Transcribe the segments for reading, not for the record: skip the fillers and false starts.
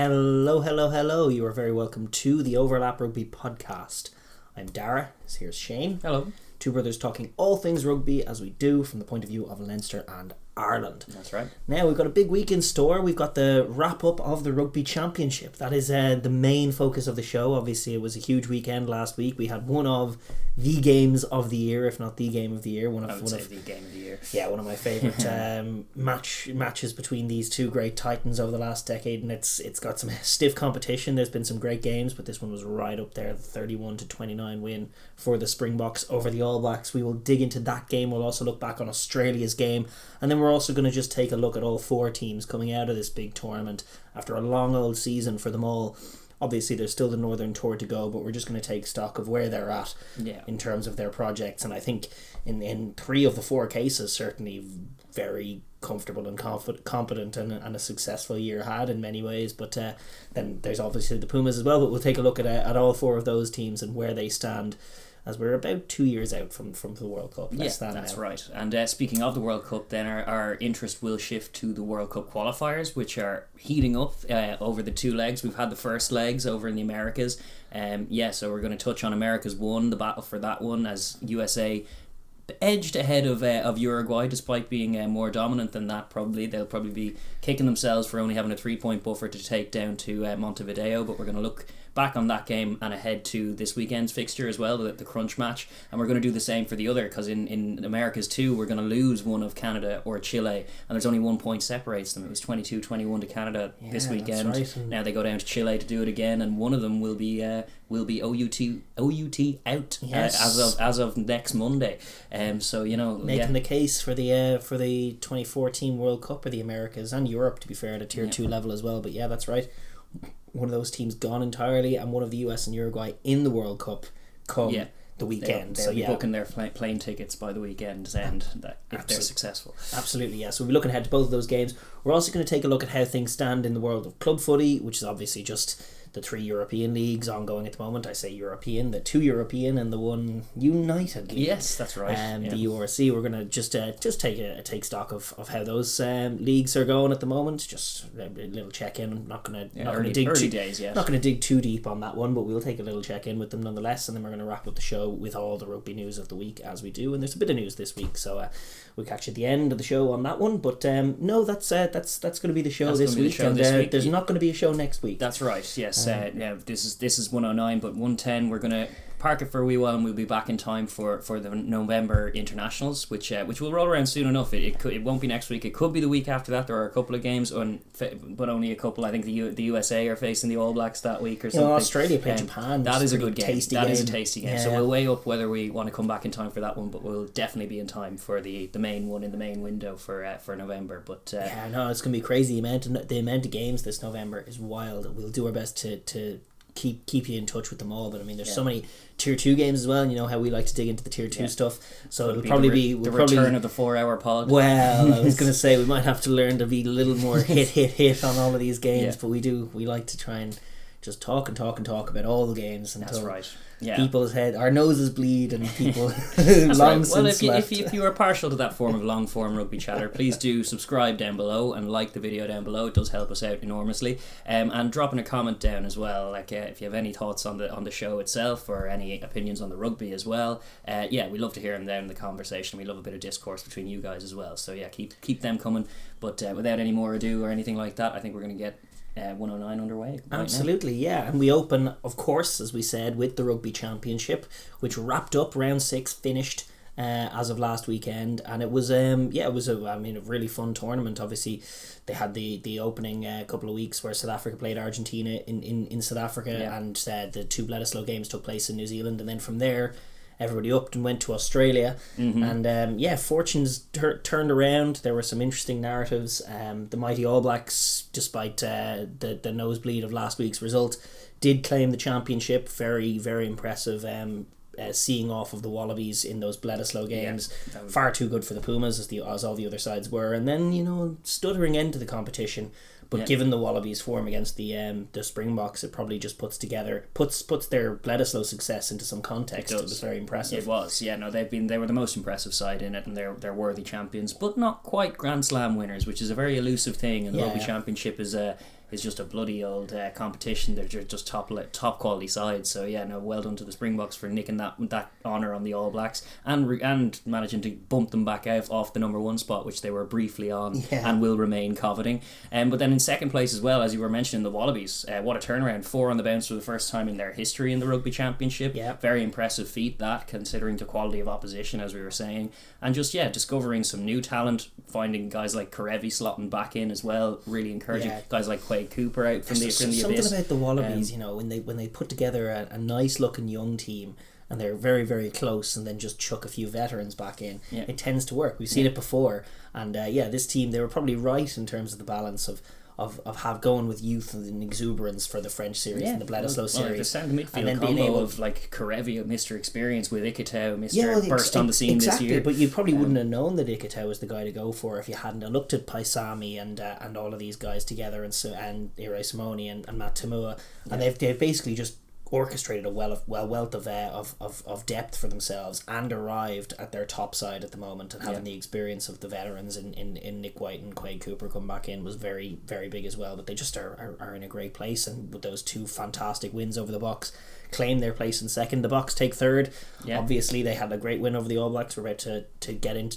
Hello, hello, hello. You are very welcome to the Overlap Rugby podcast. I'm Daragh. Here's Shane. Hello. Two brothers talking all things rugby as we do from the point of view of Leinster and Ireland. That's right. Now we've got a big week in store. We've got the wrap up of the Rugby Championship. That is the main focus of the show. Obviously it was a huge weekend last week. We had one of the games of the year, if not the game of the year. I would say the game of the year. Yeah, one of my favourite matches between these two great titans over the last decade, and it's got some stiff competition. There's been some great games, but this one was right up there. The 31-29 win for the Springboks over the All Blacks. We will dig into that game. We'll also look back on Australia's game, and then we're also going to just take a look at all four teams coming out of this big tournament after a long old season for them all. Obviously, there's still the Northern Tour to go, but we're just going to take stock of where they're at in terms of their projects. And I think in three of the four cases, certainly very comfortable and competent and a successful year had in many ways. But then there's obviously the Pumas as well. But we'll take a look at all four of those teams and where they stand, as we're about 2 years out from the World Cup. That's right. And speaking of the World Cup, then our interest will shift to the World Cup Qualifiers, which are heating up over the two legs. We've had the first legs over in the Americas. So we're going to touch on America's one, the battle for that one, as USA edged ahead of Uruguay, despite being more dominant than that. They'll probably be kicking themselves for only having a 3-point buffer to take down to Montevideo, but we're going to look back on that game and ahead to this weekend's fixture as well, the crunch match, and we're going to do the same for the other, because in America's two we're going to lose one of Canada or Chile, and there's only 1 point separates them. It was 22-21 to Canada this weekend. Right. Now they go down to Chile to do it again, and one of them will be OUT out as of next Monday. Making the case for the 2014 World Cup of the Americas and Europe, to be fair, at a tier 2 level as well. But yeah, that's right. One of those teams gone entirely, and one of the US and Uruguay in the World Cup come the weekend. They'll be booking their plane tickets by the weekend's end if they're successful. Absolutely, yeah. So we'll be looking ahead to both of those games. We're also going to take a look at how things stand in the world of club footy, which is obviously just the 3 European leagues ongoing at the moment. I say European, the 2 European and the 1 United League. Yes, that's right. The URC. We're going to just take stock of how those leagues are going at the moment. Just a little check in. I'm not going to dig too deep on that one, but we'll take a little check in with them nonetheless, and then we're going to wrap up the show with all the rugby news of the week as we do. And there's a bit of news this week, so we'll catch you at the end of the show on that one. But no, that's going to be the show this week, and there's not going to be a show next week. That's right. Yes. This is 109, but 110 we're going to park it for a wee while, and we'll be back in time for the November internationals, which will roll around soon enough. It won't be next week. It could be the week after that. There are a couple of games, but only a couple. I think the USA are facing the All Blacks that week or something. Australia play Japan. That is a good game. That is a tasty game. Yeah. So we'll weigh up whether we want to come back in time for that one, but we'll definitely be in time for the main one in the main window for November. But it's going to be crazy. The amount of games this November is wild. We'll do our best to keep you in touch with them all, but I mean there's so many tier 2 games as well, and you know how we like to dig into the tier 2 stuff, so it'll probably be the return of the 4-hour pod. Well, I was going to say we might have to learn to be a little more hit on all of these games, but we like to try and just talk about all the games until that's right. People's head, our noses bleed, and people long right. Well, if you are partial to that form of long form rugby chatter, please do subscribe down below and like the video down below. It does help us out enormously, and dropping a comment down as well, like if you have any thoughts on the show itself or any opinions on the rugby as well. We love to hear them down in the conversation. We love a bit of discourse between you guys as well, so keep them coming. But without any more ado or anything like that, I think we're going to get 109 underway. Absolutely, yeah. And we open, of course, as we said, with the Rugby Championship, which wrapped up round 6, finished as of last weekend, and it was a really fun tournament. Obviously, they had the opening couple of weeks where South Africa played Argentina in South Africa, and the 2 Ledesma games took place in New Zealand, and then from there everybody upped and went to Australia, and fortunes turned around. There were some interesting narratives. The mighty All Blacks, despite the nosebleed of last week's result, did claim the championship. Very, very impressive seeing off of the Wallabies in those Bledisloe games. Far too good for the Pumas, as all the other sides were, and then stuttering into the competition. But given the Wallabies' form against the Springboks, it probably just puts their Bledisloe success into some context. It was very impressive. It was, they were the most impressive side in it, and they're worthy champions, but not quite Grand Slam winners, which is a very elusive thing. And the Rugby Championship is is just a bloody old competition. They're just top quality sides. So yeah, no, well done to the Springboks for nicking that honour on the All Blacks and managing to bump them back out off the number 1 spot, which they were briefly on and will remain coveting. But then in second place as well, as you were mentioning, the Wallabies. What a turnaround! 4 on the bounce for the first time in their history in the Rugby Championship. Yeah. Very impressive feat, that, considering the quality of opposition, as we were saying. And just, discovering some new talent, finding guys like Karevi slotting back in as well, really encouraging. Guys like Quade Cooper out from the abyss. Something about the Wallabies, when they put together a nice looking young team and they're very, very close, and then just chuck a few veterans back in, it tends to work. We've seen it before, and this team, they were probably right in terms of the balance of going with youth and exuberance for the French series and the Bledisloe series. The centre midfield and then combo of like Karevi, Mr. Experience, with Ikitau, Mr. Burst on the scene this year. But you probably wouldn't have known that Ikitau was the guy to go for if you hadn't looked at Paisami and all of these guys together, and Ire Simone and Matt Tamua, and they've basically just orchestrated a wealth of depth for themselves, and arrived at their top side at the moment, and having the experience of the veterans in Nick White and Quade Cooper come back in was very, very big as well. But they just are in a great place, and with those 2 fantastic wins over the Bokkes, claim their place in second. The Bokkes take third. Obviously they had a great win over the All Blacks. We're about to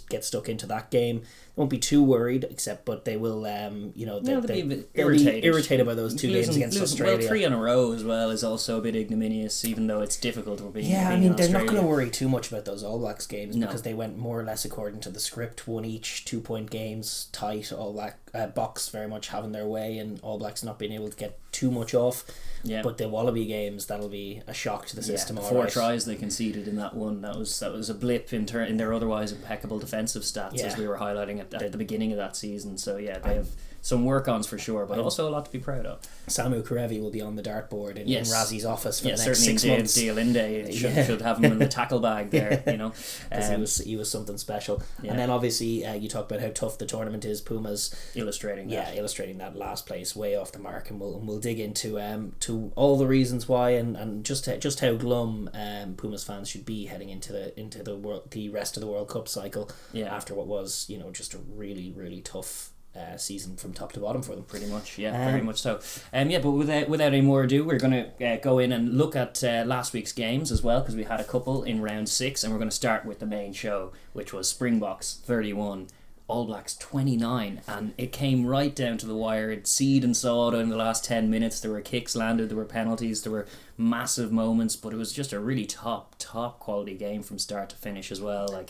get stuck into that game. Won't be too worried, but they will they'll be irritated by those 2 games against Australia. Well, 3 in a row as well is also a bit ignominious, even though it's difficult to be. They're not going to worry too much about those All Blacks games because they went more or less according to the script. 1 each, 2-point games, tight. All Black Bokkes very much having their way, and All Blacks not being able to get too much off. But the Wallaby games, that'll be a shock to the system. 4 tries they conceded in that one. That was a blip in their otherwise impeccable defensive stats, as we were highlighting at the beginning of that season. So they have some work-ons for sure, but also a lot to be proud of. Samu Karevi will be on the dartboard in Razi's office for the next 6 months. Dialinde should have him in the tackle bag there, because he was something special. And then obviously you talk about how tough the tournament is. Pumas illustrating that last place way off the mark, and we'll dig into to all the reasons why, and just how glum Pumas fans should be heading into the rest of the World Cup cycle after what was just a really, really tough season from top to bottom for them. Pretty much, very much so. But without any more ado, we're going to go in and look at last week's games as well, because we had a couple in round 6, and we're going to start with the main show, which was Springboks 31, All Blacks 29, and it came right down to the wire. It seed and sawed in the last 10 minutes. There were kicks landed, there were penalties, there were massive moments, but it was just a really top quality game from start to finish as well.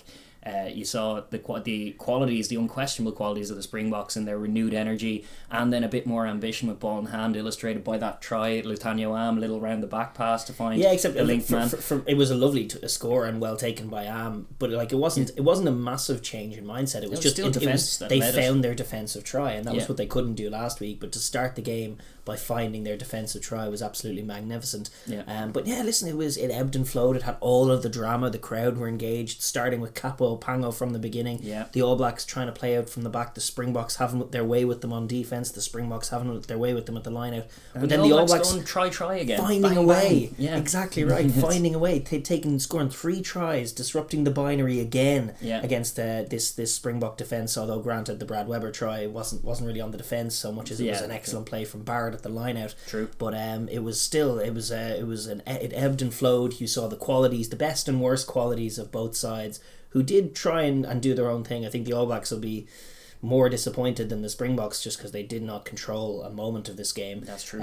You saw the qualities, the unquestionable qualities of the Springboks in their renewed energy, and then a bit more ambition with ball in hand, illustrated by that try at Lutanio Am, little round the back pass to find the link man. It was a lovely score and well taken by Am, but it wasn't a massive change in mindset. It was just they found their defensive try, and that was what they couldn't do last week. But to start the game by finding their defensive try was absolutely magnificent. It ebbed and flowed. It had all of the drama. The crowd were engaged, starting with Capo Pango from the beginning. The All Blacks trying to play out from the back, the Springboks having their way with them on defence, the Springboks having their way with them at the line out. But then the All Blacks going try again, finding a way. Exactly right. Finding a way. They'd scoring 3 tries, disrupting the binary again against this Springbok defence. Although granted, the Brad Weber try wasn't really on the defence so much as it was an excellent play from Barrett at the line out. True. But it ebbed and flowed. You saw the qualities, the best and worst qualities of both sides, who did try and do their own thing. I think the All Blacks will be more disappointed than the Springboks just because they did not control a moment of this game. That's true.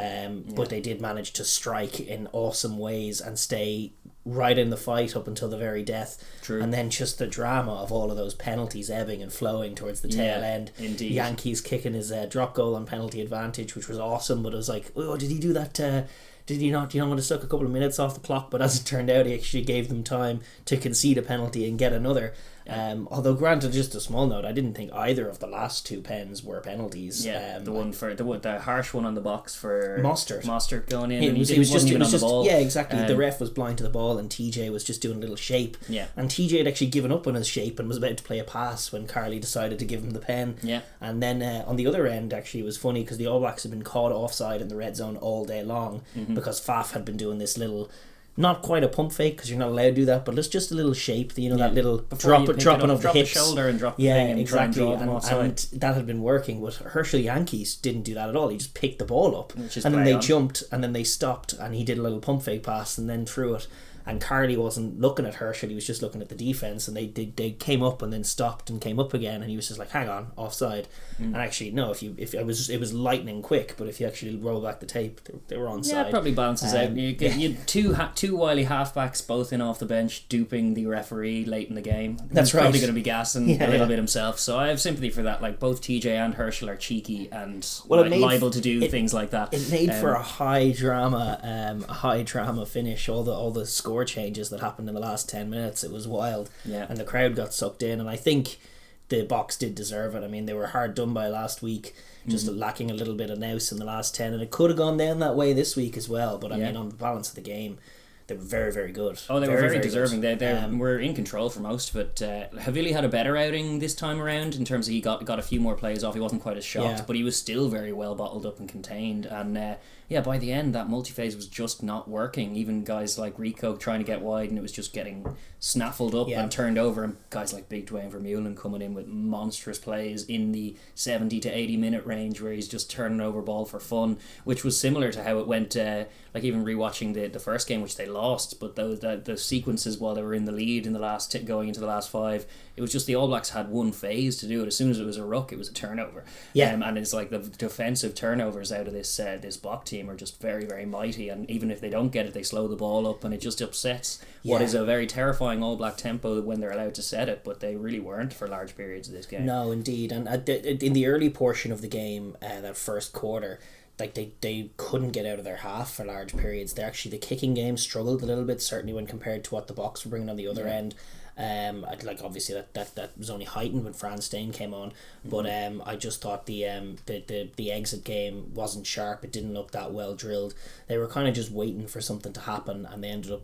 But they did manage to strike in awesome ways and stay right in the fight up until the very death. True. And then just the drama of all of those penalties ebbing and flowing towards the tail end. Indeed. Yankees kicking his drop goal on penalty advantage, which was awesome, but it was like, oh, did he do that? Did he not? Want to suck a couple of minutes off the clock? But as it turned out, he actually gave them time to concede a penalty and get another. Although granted, just a small note, I didn't think either of the last 2 pens were penalties. The harsh one on the box for Mostert going in. He wasn't even on the ball. Yeah, exactly. The ref was blind to the ball, and TJ was just doing a little shape. Yeah. And TJ had actually given up on his shape and was about to play a pass when Carly decided to give him the pen. Yeah. And then on the other end, actually, it was funny because the All Blacks had been caught offside in the red zone all day long because Faf had been doing this little not quite a pump fake because you're not allowed to do that, but it's just a little shape, that little dropping of the hips, the shoulder and drop the thing and exactly. try and draw them and that had been working. But Herschel Yankees didn't do that at all. He just picked the ball up, and then they jumped, and then they stopped, and he did a little pump fake pass and then threw it. And Carly wasn't looking at Herschel, he was just looking at the defence, and they came up and then stopped and came up again, and he was just like, hang on, offside. And actually, no, if it was lightning quick, but if you actually roll back the tape, they were onside. Yeah, it probably balances out. You had two wily halfbacks both in off the bench duping the referee late in the game. That's right. Probably going to be gassing a little bit himself, so I have sympathy for that. Like, both TJ and Herschel are cheeky and liable to do things like that. It made for a high drama finish. All the score changes that happened in the last 10 minutes, it was wild, and the crowd got sucked in, and I think the Bokkes did deserve it. I mean, they were hard done by last week, just lacking a little bit of nous in the last 10, and it could have gone down that way this week as well, but I mean, on the balance of the game, they were very, very good. Oh, they were very deserving. They were in control for most of it. Havili had a better outing this time around in terms of he got a few more plays off. He wasn't quite as shocked, but he was still very well bottled up and contained, and by the end that multi-phase was just not working. Even guys like Rico trying to get wide, and it was just getting snaffled up and turned over, and guys like Big Dwayne Vermeulen coming in with monstrous plays in the 70 to 80 minute range where he's just turning over ball for fun, which was similar to how it went like even rewatching the first game, which they lost, but those sequences while they were in the lead in the last going into the last 5, it was just the All Blacks had one phase to do it. As soon as it was a ruck, it was a turnover. And it's like the defensive turnovers out of this Bokkes team are just very, very mighty, and even if they don't get it, they slow the ball up, and it just upsets what is a very terrifying All Black tempo when they're allowed to set it, but they really weren't for large periods of this game. No, indeed. And in the early portion of the game, that first quarter, like they couldn't get out of their half for large periods. The kicking game struggled a little bit, certainly when compared to what the Bokkes were bringing on the other end. Obviously that was only heightened when Franz Steyn came on, but I just thought the exit game wasn't sharp. It didn't look that well drilled. They were kind of just waiting for something to happen, and they ended up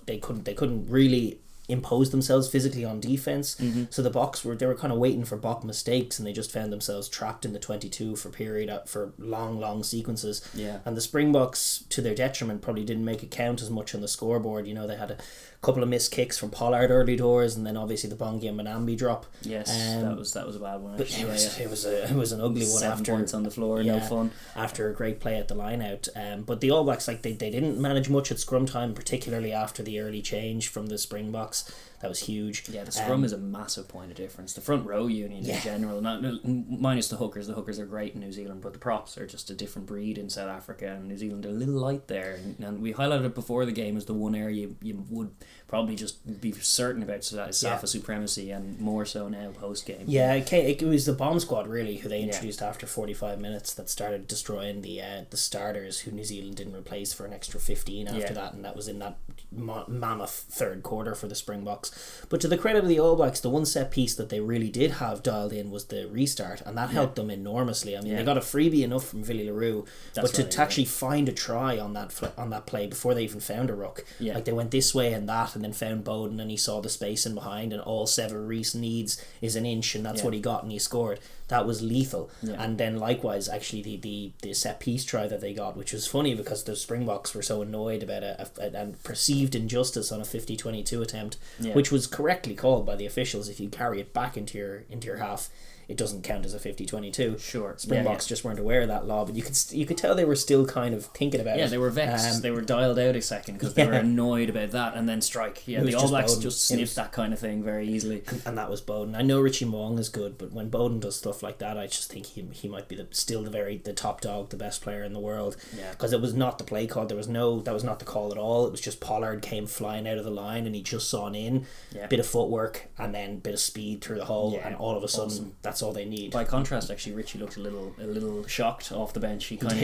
they couldn't really impose themselves physically on defense. So the Bokkes were kind of waiting for Bokkes mistakes, and they just found themselves trapped in the 22 for long sequences. And the Springboks, to their detriment, probably didn't make it count as much on the scoreboard. They had a couple of missed kicks from Pollard early doors, and then obviously the Bongi and Manambi drop. That was a bad one. But it was an ugly one. 7 points on the floor, no fun. After a great play at the line out, but the All Blacks, they didn't manage much at scrum time, particularly after the early change from the Springboks. That was huge. Yeah, the scrum is a massive point of difference. The front row unit in general, minus the hookers. The hookers are great in New Zealand, but the props are just a different breed in South Africa, and New Zealand are a little light there. And we highlighted it before the game as the one area you would probably just be certain about Safa supremacy, and more so now post game. Yeah, it was the bomb squad really who they introduced after 45 minutes that started destroying the starters, who New Zealand didn't replace for an extra 15 after that, and that was in that mammoth third quarter for the Springboks. But to the credit of the All Blacks, the one set piece that they really did have dialed in was the restart, and that helped them enormously. I mean, they got a freebie enough from Villy LaRue, but to actually find a try on that play before they even found a ruck, like they went this way and that, and then found Bowden, and he saw the space in behind, and all Sever Reece needs is an inch, and that's what he got, and he scored. That was lethal. And then likewise, actually the set piece try that they got, which was funny because the Springboks were so annoyed about a perceived injustice on a 50-22 attempt, which was correctly called by the officials. If you carry it back into your half, it doesn't count as a 50-22. Sure. Springboks just weren't aware of that law, but you could tell they were still kind of thinking about it. Yeah, they were vexed. They were dialed out a second because they were annoyed about that, and then strike. Yeah, the All Blacks just sniffed that kind of thing very easily. And that was Bowden. I know Richie Moong is good, but when Bowden does stuff like that, I just think he might be still the top dog, the best player in the world. Yeah. Because it was not the play call. That was not the call at all. It was just Pollard came flying out of the line, and he just saw an in, bit of footwork, and then bit of speed through the hole, and all of a sudden that's all they need. By contrast, actually, Richie looked a little shocked off the bench. He kind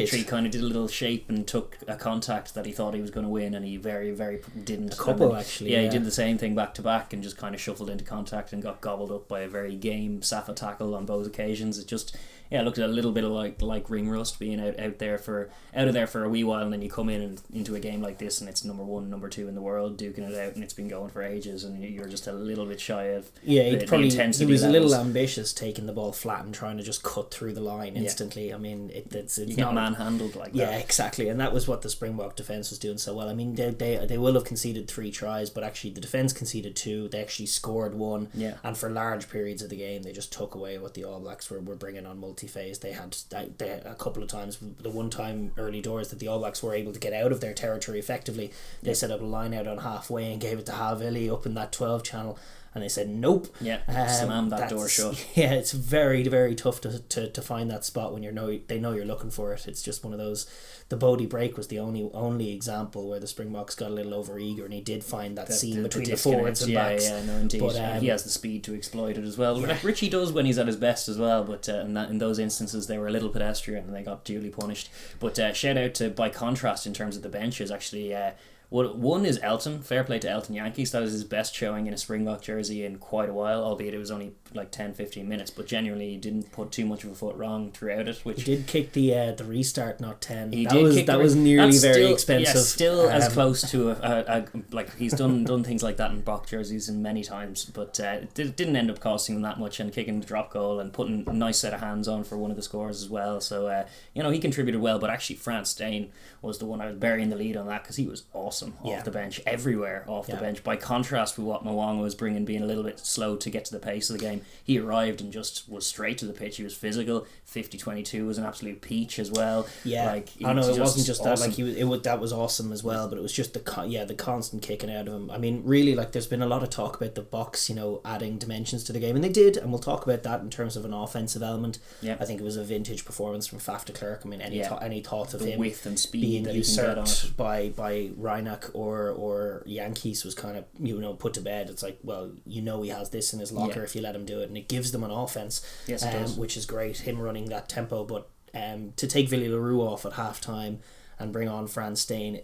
of did a little shape and took a contact that he thought he was going to win, and he very, very didn't. A couple, actually. Yeah, he did the same thing back to back and just kind of shuffled into contact and got gobbled up by a very game Safa tackle on both occasions. yeah, it looked a little bit like ring rust, being out of there for a wee while, and then you come in and into a game like this, and it's number 1, number 2 in the world duking it out, and it's been going for ages, and you're just a little bit shy of the intensity. He was levels. a little ambitious, taking the ball flat and trying to just cut through the line instantly. I mean, it's you get manhandled like that. Yeah, exactly, and that was what the Springbok defence was doing so well. I mean, they will have conceded 3 tries, but actually the defence conceded 2. They actually scored 1, and for large periods of the game, they just took away what the All Blacks were bringing on multi-phase. They had a couple of times, the one time early doors that the All Blacks were able to get out of their territory effectively, they set up a line out on halfway and gave it to Havili up in that 12 channel, and they said nope. Slam that door shut. Yeah, it's very, very tough to find that spot when they know you're looking for it. It's just one of those. The Bodie break was the only example where the Springboks got a little over eager, and he did find that seam between the forwards and backs. Yeah, no, indeed. But he has the speed to exploit it as well. Like Richie does when he's at his best as well. But in those instances, they were a little pedestrian and they got duly punished. But shout out to, by contrast, in terms of the benches, actually. One is Elton. Fair play to Elton Yankees. That is his best showing in a Springbok jersey in quite a while, albeit it was only like 10-15 minutes, but genuinely he didn't put too much of a foot wrong throughout it. Which he did kick the restart, not 10. That was nearly very expensive. Yeah, still as close to a like he's done things like that in Bok jerseys and many times, but it didn't end up costing him that much, and kicking the drop goal and putting a nice set of hands on for one of the scores as well. So he contributed well, but actually France Steyn was the one I was burying the lead on that, because he was awesome off the bench, everywhere off the bench. By contrast with what Mwanga was bringing, being a little bit slow to get to the pace of the game, he arrived and just was straight to the pitch. He was physical. 50-22 was an absolute peach as well. Yeah, I know it wasn't just awesome. That. That was awesome as well, but it was just the constant kicking out of him. I mean, really, there's been a lot of talk about the Bokkes, adding dimensions to the game, and they did, and we'll talk about that in terms of an offensive element. Yeah, I think it was a vintage performance from Faf de Klerk. I mean, any thought of him width and speed being that usurped by Reinach or Yankees was kind of put to bed. It's like, well, he has this in his locker if you let him do it, and it gives them an offense, it does. which is great, him running that tempo. But to take Willy Leroux off at half time and bring on Frans Steyn,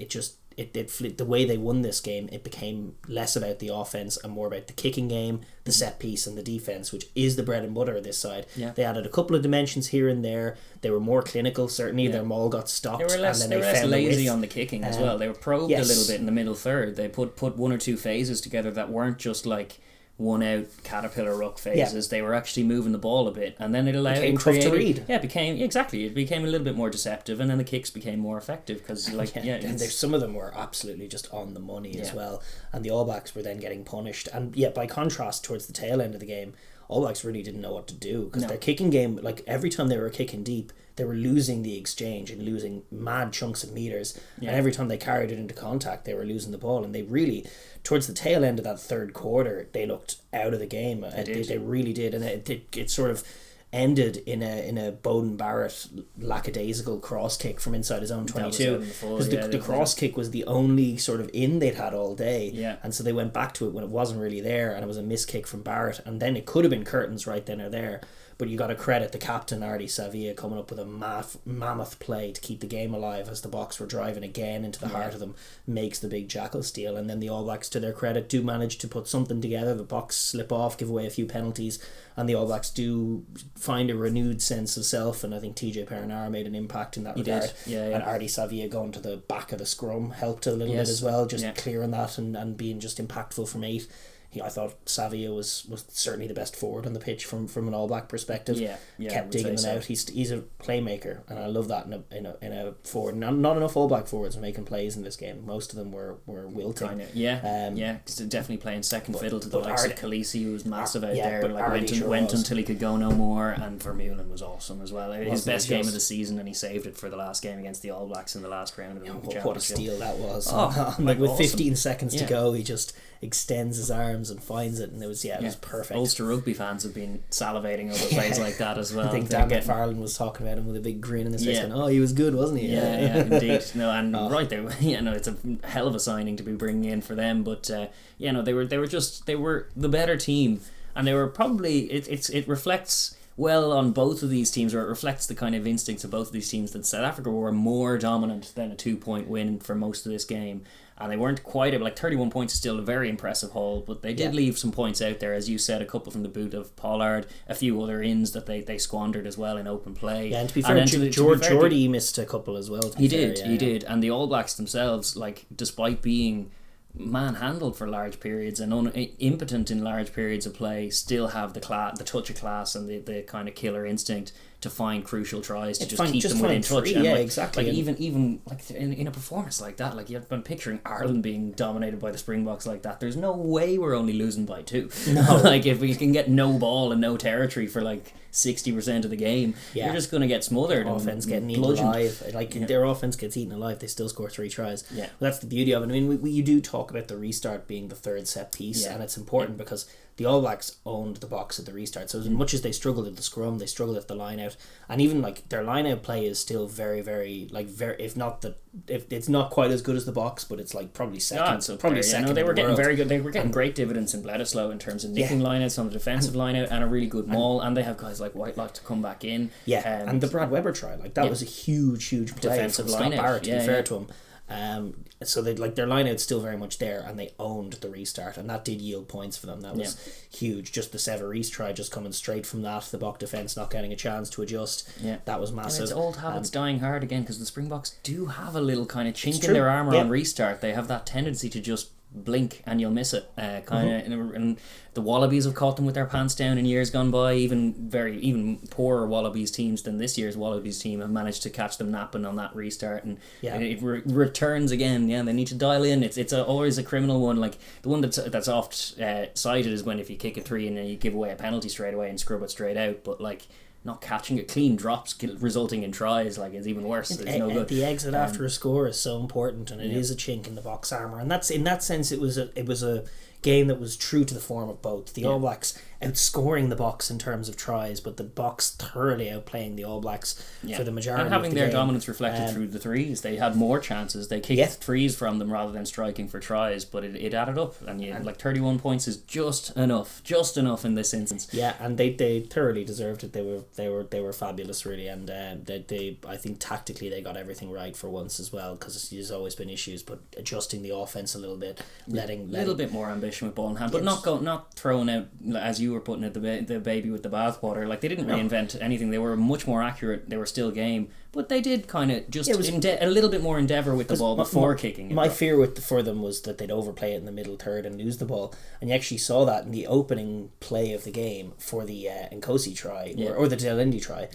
the way they won this game, it became less about the offense and more about the kicking game, the set piece, and the defense, which is the bread and butter of this side. They added a couple of dimensions here and there. They were more clinical, certainly. Their maul got stopped. They were less lazy on the kicking as well. They were probed a little bit in the middle third. They put one or two phases together that weren't just like one out caterpillar ruck phases. They were actually moving the ball a bit, and then it allowed tough to read. It became a little bit more deceptive, and then the kicks became more effective because some of them were absolutely just on the money as well, and the All Blacks were then getting punished. And by contrast, towards the tail end of the game, All Blacks really didn't know what to do, because their kicking game, every time they were kicking deep, they were losing the exchange and losing mad chunks of meters, and every time they carried it into contact, they were losing the ball. And they really, towards the tail end of that third quarter, they looked out of the game. They really did, and it sort of ended in a Bowden Barrett lackadaisical cross kick from inside his own 22, because the cross kick was the only sort of in they'd had all day, and so they went back to it when it wasn't really there, and it was a missed kick from Barrett, and then it could have been curtains right then or there. But you got to credit the captain, Artie Savia, coming up with a mammoth play to keep the game alive as the Boks were driving again into the heart of them, makes the big jackal steal. And then the All Blacks, to their credit, do manage to put something together. The Boks slip off, give away a few penalties, and the All Blacks do find a renewed sense of self. And I think TJ Perenara made an impact in that regard. And Artie Savia going to the back of the scrum helped a little bit as well, just clearing that and being just impactful from 8. I thought Savia was certainly the best forward on the pitch from an All Black perspective. Kept digging them out. He's a playmaker, and I love that in a forward. Not enough All Black forwards were making plays in this game. Most of them were wilting. Because they're definitely playing second fiddle to the likes of Khaleesi, who was massive out there. Went until he could go no more, and Vermeulen was awesome as well. His best game of the season, and he saved it for the last game against the All Blacks in the last round of the Rugby Championship. What a steal that was! With 15 seconds to go, he just extends his arms and finds it, and it was perfect. Ulster Rugby fans have been salivating over plays like that as well. I think Dan McFarlane was talking about him with a big grin in his face, going, he was good, wasn't he? Indeed. Right there, it's a hell of a signing to be bringing in for them. But they were the better team, and they were probably it reflects well on both of these teams, or it reflects the kind of instincts of both of these teams, that South Africa were more dominant than a 2-point win for most of this game. And they weren't quite like 31 points is still a very impressive haul, but they did leave some points out there, as you said, a couple from the boot of Pollard, a few other ins that they squandered as well in open play. Yeah, and to be fair, Geordie missed a couple as well. He did. And the All Blacks themselves, like, despite being manhandled for large periods and impotent in large periods of play, still have the touch of class and the kind of killer instinct to find crucial tries to just keep them within touch. And exactly. Like even like in a performance like that, like you've been picturing Ireland being dominated by the Springboks like that. There's no way we're only losing by 2. No, like if we can get no ball and no territory for like 60% of the game, you're just going to get smothered. Their offense getting eaten alive. Their offense gets eaten alive. They still score 3 tries. Yeah, well, that's the beauty of it. I mean, you do talk about the restart being the third set piece, and it's important because the All Blacks owned the Bokkes at the restart. So as much as they struggled at the scrum, they struggled at the line out, and even like their line out play is still very, very if it's not quite as good as the Bokkes, but it's like probably second. Second. No, they were getting very good. They were getting great dividends in Bledisloe in terms of nicking lineouts on the defensive lineout and a really good maul, and they have guys like Whitelock to come back in. Yeah, and the Brad Weber try, like that was a huge play defensive from Scott Barrett, to be fair to him. So they their lineout's still very much there, and they owned the restart, and that did yield points for them. That was huge. Just the Severies try, just coming straight from that, the Bokkes defence not getting a chance to adjust. Yeah, that was massive. And it's old habits dying hard again, because the Springboks do have a little kind of chink in their armour on restart. They have that tendency to just blink and you'll miss it, and the Wallabies have caught them with their pants down in years gone by. Even poorer Wallabies teams than this year's Wallabies team have managed to catch them napping on that restart, and it returns again. Yeah, they need to dial in. It's always a criminal one. Like the one that's oft cited is when if you kick a 3 and then you give away a penalty straight away and scrub it straight out, but like not catching it, clean drops resulting in tries, like it's even worse. It's no good. The exit after a score is so important, and it is a chink in the Bokkes armour, and that's in that sense it was a game that was true to the form of both. The All Blacks outscoring the Bokkes in terms of tries, but the Bokkes thoroughly outplaying the All Blacks for the majority and having of the their game. Dominance reflected through the threes. They had more chances. They kicked threes from them rather than striking for tries, but it added up, and like 31 points is just enough in this instance. Yeah, and they thoroughly deserved it. They were fabulous, really, and they I think tactically they got everything right for once as well, because there's always been issues, but adjusting the offense a little bit, letting a little bit more ambition with ball in hand, but not throwing out, as you were putting it, the baby with the bathwater. Like they didn't reinvent anything. They were much more accurate. They were still game, but they did kind of just a little bit more endeavour with the ball before kicking it. My fear for them was that they'd overplay it in the middle third and lose the ball, and you actually saw that in the opening play of the game for the Nkosi try or the Del Indy try.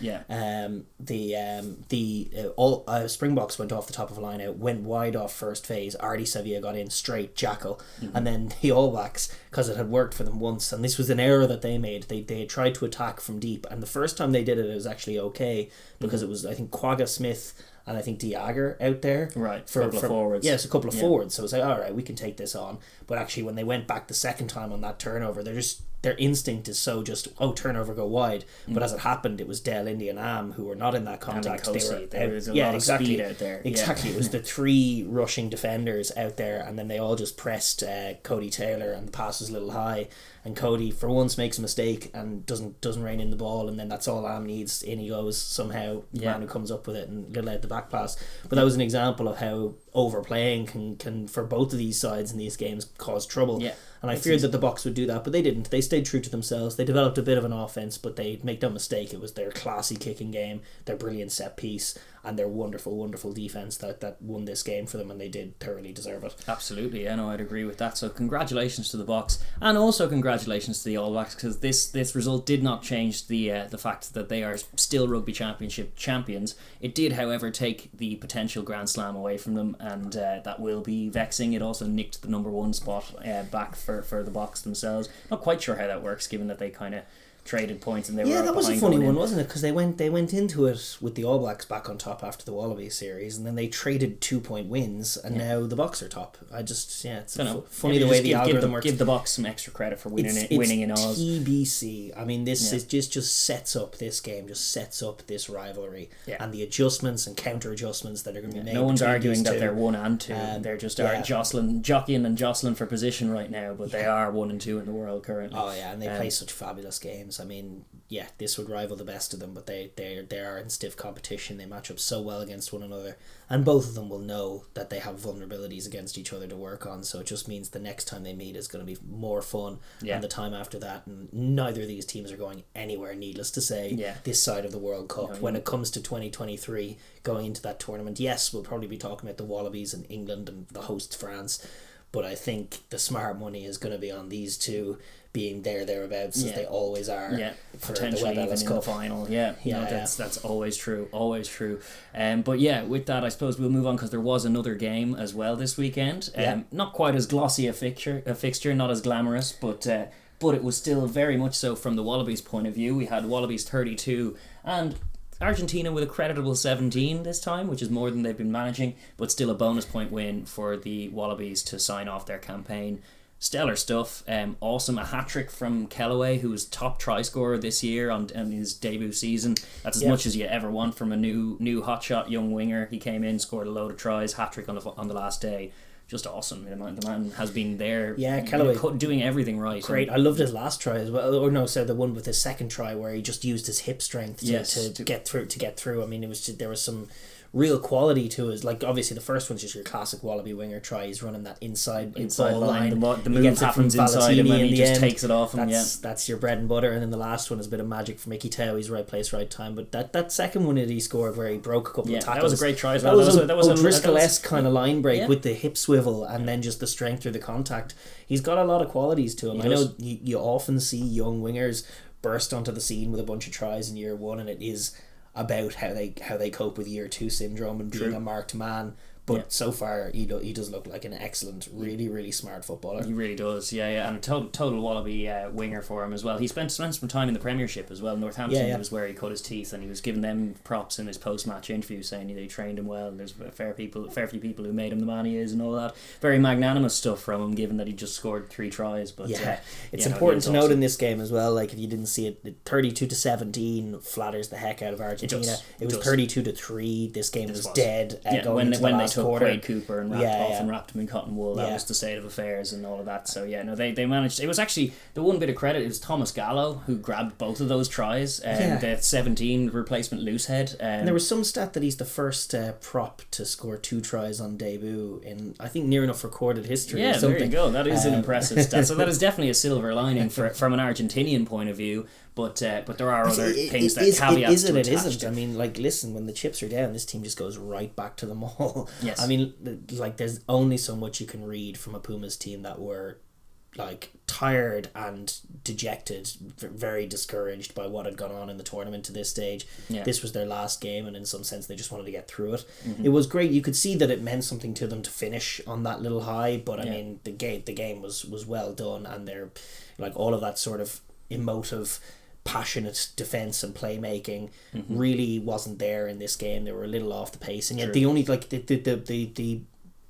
The Springboks went off the top of a line out, went wide off first phase. Artie Sevilla got in straight jackal, and then the All Blacks, because it had worked for them once, and this was an error that they made. They had tried to attack from deep, and the first time they did it, it was actually okay, because it was, I think, Quagga Smith and I think Diager out there. Right, for a couple of forwards. Yes, a couple of forwards. So it was like, all right, we can take this on. But actually, when they went back the second time on that turnover, their instinct is so just, turnover, go wide. But as it happened, it was Del Indy and Am who were not in that contact. There was a lot of speed out there. Exactly. It was the 3 rushing defenders out there, and then they all just pressed Cody Taylor, and the pass was a little high. And Cody, for once, makes a mistake and doesn't rein in the ball, and then that's all Am needs. In he goes somehow. The man who comes up with it and let the back pass. But that was an example of how overplaying can for both of these sides in these games cause trouble. Yeah. And I feared that the Bokkes would do that, but they didn't. They stayed true to themselves. They developed a bit of an offense, but they make no mistake, it was their classy kicking game, their brilliant set piece, and their wonderful, wonderful defence that won this game for them, and they did thoroughly deserve it. Absolutely, yeah, no, I'd agree with that. So congratulations to the Bokkes, and also congratulations to the All Blacks, because this result did not change the fact that they are still Rugby Championship champions. It did, however, take the potential Grand Slam away from them, and that will be vexing. It also nicked the number 1 spot back for the Bokkes themselves. Not quite sure how that works, given that they kind of traded points and they were that was a funny one, wasn't it? Because they went into it with the All Blacks back on top after the Wallabies series, and then they traded 2-point wins, and now the Bokkes are top. It's funny the way the algorithm works. Give the Bokkes some extra credit for winning in Oz. TBC. I mean, this is just sets up this game, just sets up this rivalry, and the adjustments and counter adjustments that are going to be made. No one's arguing that they're 1 and 2. They're just jockeying and jostling for position right now, but they are 1 and 2 in the world currently. Oh yeah, and they play such fabulous games. I mean, yeah, this would rival the best of them, but they are in stiff competition. They match up so well against one another, and both of them will know that they have vulnerabilities against each other to work on, so it just means the next time they meet is going to be more fun, and the time after that, and neither of these teams are going anywhere, needless to say, this side of the World Cup. When it comes to 2023, going into that tournament, yes, we'll probably be talking about the Wallabies and England and the host France, but I think the smart money is going to be on these two being thereabouts, as they always are. Yeah, potentially even in the final. That's always true. But yeah, with that, I suppose we'll move on, because there was another game as well this weekend. Not quite as glossy a fixture, not as glamorous, but it was still very much so from the Wallabies' point of view. We had Wallabies 32 and Argentina with a creditable 17 this time, which is more than they've been managing, but still a bonus point win for the Wallabies to sign off their campaign. Stellar stuff. Awesome. A hat-trick from Kellaway, who was top try scorer this year on his debut season. That's as much as you ever want from a new hotshot young winger. He came in, scored a load of tries, hat-trick on the last day. Just awesome. The man has been there, Kellaway, doing everything right. Great. I loved his last try as well. Or no, so the one with his second try where he just used his hip strength to get through. I mean, there was some real quality to it. Like, obviously the first one's just your classic Wallaby winger try. He's running that inside line. The move happens inside him and he just takes it off him. That's your bread and butter. And then the last one is a bit of magic for Mickey Tao. He's right place, right time. But that second one that he scored where he broke a couple of tackles, that was a great try. That was O'Driscoll-esque kind of line break with the hip swivel and then just the strength through the contact. He's got a lot of qualities to him. I know you often see young wingers burst onto the scene with a bunch of tries in year one, and it is about how they cope with year two syndrome and being a marked man. But so far, he does look like an excellent, really, really smart footballer. He really does, and a total Wallaby winger for him as well. He spent some time in the Premiership as well. Northampton was where he cut his teeth, and he was giving them props in his post-match interview, saying that he trained him well. And there's a fair few people who made him the man he is and all that. Very magnanimous stuff from him, given that he just scored 3 tries. But it's important to note in this game as well. Like, if you didn't see it, 32-17 flatters the heck out of Argentina. It was 32-3. This game was dead. Going into the last quarter. Quade Cooper and wrapped him in cotton wool. That was the state of affairs and all of that. So they managed. It was actually the one bit of credit. It was Thomas Gallo who grabbed both of those tries. The 17 replacement loosehead. And there was some stat that he's the first prop to score 2 tries on debut in, I think, near enough recorded history. Yeah, there you go. That is an impressive stat. So that is definitely a silver lining from an Argentinian point of view. But there are other things that caveats to it isn't. I mean, like, listen, when the chips are down, this team just goes right back to the mall. Yes. I mean, like, there's only so much you can read from a Pumas team that were, like, tired and dejected, very discouraged by what had gone on in the tournament to this stage. This was their last game, and in some sense they just wanted to get through it. It was great. You could see that it meant something to them to finish on that little high, but I mean, the game was well done, and they're, like, all of that sort of emotive, passionate defense and playmaking really wasn't there in this game. They were a little off the pace, and yet the only, like, the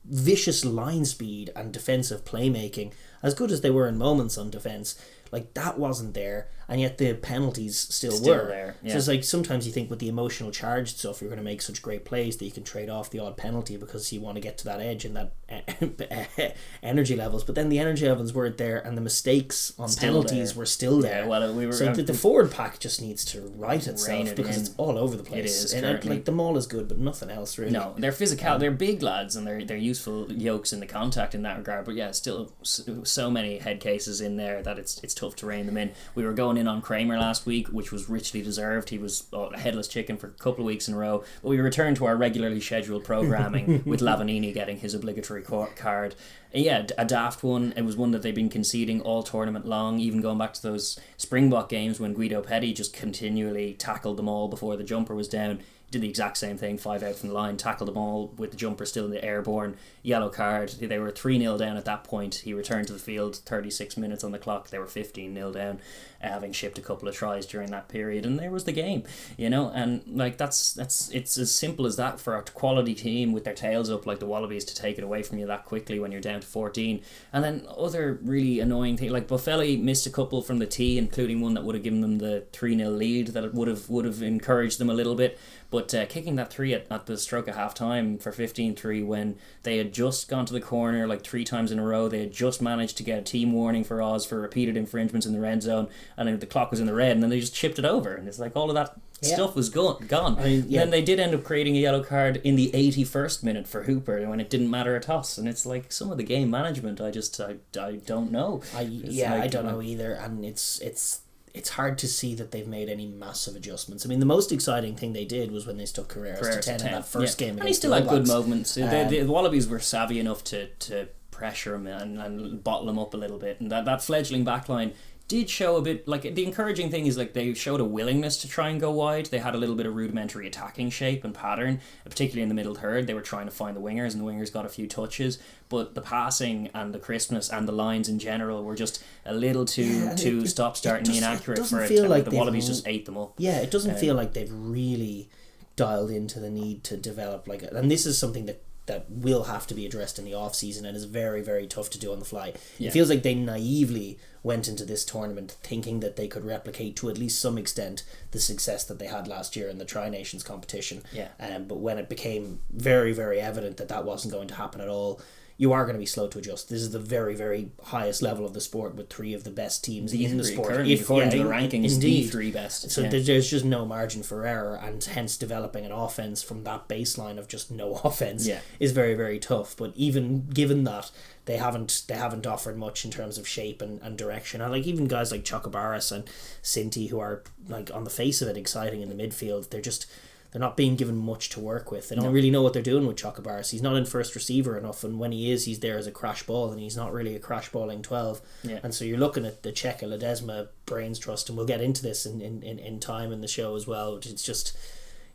vicious line speed and defensive playmaking, as good as they were in moments on defense, like, that wasn't there, and yet the penalties still were there. So it's like, sometimes you think with the emotional charged stuff, you're going to make such great plays that you can trade off the odd penalty because you want to get to that edge and that energy levels, but then the energy levels weren't there, and the mistakes on penalties were still there. So the forward pack just needs to right itself, because it's all over the place. It is, like, the maul is good, but nothing else really. No, they're physical. They're big lads, and they're useful yokes in the contact in that regard. But still so many head cases in there that it's tough to rein them in. We were going in on Kramer last week, which was richly deserved. He was a headless chicken for a couple of weeks in a row. But we returned to our regularly scheduled programming with Lavanini getting his obligatory card. And a daft one. It was one that they've been conceding all tournament long, even going back to those Springbok games when Guido Petty just continually tackled them all before the jumper was down. Did the exact same thing, 5 out from the line, tackled them all with the jumper still in the airborne, yellow card. They were 3-0 down at that point. He returned to the field, 36 minutes on the clock. They were 15-0 down, having shipped a couple of tries during that period, and there was the game, and like that's it's as simple as that for a quality team with their tails up like the Wallabies to take it away from you that quickly when you're down to 14. And then other really annoying things, like Boffelli missed a couple from the tee, including one that would have given them the 3-0 lead that it would have encouraged them a little bit. But kicking that 3 at the stroke of half time for 15-3 when they had just gone to the corner like 3 times in a row, they had just managed to get a team warning for Oz for repeated infringements in the red zone, and then the clock was in the red, and then they just chipped it over, and it's like all of that stuff was gone. I mean, Then they did end up creating a yellow card in the 81st minute for Hooper when it didn't matter a toss, and it's like some of the game management I don't know. I don't know either, and it's hard to see that they've made any massive adjustments. I mean, the most exciting thing they did was when they stuck Carreras to 10 in that first game. And he still had good moments. The Wallabies were savvy enough to pressure him and bottle him up a little bit, and that fledgling backline did show a bit, like, the encouraging thing is, like, they showed a willingness to try and go wide. They had a little bit of rudimentary attacking shape and pattern, particularly in the middle third. They were trying to find the wingers, and the wingers got a few touches, but the passing and the crispness and the lines in general were just a little too stop-starting inaccurate for it. Like the Wallabies just ate them up. Yeah, it doesn't feel like they've really dialed into the need to develop, like, and this is something that will have to be addressed in the off season and is very, very tough to do on the fly. It feels like they naively went into this tournament thinking that they could replicate to at least some extent the success that they had last year in the Tri-Nations competition. But when it became very, very evident that wasn't going to happen at all, you are going to be slow to adjust. This is the very, very highest level of the sport with 3 of the best teams in the sport. According to the rankings, indeed. The 3 best. So there's just no margin for error, and hence developing an offense from that baseline of just no offense is very, very tough. But even given that, they haven't offered much in terms of shape and direction. And like even guys like Chocobaras and Sinti, who are like on the face of it exciting in the midfield, they're not being given much to work with. They don't really know what they're doing with Chocobaras. He's not in first receiver enough, and when he is, he's there as a crash ball, and he's not really a crash balling 12. And so you're looking at the Czech Ledesma brains trust, and we'll get into this in time in the show as well. It's just,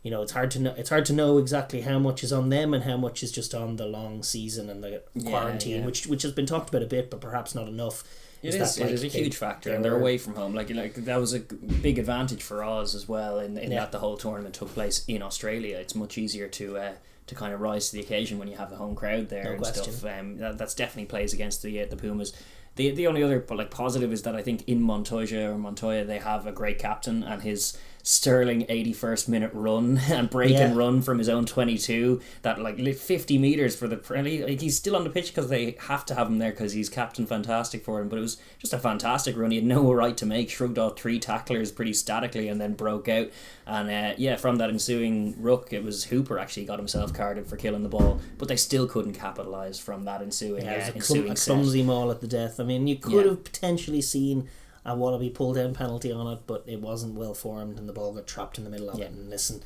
it's hard to know exactly how much is on them and how much is just on the long season and the quarantine, which has been talked about a bit, but perhaps not enough. It is a huge factor, and they're away from home. Like that was a big advantage for Oz as well, in that the whole tournament took place in Australia. It's much easier to kind of rise to the occasion when you have the home crowd there stuff. That's definitely plays against the Pumas. The only other positive is that I think in Montoya they have a great captain, and his sterling 81st minute run and break and run from his own 22 that 50 metres for the he's still on the pitch because they have to have him there because he's captain fantastic for him, but it was just a fantastic run he had no right to make. Shrugged off 3 tacklers pretty statically and then broke out, and from that ensuing ruck it was Hooper actually got himself carded for killing the ball, but they still couldn't capitalise from that ensuing a clumsy maul at the death. I mean, you could have potentially seen a Wallaby pull down penalty on it, but it wasn't well formed and the ball got trapped in the middle of it. And listen,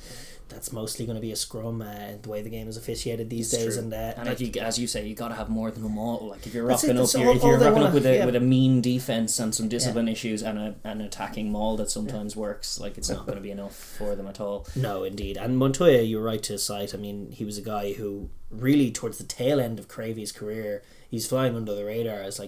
that's mostly going to be a scrum, the way the game is officiated these days. True. And as you say, you got to have more than a maul. Like if you're rocking up, with a mean defense and some discipline issues and an attacking maul that sometimes works, it's not going to be enough for them at all. No, indeed. And Montoya, you're right to cite. I mean, he was a guy who really towards the tail end of Cravey's career, he's flying under the radar as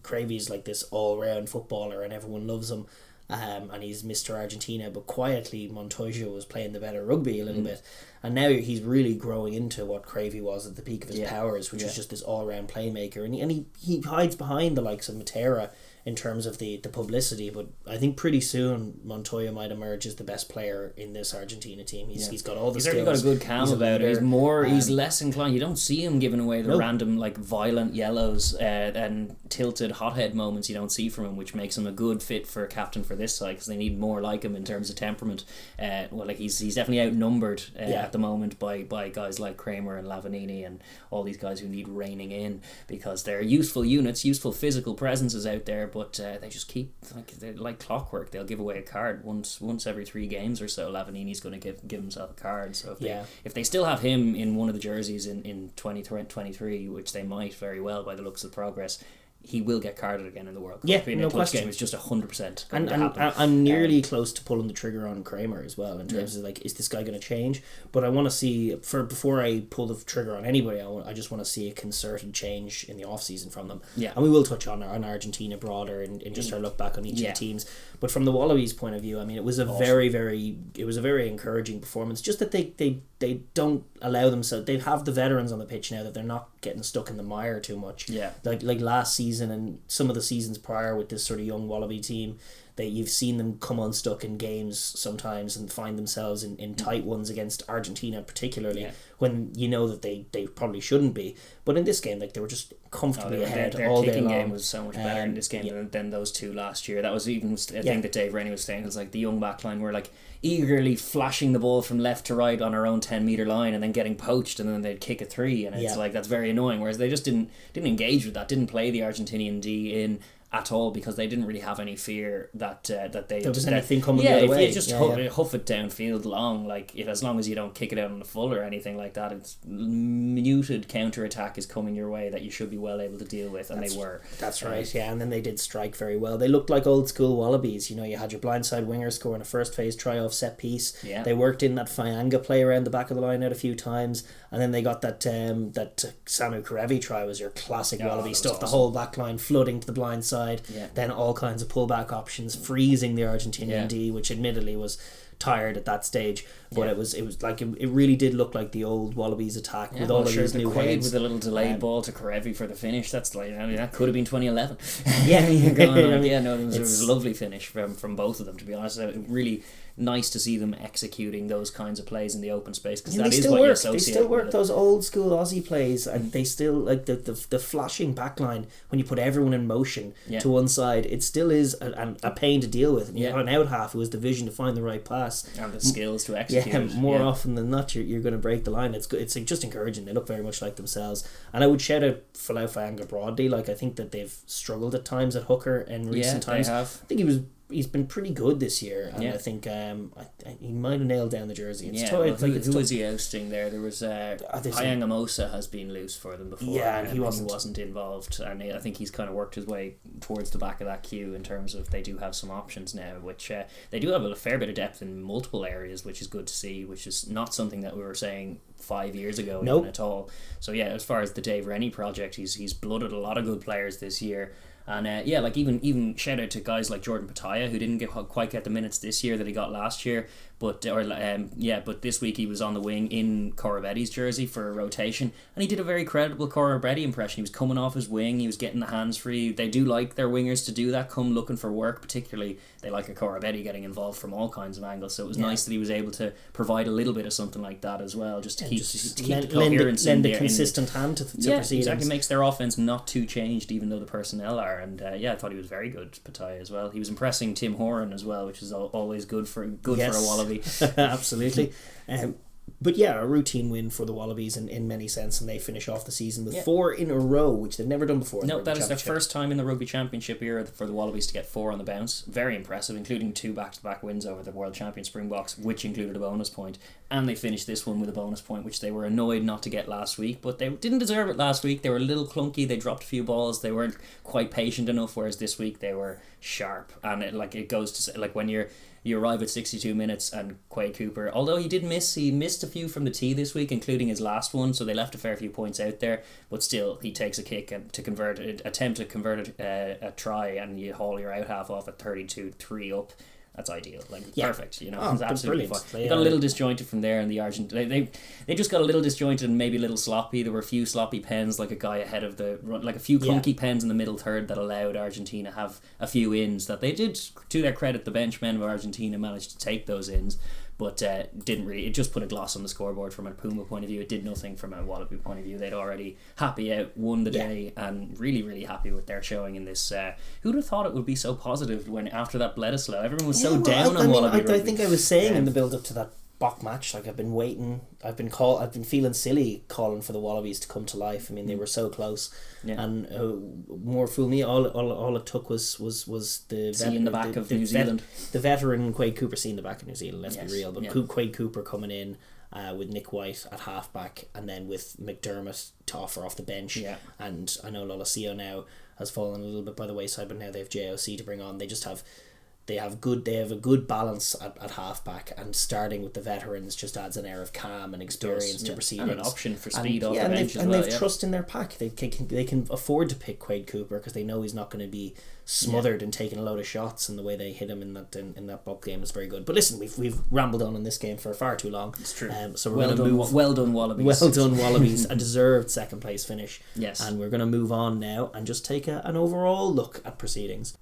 Cravey's this all-round footballer and everyone loves him, and he's Mr. Argentina, but quietly Montoya was playing the better rugby a little bit, and now he's really growing into what Cravey was at the peak of his powers, which is just this all-round playmaker, and he hides behind the likes of Matera in terms of the publicity, but I think pretty soon Montoya might emerge as the best player in this Argentina team. He's got all the skills. He's already got a good cam about it. He's less inclined. You don't see him giving away the random violent yellows and tilted hothead moments you don't see from him, which makes him a good fit for captain for this side because they need more like him in terms of temperament. He's definitely outnumbered at the moment by guys like Kramer and Lavanini and all these guys who need reining in because they're useful units, useful physical presences out there, but they just keep they're like clockwork. They'll give away a card once every 3 games or so. Lavanini's going to give himself a card. So if they still have him in one of the jerseys in 2023, which they might very well by the looks of progress, he will get carded again in the World Cup. Yeah, in no a question. Game, it's just 100% going to happen. I'm nearly close to pulling the trigger on Kramer as well in terms of is this guy going to change? But I want to see before I pull the trigger on anybody. I just want to see a concerted change in the off season from them. Yeah, and we will touch on Argentina broader and just our look back on each of the teams. But from the Wallabies' point of view, I mean, it was a very encouraging performance. Just that they don't allow themselves. They have the veterans on the pitch now that they're not getting stuck in the mire too much. Yeah, like last season and some of the seasons prior with this sort of young Wallaby team, You've seen them come unstuck in games sometimes and find themselves in tight ones against Argentina particularly, when you know that they probably shouldn't be. But in this game, like, they were just comfortably ahead all day long. Their kicking game was so much better in this game than those two last year. That was even a thing that Dave Rennie was saying. It was like the young backline were like eagerly flashing the ball from left to right on our own 10-metre line and then getting poached, and then they'd kick a 3, and it's like, that's very annoying. Whereas they just didn't engage with that, didn't play the Argentinian D in at all, because they didn't really have any fear that there was anything coming the other way. If you just huff it downfield long, like, as long as you don't kick it out on the full or anything like that, it's muted counter attack is coming your way that you should be well able to deal with, and they were. That's right, and then they did strike very well. They looked like old school Wallabies. You know, you had your blindside winger scoring a first phase try off set piece. Yeah. They worked in that Fayanga play around the back of the line out a few times, and then they got that Samu Karevi try was your classic Wallaby stuff. Awesome. The whole back line flooding to the blind side. Then all kinds of pullback options, freezing the Argentinian D, which admittedly was tired at that stage, but it was like it really did look like the old Wallabies attack with all of these new heads with a little delayed ball to Karevi for the finish. That's like, I mean, that could have been 2011. It was a lovely finish from both of them, to be honest. Really nice to see them executing those kinds of plays in the open space, because that is what you associate. They still work those old school Aussie plays, and they still, like, the flashing backline when you put everyone in motion to one side. It still is a pain to deal with. And you have an out half who has the vision to find the right pass and the skills to execute. More often than not, you're going to break the line. It's good. It's just encouraging. They look very much like themselves, and I would shout out Folau Fayanga broadly. Like, I think that they've struggled at times at hooker in recent times. They have. I think he's been pretty good this year, and I think he might have nailed down the jersey. Who was he ousting there? There was Hayanga Mosa has been loose for them before, and he wasn't involved, and I think he's kind of worked his way towards the back of that queue in terms of they do have some options now, which they do have a fair bit of depth in multiple areas, which is good to see, which is not something that we were saying 5 years ago even at all. So as far as the Dave Rennie project, he's blooded a lot of good players this year. And like even shout out to guys like Jordan Pataya, who didn't quite get the minutes this year that he got last year, but this week he was on the wing in Corbetti's jersey for a rotation, and he did a very credible Corbetti impression. He was coming off his wing, he was getting the hands free. They do like their wingers to do that, come looking for work, particularly they like a Corbetti getting involved from all kinds of angles. So it was nice that he was able to provide a little bit of something like that as well, just to keep the coherence lend a consistent hand to proceedings. Exactly, makes their offense not too changed, even though the personnel are. And I thought he was very good, Pataya, as well. He was impressing Tim Horan as well, which is always good for a Wallaby. Absolutely. But a routine win for the Wallabies in many sense, and they finish off the season with 4 in a row, which they've never done before. No, that is their first time in the Rugby Championship era for the Wallabies to get 4 on the bounce. Very impressive, including 2 back-to-back wins over the world champion Springboks, which included a bonus point. And they finished this one with a bonus point, which they were annoyed not to get last week, but they didn't deserve it last week. They were a little clunky, they dropped a few balls, they weren't quite patient enough, whereas this week they were sharp. And it goes to, like, when you arrive at 62 minutes and Quade Cooper, although he missed a few from the tee this week, including his last one, so they left a fair few points out there, but still he takes a kick and attempt to convert a try, and you haul your out half off at 32-3 up. That's ideal, perfect. It's absolutely fine. They got a little disjointed from there, and the Argentine they just got a little disjointed and maybe a little sloppy. There were a few sloppy pens, like a guy ahead of the run, like a few clunky pens in the middle third that allowed Argentina to have a few ins that they did. To their credit, the benchmen of Argentina managed to take those ins, but didn't really. It just put a gloss on the scoreboard from a Puma point of view. It did nothing from a Wallaby point of view. They'd already happy out, won the day, and really, really happy with their showing in this. Who'd have thought it would be so positive when after that Bledisloe, everyone was so down on Wallaby Rugby. I think I was saying in the build up to that Bokkes match, like, I've been waiting. I've been feeling silly calling for the Wallabies to come to life. I mean, they were so close, and more fool me. All it took was the seeing the back of New Zealand. The veteran Quade Cooper seeing the back of New Zealand. Let's be real, but Quade Cooper coming in with Nick White at halfback, and then with McDermott to offer off the bench. And I know Lolosio now has fallen a little bit by the wayside, but now they have JOC to bring on. They just have. They have a good balance at halfback, and starting with the veterans just adds an air of calm and experience to proceedings. And an option for speed off the bench as well. And they've trust in their pack. They can afford to pick Quade Cooper because they know he's not going to be smothered and taking a load of shots, and the way they hit him in that Bokkes game is very good. But listen, we've rambled on in this game for far too long. It's true. So we're well done Wallabies. Well done Wallabies. A deserved second place finish. Yes. And we're going to move on now and just take an overall look at proceedings.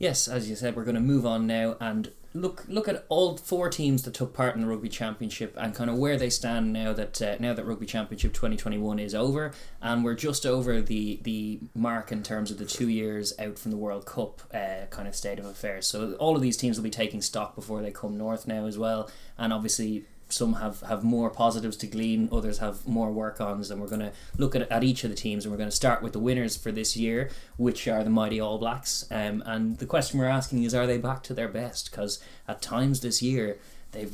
Yes, as you said, we're going to move on now and look at all 4 teams that took part in the Rugby Championship and kind of where they stand now that Rugby Championship 2021 is over, and we're just over the mark in terms of the 2 years out from the World Cup kind of state of affairs. So all of these teams will be taking stock before they come north now as well, and obviously some have more positives to glean, others have more work-ons, and we're going to look at each of the teams, and we're going to start with the winners for this year, which are the mighty All Blacks. And the question we're asking is, are they back to their best? Because at times this year they've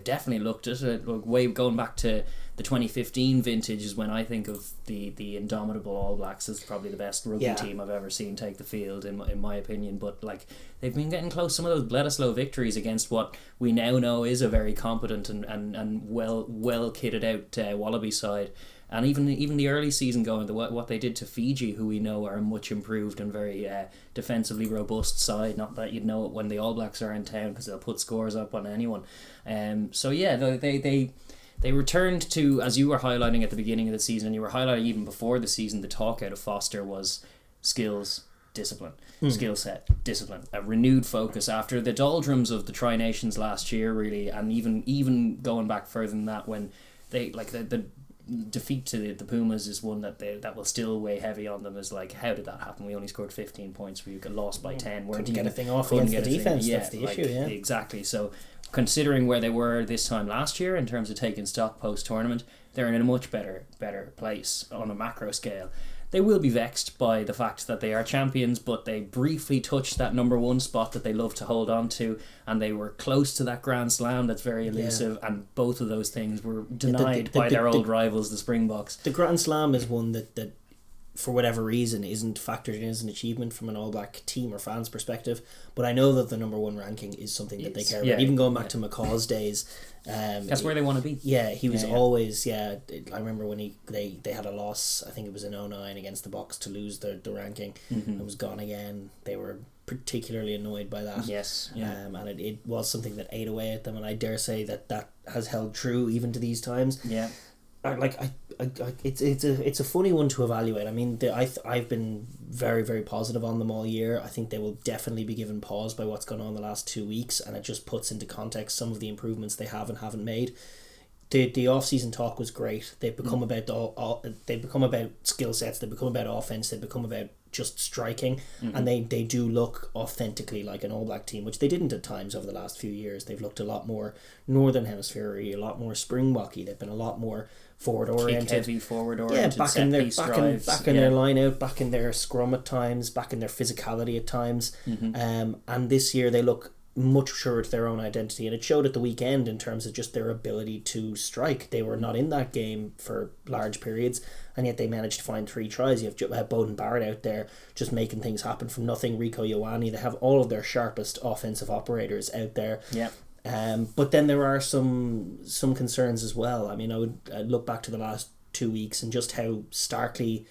definitely looked it. Way going back to the 2015 vintage is when I think of the indomitable All Blacks as probably the best rugby team I've ever seen take the field, in my opinion. But like, they've been getting close. Some of those Ledesma victories against what we now know is a very competent and well kitted out Wallaby side. And even the early season going, what they did to Fiji, who we know are a much improved and very defensively robust side. Not that you'd know it when the All Blacks are in town, because they'll put scores up on anyone. So yeah, they returned to, as you were highlighting at the beginning of the season, and you were highlighting even before the season, the talk out of Foster was skills, discipline, skill set, discipline, a renewed focus after the doldrums of the Tri-Nations last year, really, and even going back further than that, when they like the defeat to the Pumas is one that will still weigh heavy on them. Is like, how did that happen? We only scored 15 points. We got lost by 10. Couldn't get a thing off against the defence. That's the issue. Yeah, exactly. So considering where they were this time last year in terms of taking stock post tournament, they're in a much better place on a macro scale. They will be vexed by the fact that they are champions, but they briefly touched that number 1 spot that they love to hold on to, and they were close to that Grand Slam that's very elusive, and both of those things were denied by their old rivals, the Springboks. The Grand Slam is one that for whatever reason isn't factored in as an achievement from an All Black team or fans perspective, but I know that the number 1 ranking is something that they care about. Even going back to McCaw's days, that's where they want to be. Yeah, he was always I remember when they had a loss, I think it was in 2009 against the Bokkes to lose the ranking. It was gone again. They were particularly annoyed by that. And it was something that ate away at them, and I dare say that has held true even to these times. It's a funny one to evaluate. I mean, I've been very, very positive on them all year. I think they will definitely be given pause by what's gone on the last 2 weeks, and it just puts into context some of the improvements they have and haven't made. The off-season talk was great. They've become they've become about skill sets. They've become about offense. They've become about just striking, and they do look authentically like an All Black team, which they didn't at times over the last few years. They've looked a lot more Northern Hemisphere, a lot more Springboky. They've been a lot more forward oriented, back in their line out, back in their scrum at times, back in their physicality at times. And this year they look much surer to their own identity, and it showed at the weekend in terms of just their ability to strike. They were not in that game for large periods, and yet they managed to find 3 tries. You have Bowden Barrett out there just making things happen from nothing. Rico Ioane, they have all of their sharpest offensive operators out there. But then there are some concerns as well. I mean, I'd look back to the last 2 weeks and just how starkly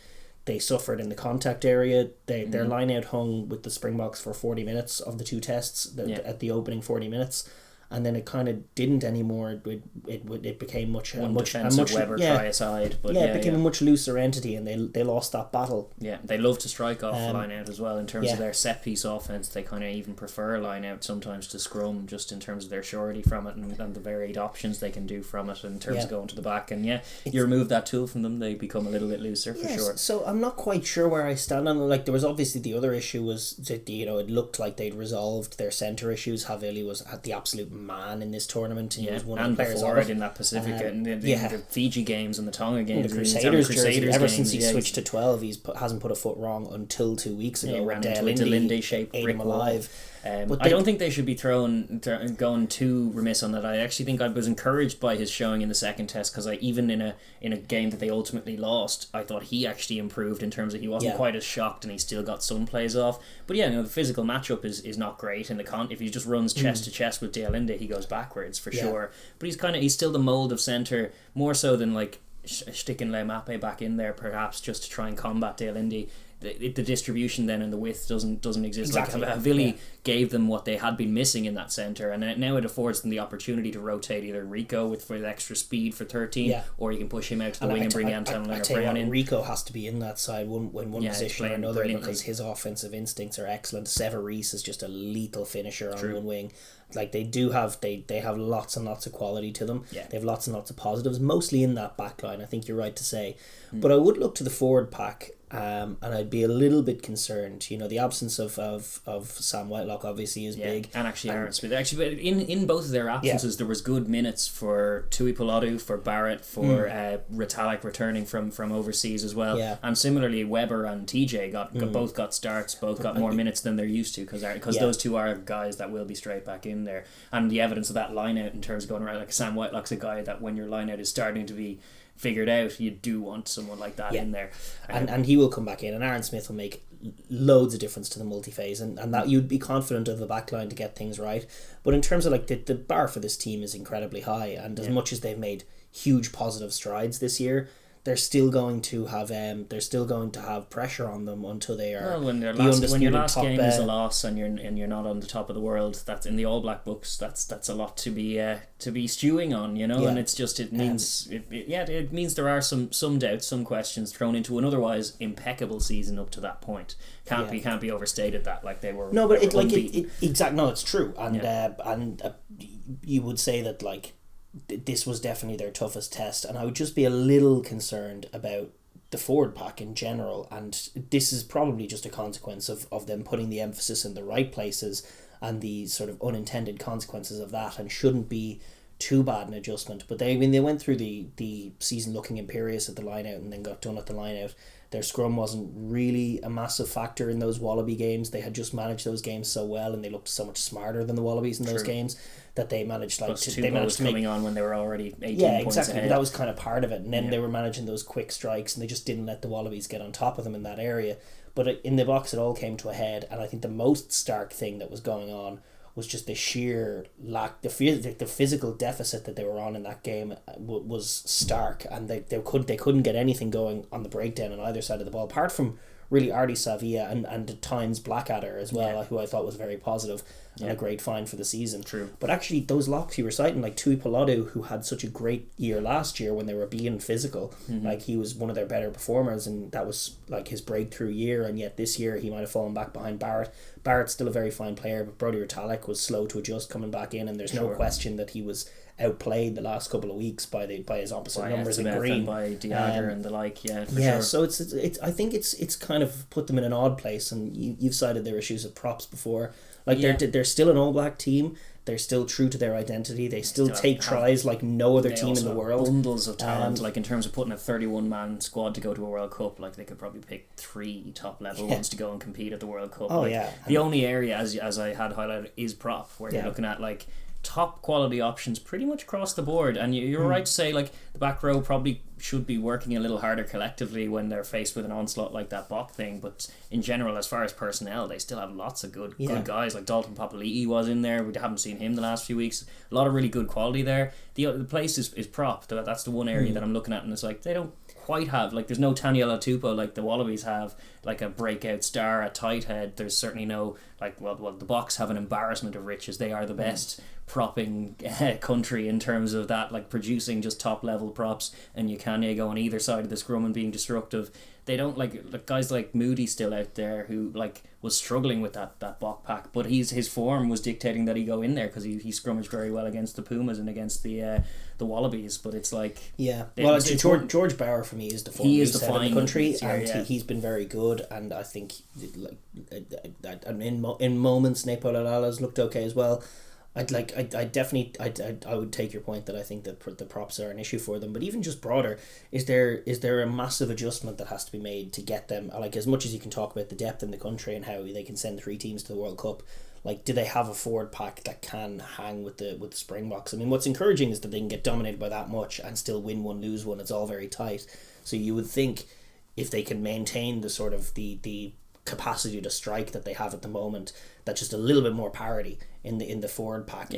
they suffered in the contact area. Their line out hung with the Springboks for 40 minutes of the 2 tests at the opening 40 minutes, and then it kind of didn't anymore. It became much Weber try aside, but it became a much looser entity, and they lost that battle. They love to strike off line out as well in terms of their set piece offense. They kind of even prefer line out sometimes to scrum, just in terms of their surety from it and the varied options they can do from it in terms of going to the back. And you remove that tool from them, they become a little bit looser for sure. So I'm not quite sure where I stand on it. Like, there was obviously the other issue was that it looked like they'd resolved their centre issues. Havili was at the absolute man in this tournament. He was one of the players before it in that Pacific and the Fiji games and the Tonga games. The Crusaders jersey, ever since he switched to 12, hasn't put a foot wrong until 2 weeks ago. Ran into a Delinde shaped brick him alive. I don't think they should be going too remiss on that. I actually think I was encouraged by his showing in the second test, because even in a game that they ultimately lost, I thought he actually improved in terms of he wasn't quite as shocked, and he still got some plays off. But the physical matchup is not great. If he just runs chest to chest with Dale Linde, he goes backwards for sure. But he's still the mould of centre, more so than like sticking Le Mappe back in there perhaps just to try and combat Dale Linde. the distribution then and the width doesn't exist. Exactly. Like Havili gave them what they had been missing in that centre, and now it affords them the opportunity to rotate either Rico with extra speed for 13, or you can push him out to the wing and bring Anton Leonard-Brown in. Rico has to be in that side one position or another because his offensive instincts are excellent. Severis is just a lethal finisher on one wing. Like they have lots and lots of quality to them. They have lots and lots of positives, mostly in that back line, I think you're right to say. But I would look to the forward pack, and I'd be a little bit concerned. You know, the absence of Sam Whitelock obviously is big. And actually Aaron Smith. Actually, but in both of their absences, there was good minutes for Tui Poladu, for Barrett, for Retallick returning from overseas as well. And similarly, Weber and TJ both got starts, both got more minutes than they're used to because those two are guys that will be straight back in there. And the evidence of that line out in terms of going around, like Sam Whitelock's a guy that when your line out is starting to be figured out, you do want someone like that in there. And he will come back in, and Aaron Smith will make loads of difference to the multi-phase, and that you'd be confident of the back line to get things right. But in terms of like the bar for this team is incredibly high, and as much as they've made huge positive strides this year, they're still going to have pressure on them until they are. Well, when your last game is a loss and you're not on the top of the world, that's in the All Black books. That's a lot to be stewing on, you know. And it's just it means there are some doubts, some questions thrown into an otherwise impeccable season up to that point. Can't be overstated that like they were. No, but it's true, and you would say that like. This was definitely their toughest test, and I would just be a little concerned about the forward pack in general, and this is probably just a consequence of them putting the emphasis in the right places and the sort of unintended consequences of that, and shouldn't be too bad an adjustment. But they went through the season looking imperious at the line out and then got done at the line out. Their scrum wasn't really a massive factor in those Wallaby games. They had just managed those games so well, and they looked so much smarter than the Wallabies in those games that they managed to coming on when they were already 18 points ahead. That was kind of part of it, and then they were managing those quick strikes, and they just didn't let the Wallabies get on top of them in that area. But in the box, it all came to a head, and I think the most stark thing that was going on was just the sheer lack, the physical deficit that they were on in that game was stark, and they couldn't get anything going on the breakdown on either side of the ball, apart from really Artie Savia and at times Blackadder as well, who I thought was very positive and a great find for the season. True. But actually those locks you were citing, like Tui Poladu, who had such a great year last year when they were being physical, like he was one of their better performers, and that was like his breakthrough year, and yet this year he might have fallen back behind Barrett. Barrett's still a very fine player, but Brodie Retallick was slow to adjust coming back in, and there's no question that he was outplayed the last couple of weeks by his opposite numbers in green, and by Diagher and the like. Sure. So it's I think it's kind of put them in an odd place, and you've cited their issues of props before. Like they're still an All Black team. They're still true to their identity. They still take tries like no other team in the world. Bundles of talent, like in terms of putting a 31-man squad to go to a World Cup, like they could probably pick 3 top level ones to go and compete at the World Cup. The only area, as I had highlighted, is prop, where you're looking at like top quality options pretty much across the board, and you're right to say like the back row probably should be working a little harder collectively when they're faced with an onslaught like that Bokkes thing, but in general, as far as personnel, they still have lots of good guys. Like Dalton Papali'i was in there, we haven't seen him the last few weeks. A lot of really good quality there. The place is prop. That's the one area that I'm looking at, and it's like they don't quite have, like there's no Tanya Latupo like the Wallabies have, like a breakout star at tight head. There's certainly no like the Bokkes have an embarrassment of riches. They are the best propping country in terms of that, like producing just top level props, and you can go on either side of the scrum and being destructive. They don't like guys like Moody still out there who like was struggling with that Bokkes pack, but his form was dictating that he go in there because he scrummaged very well against the Pumas and against the Wallabies. But it's like George Bauer for me is the form he is the fine in the country, and he's been very good, and I think like in moments Nepal-Alala's looked okay as well. I would take your point that I think that the props are an issue for them, but even just broader, is there a massive adjustment that has to be made to get them, like as much as you can talk about the depth in the country and how they can send 3 teams to the World Cup, like do they have a forward pack that can hang with the Springboks? I mean, what's encouraging is that they can get dominated by that much and still win one, lose one. It's all very tight, so you would think if they can maintain the sort of the capacity to strike that they have at the moment, that's just a little bit more parity in the forward pack,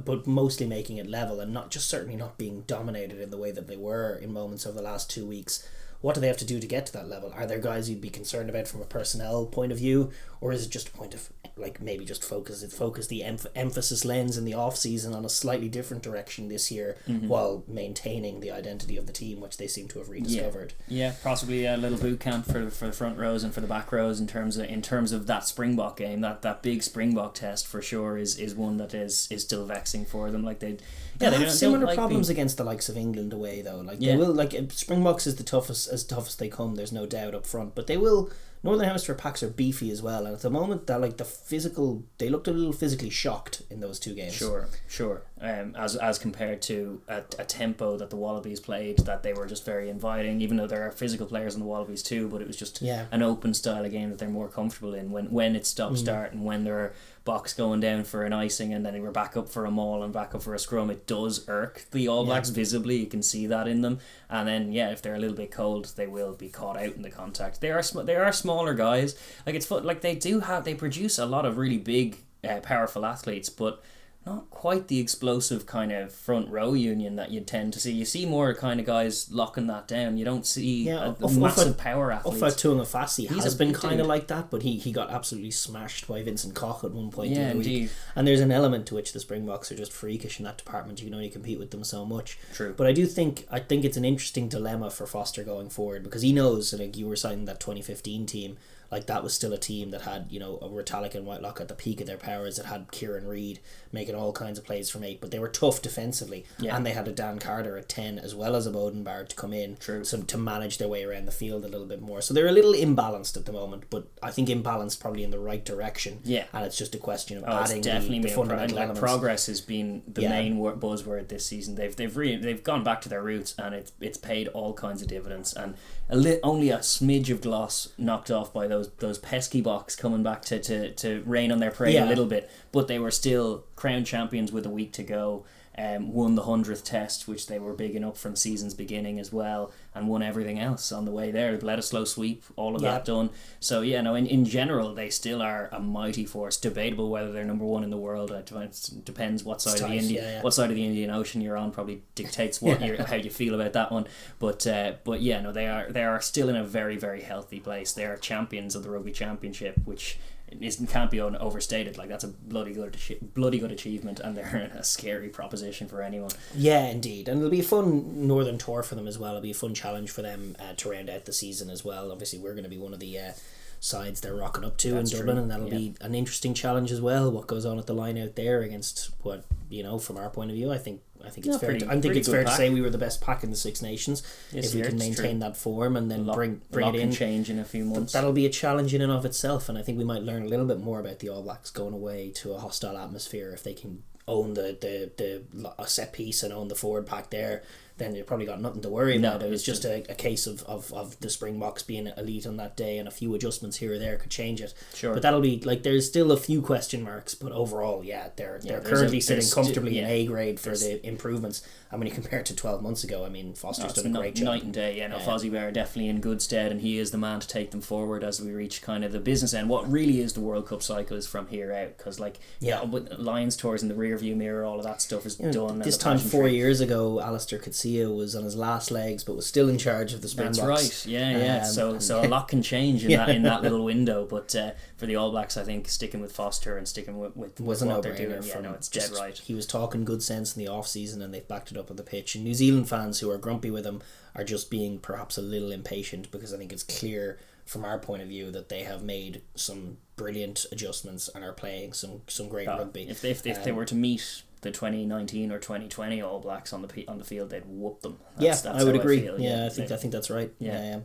but mostly making it level and certainly not being dominated in the way that they were in moments over the last 2 weeks. what do they have to do to get to that level? Are there guys you'd be concerned about from a personnel point of view, or is it just a point of like maybe just focus the emphasis lens in the off season on a slightly different direction this year, while maintaining the identity of the team, which they seem to have rediscovered? Yeah, possibly a little boot camp for the front rows and for the back rows in terms of that Springbok game. That big Springbok test for sure is one that is still vexing for them. Like they have similar problems against the likes of England away though. Like they will, like Springboks is the toughest they come. There's no doubt up front, but they will. Northern Hemisphere packs are beefy as well, and at the moment that like they looked a little physically shocked in those two games. Sure. As compared to a tempo that the Wallabies played, that they were just very inviting, even though there are physical players in the Wallabies too, but it was just an open style of game that they're more comfortable in when it's stop-start and when there are Bokkes going down for an icing and then we're back up for a maul and back up for a scrum. It does irk the All Blacks visibly. You can see that in them, and then if they're a little bit cold, they will be caught out in the contact. They are smaller guys. Like it's like they produce a lot of really big powerful athletes, but not quite the explosive kind of front row union that you tend to see. You see more kind of guys locking that down. You don't see a massive power athletes. Tuanga Fassi has been kind of like that, but he got absolutely smashed by Vincent Koch at one point in the week. And there's an element to which the Springboks are just freakish in that department. You can only compete with them so much. True. But I think it's an interesting dilemma for Foster going forward, because he knows, and like you were citing that 2015 team, like that was still a team that had, a Retallick and Whitelock at the peak of their powers, that had Kieran Reid making all kinds of plays from 8, but they were tough defensively, and they had a Dan Carter at 10 as well as a Bodenbard to come in to manage their way around the field a little bit more. So they're a little imbalanced at the moment, but I think imbalanced probably in the right direction. And it's just a question of adding the fundamental elements. Progress has been the main buzzword this season. They've gone back to their roots, and it's paid all kinds of dividends, and only a smidge of gloss knocked off by those pesky Bokkes coming back to rain on their parade a little bit, but they were still crowned champions with a week to go. Won the 100th test, which they were bigging up from season's beginning as well, and won everything else on the way there. Bledisloe sweep, all of that done. So in general they still are a mighty force. Debatable whether they're number one in the world. It depends what side of the what side of the Indian Ocean you're on. Probably dictates how you feel about that one. But they are still in a very, very healthy place. They are champions of the Rugby Championship, which can't be overstated. Like that's a bloody good achievement, and they're a scary proposition for anyone. Yeah, indeed, and it'll be a fun northern tour for them as well. It'll be a fun challenge for them to round out the season as well. Obviously, we're going to be one of the sides they're rocking up to in Dublin, and that'll be an interesting challenge as well. What goes on at the line out there against what from our point of view, I think it's fair. I think it's fair to say we were the best pack in the Six Nations if we can maintain that form and then bring it in. Change in a few months. That'll be a challenge in and of itself, and I think we might learn a little bit more about the All Blacks going away to a hostile atmosphere. If they can own the set piece and own the forward pack there, then you've probably got nothing to worry about. It was just a case of the Springboks being elite on that day, and a few adjustments here or there could change it. Sure. But that'll be like, there's still a few question marks, but overall, they're currently sitting comfortably in A grade for the improvements. And when you compare it to 12 months ago, I mean, Foster's done a great job. Night and day. Fozzie Bear definitely in good stead, and he is the man to take them forward as we reach kind of the business end. What really is the World Cup cycle is from here out, because with Lions tours in the rear view mirror, all of that stuff is done. This time 4 years ago, Alistair Coetzee was on his last legs, but was still in charge of the Springboks. That's right. So a lot can change in that little window. But for the All Blacks, I think sticking with Foster and sticking with what they're doing, it's dead right. He was talking good sense in the off season, and they've backed it up on the pitch. And New Zealand fans who are grumpy with him are just being perhaps a little impatient, because I think it's clear from our point of view that they have made some brilliant adjustments and are playing some great rugby. If they were to meet the 2019 or 2020 All Blacks on the field, they'd whoop them. That's I would agree. I think that's right.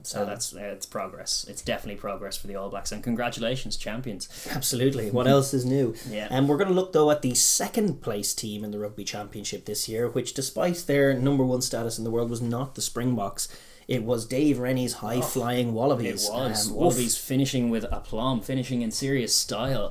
So that's it's progress. It's definitely progress for the All Blacks, and congratulations, champions. Absolutely. What else is new? And we're going to look though at the second place team in the Rugby Championship this year, which despite their number one status in the world was not the Springboks. It was Dave Rennie's high-flying Wallabies. It was. Wallabies finishing with aplomb, finishing in serious style.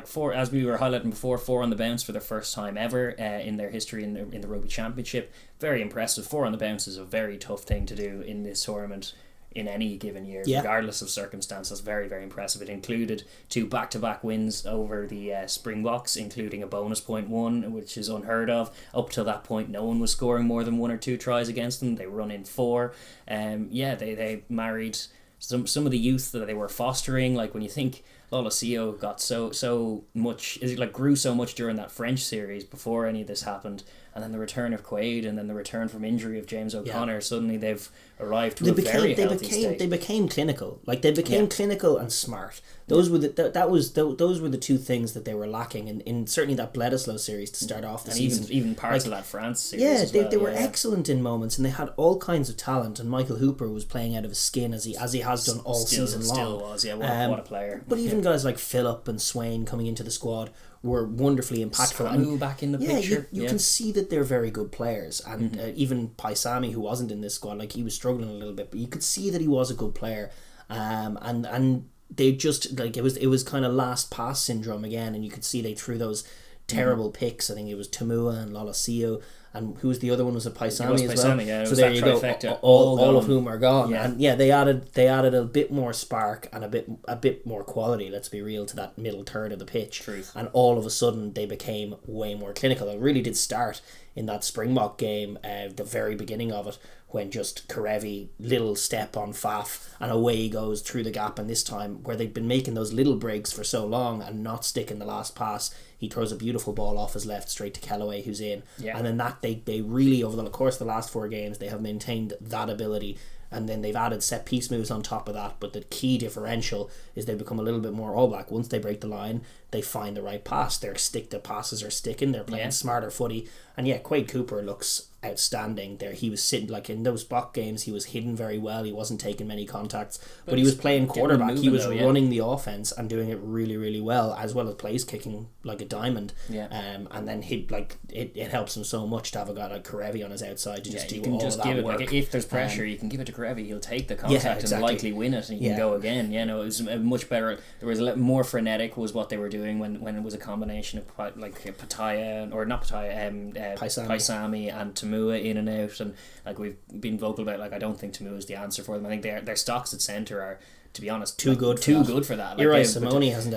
Four, as we were highlighting before, 4 on the bounce for the first time ever in their history in the Rugby Championship. Very impressive. 4 on the bounce is a very tough thing to do in this tournament. in any given year, Yeah. regardless of circumstance. That's very, very impressive. It included 2 back-to-back wins over the Springboks, including a bonus point one, which is unheard of. Up till that point, no one was scoring more than 1 or 2 tries against them. They run in 4. They married some of the youth that they were fostering. Like when you think Lolosio got so much, grew so much during that French series before any of this happened, and then the return of Quaid, and then the return from injury of James O'Connor. Yeah. Suddenly they've arrived to a very healthy state. They became clinical. Like they became clinical and smart. Those were those were the 2 things that they were lacking in certainly that Bledisloe series to start off the season. Even parts of that France series. Yeah, as well. they were excellent in moments, and they had all kinds of talent. And Michael Hooper was playing out of his skin as he has done all season long. Still was, yeah. What a player! But even guys like Phillip and Swain coming into the squad were wonderfully impactful. And back in the picture. You can see that they're very good players, and even Paisami, who wasn't in this squad, like he was struggling a little bit, but you could see that he was a good player. And they just it was kind of last pass syndrome again, and you could see they threw those terrible picks. I think it was Tamua and Lolosio, and who was the other one? Was it Paisami as well? Yeah, so there you go. All of whom are gone, and they added a bit more spark and a bit more quality. Let's be real, to that middle third of the pitch. Truth. And all of a sudden they became way more clinical. It really did start in that Springbok game, the very beginning of it, when just Karevi, little step on Faf, and away he goes through the gap. And this time, where they'd been making those little breaks for so long and not sticking the last pass, he throws a beautiful ball off his left straight to Kellaway, who's in. Yeah. And then that they really, over the course of the last 4 games, they have maintained that ability. And then they've added set piece moves on top of that. But the key differential is they become a little bit more All Black. Once they break the line, they find the right pass. The passes are sticking. They're playing smarter footy. And Quaid Cooper looks outstanding there. He was sitting, like in those Bokkes games, he was hidden very well. He wasn't taking many contacts, but he was playing quarterback. He was running the offense and doing it really, really well as place kicking like a diamond. And then it helps him so much to have a guy like Karevi on his outside to just do all of that work. Like if there's pressure, you can give it to Karevi. He'll take the contact and likely win it, and you can go again. It was much better. There was a little more frenetic was what they were doing when it was a combination of like Pattaya, or not Pattaya, Paisami and Tamua in and out. And like we've been vocal about, like I don't think Tamua is the answer for them. I think their stocks at centre are, to be honest, too good for that. You're right. Simone hasn't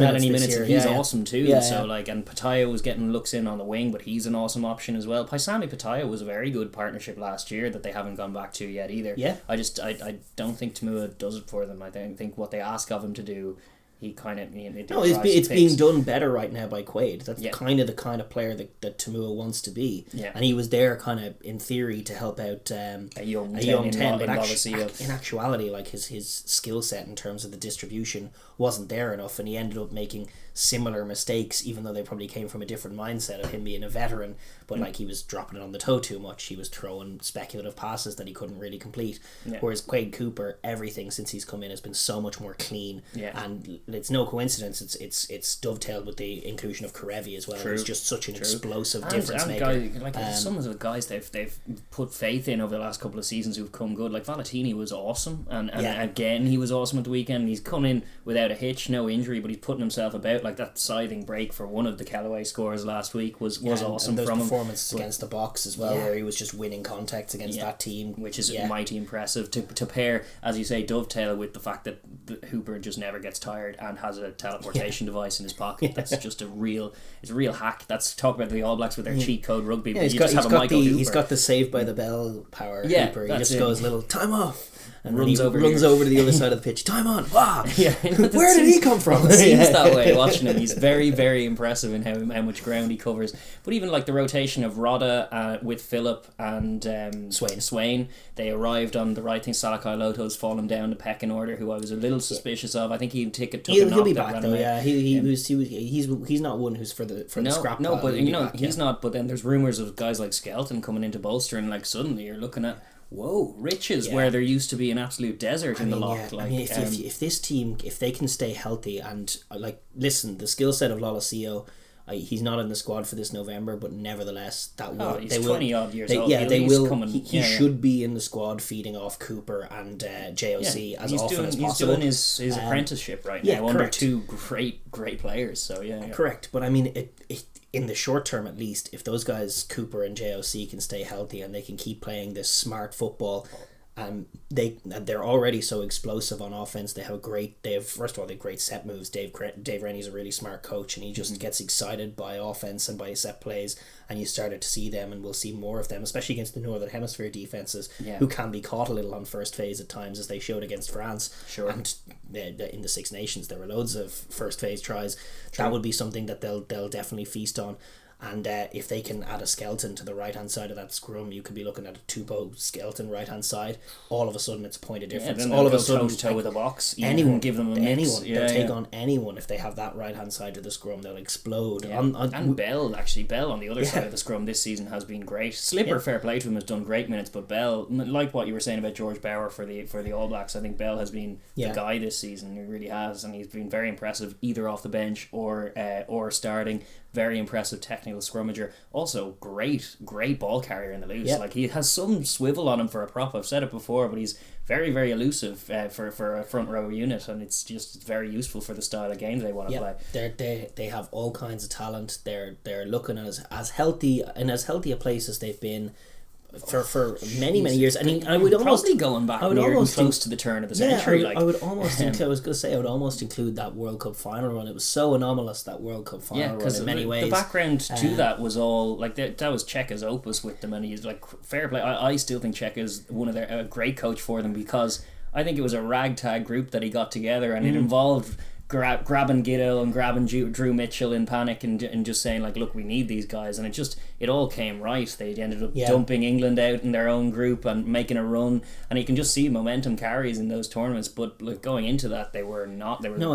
had any minutes. And he's awesome too. And Pattaya was getting looks in on the wing, but he's an awesome option as well. Paisami Pattaya was a very good partnership last year that they haven't gone back to yet either. I don't think Tamua does it for them. I think what they ask of him to do, he kind of it's being done better right now by Quaid. That's kind of player that Tamua wants to be. And he was there kind of in theory to help out a young 10, but in actuality, like his skill set in terms of the distribution wasn't there enough, and he ended up making similar mistakes, even though they probably came from a different mindset of him being a veteran. But like he was dropping it on the toe too much. He was throwing speculative passes that he couldn't really complete. Whereas Quaid Cooper, everything since he's come in has been so much more clean. And it's no coincidence it's dovetailed with the inclusion of Karevi as well. He's just such an explosive difference maker. Some of the guys they've put faith in over the last couple of seasons who've come good. Like Valentini was awesome, and again he was awesome at the weekend. He's come in without a hitch, no injury, but he's putting himself about. Like that scything break for one of the Kellaway scores last week was awesome and from him. Performances against the Bokkes as well, where he was just winning contacts against that team, which is mighty impressive to pair, as you say, dovetail with the fact that Hooper just never gets tired and has a teleportation device in his pocket. That's just a real hack. That's talk about the All Blacks with their cheat code rugby. But he's got the Saved by the Bell power. Hooper. He just goes little time off and runs over to the other side of the pitch. Time on! Wow! Where did he come from? It seems that way watching him. He's very, very impressive in how much ground he covers. But even like the rotation of Rodda with Phillip and Swain, they arrived on the right thing. Salakai Loto's fallen down the pecking order, who I was a little suspicious of. I think he'd take it. He'll be back though. Yeah, he's not one who's for the scrap. No, but he's not. But then there's rumours of guys like Skelton coming into Bolster, and like suddenly you're looking at riches where there used to be an absolute desert in the lock. If this team, if they can stay healthy and listen, the skill set of Lolosio, he's not in the squad for this November, but nevertheless, he's 20 odd years old. He should be in the squad, feeding off Cooper and JOC as often as possible. He's doing his apprenticeship right now under two great players. So correct. But I mean, in the short term at least, if those guys Cooper and JOC can stay healthy and they can keep playing this smart football They're already so explosive on offense. They have first of all, they have great set moves. Dave Rennie's a really smart coach, and he just gets excited by offense and by set plays, and you started to see them, and we'll see more of them, especially against the Northern Hemisphere defenses, who can be caught a little on first phase at times, as they showed against France. Sure. And in the Six Nations there were loads of first phase tries. True. That would be something that they'll definitely feast on. And if they can add a skeleton to the right-hand side of that scrum, you could be looking at a Tupou skeleton right-hand side. All of a sudden, it's a point of difference. Then all of a sudden, toe with the Bokkes. Anyone, give them a mix. Anyone, they'll take on anyone if they have that right-hand side of the scrum. They'll explode. Yeah. And Bell on the other side of the scrum this season has been great. Slipper, fair play to him, has done great minutes, but Bell, like what you were saying about George Bower for the All Blacks, I think Bell has been the guy this season. He really has, and he's been very impressive either off the bench or starting. Very impressive technical scrummager. Also, great ball carrier in the loose. Like, he has some swivel on him for a prop. I've said it before, but he's very, very elusive for a front row unit, and it's just very useful for the style of game they want to play. They have all kinds of talent. They're looking at as healthy a place as they've been for many years. I mean, I would almost probably going back close to the turn of the century. I would almost I was going to say I would almost include that World Cup final run. It was so anomalous, that World Cup final run, in many ways. The background to that was all like that was Cheika's opus with them, and he's like, fair play. I still think Cheika's one of a great coach for them, because I think it was a ragtag group that he got together, and it involved grabbing Giddel and grabbing Drew Mitchell in panic and just saying, like, look, we need these guys, and it all came right. They ended up dumping England out in their own group and making a run, and you can just see momentum carries in those tournaments. But like, going into that, they were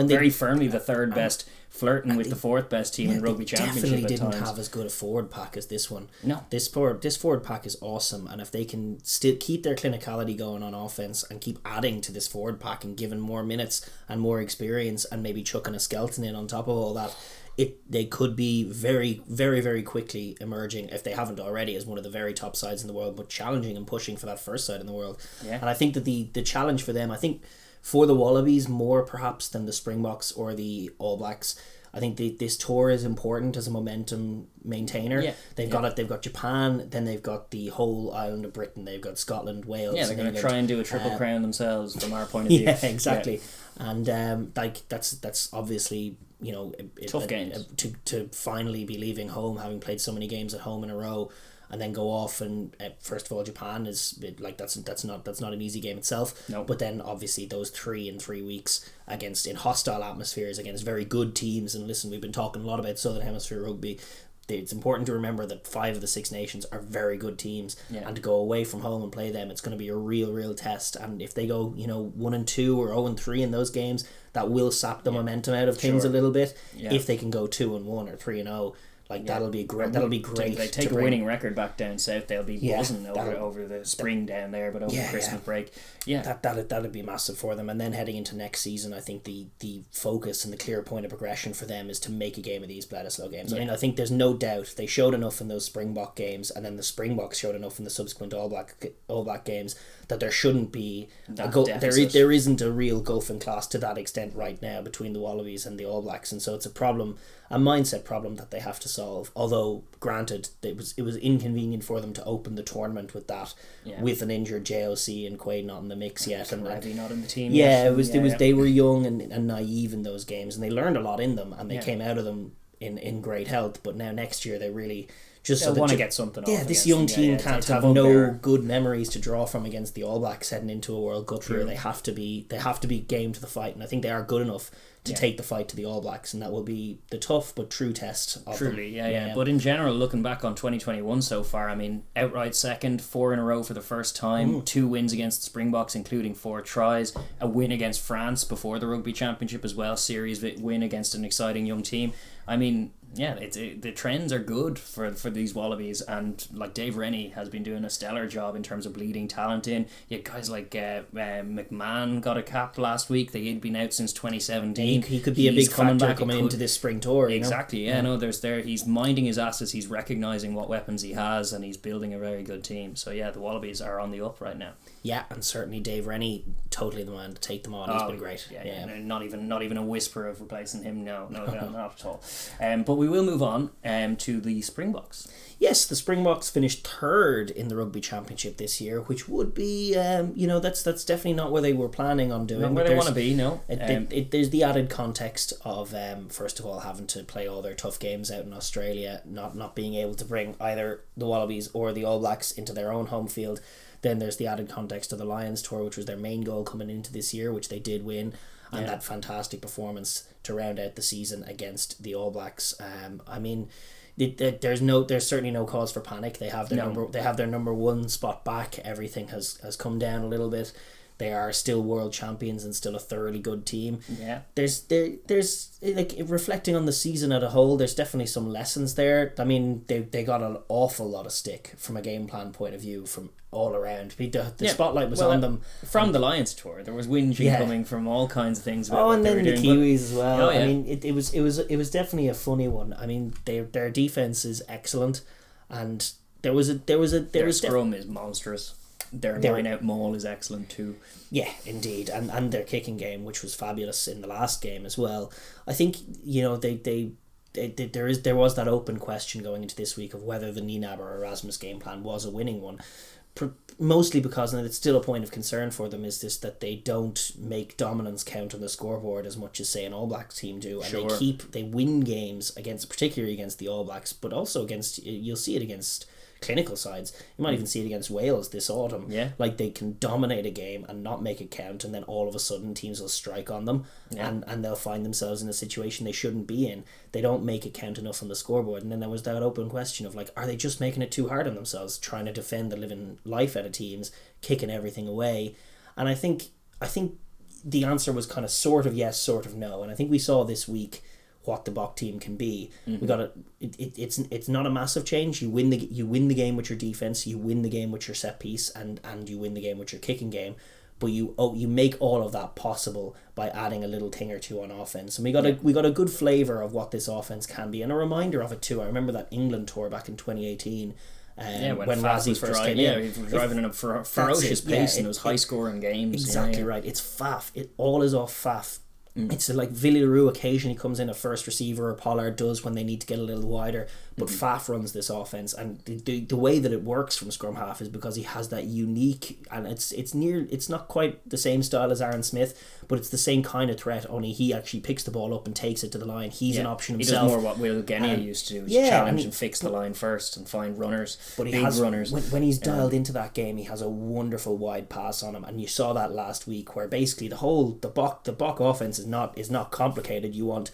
very firmly the third best, flirting with the fourth best team in Rugby Championship. Definitely didn't have as good a forward pack as this one. No, this forward pack is awesome, and if they can still keep their clinicality going on offense and keep adding to this forward pack and giving more minutes and more experience, and maybe chucking a skeleton in on top of all that, they could be very, very, very quickly emerging, if they haven't already, as one of the very top sides in the world, but challenging and pushing for that first side in the world. And I think that the challenge for them, I think for the Wallabies more perhaps than the Springboks or the All Blacks, I think this tour is important as a momentum maintainer. They've got Japan, then they've got the whole island of Britain, they've got Scotland, Wales. They're going to try and do a triple crown themselves from our point of view. Yeah, exactly. And that's obviously, tough games to finally be leaving home, having played so many games at home in a row, and then go off. And first of all, Japan is like that's not an easy game itself. No. But then obviously those 3 in 3 weeks in hostile atmospheres against very good teams. And listen, we've been talking a lot about Southern Hemisphere rugby. It's important to remember that 5 of the 6 nations are very good teams, and to go away from home and play them, it's going to be a real test. And if they go 1-2 or 0-3 in those games, that will sap the momentum out of things a little bit. If they can go 2-1 or 3-0, that'll be great. If they take a winning record back down south, they'll be buzzing over the spring down there, but over the Christmas break, that'd be massive for them. And then heading into next season, I think the focus and the clear point of progression for them is to make a game of these Bledisloe games. I mean, I think there's no doubt they showed enough in those Springbok games, and then the Springboks showed enough in the subsequent All Black games, that there shouldn't be there isn't a real gulf in class to that extent right now between the Wallabies and the All Blacks. And so it's a mindset problem that they have to solve. Although granted, it was inconvenient for them to open the tournament with that, with an injured JOC and Quaid not in the mix yet, and Ravi not in the team. They were young and naive in those games, and they learned a lot in them, and they came out of them in great health. But now next year they really want to get something off. This young team can't have no good memories to draw from against the All Blacks heading into a World Cup year. They have to be game to the fight, and I think they are good enough to take the fight to the All Blacks, and that will be the tough but true test of them. But in general, looking back on 2021 so far, I mean, outright second, 4 in a row for the first time, 2 wins against the Springboks, including 4 tries, a win against France before the Rugby Championship as well, series win against an exciting young team. I mean, the trends are good for these Wallabies, and like Dave Rennie has been doing a stellar job in terms of bleeding talent in. You guys like McMahon got a cap last week. He'd been out since 2017. He could be a big factor coming into this spring tour. Exactly. He's minding his asses. He's recognising what weapons he has, and he's building a very good team. So the Wallabies are on the up right now. Yeah, and certainly Dave Rennie totally the man to take them on. He's been great. Yeah. Not even a whisper of replacing him. No, not at all. But we will move on to the Springboks. Yes, the Springboks finished third in the Rugby Championship this year, which would be, that's definitely not where they were planning on doing. Not where they want to be, no. There's the added context of, first of all, having to play all their tough games out in Australia, not being able to bring either the Wallabies or the All Blacks into their own home field. Then there's the added context of the Lions tour, which was their main goal coming into this year, which they did win, and that fantastic performance to round out the season against the All Blacks. There's certainly no cause for panic. They have their number one spot back. Everything has come down a little bit. They are still world champions and still a thoroughly good team. Yeah. There's like, reflecting on the season as a whole, there's definitely some lessons there. I mean, they got an awful lot of stick from a game plan point of view from all around. The spotlight was on them from the Lions tour. There was whinging coming from all kinds of things about and then the Kiwis as well. Yeah. I mean, it was definitely a funny one. I mean, their defense is excellent, and their scrum is monstrous. Their line-out maul is excellent too. Yeah, indeed, and their kicking game, which was fabulous in the last game as well. I think there was that open question going into this week of whether the Ninab or Erasmus game plan was a winning one. Mostly because, and it's still a point of concern for them, is this that they don't make dominance count on the scoreboard as much as, say, an All Blacks team do, and they win games particularly against the All Blacks, but also against, you'll see it against clinical sides. You might even see it against Wales this autumn. Yeah. Like, they can dominate a game and not make it count, and then all of a sudden teams will strike on them, and they'll find themselves in a situation they shouldn't be in. They don't make it count enough on the scoreboard. And then there was that open question of, like, are they just making it too hard on themselves, trying to defend the living life out of teams, kicking everything away? And I think the answer was kind of sort of yes, sort of no. And I think we saw this week what the Bokkes team can be. We got it's not a massive change. You win the game with your defense, you win the game with your set piece, and you win the game with your kicking game. But you make all of that possible by adding a little thing or two on offense. And we got a good flavour of what this offense can be, and a reminder of it too. I remember that England tour back in 2018. When Razzie first came in, he was driving in a ferocious pace, and it was high scoring games. Exactly right. It's Faf. It all is off Faf. It's like Villaroo occasionally comes in a first receiver, or Pollard does when they need to get a little wider, but Faf runs this offense, and the way that it works from scrum half is because he has that unique, and it's not quite the same style as Aaron Smith, but it's the same kind of threat, only he actually picks the ball up and takes it to the line. He's an option himself. He does more what Will Genia used to do, challenge and fix the line first and find runners, but runners. When he's dialed into that game, he has a wonderful wide pass on him, and you saw that last week, where basically the Bokkes offense is not complicated. You want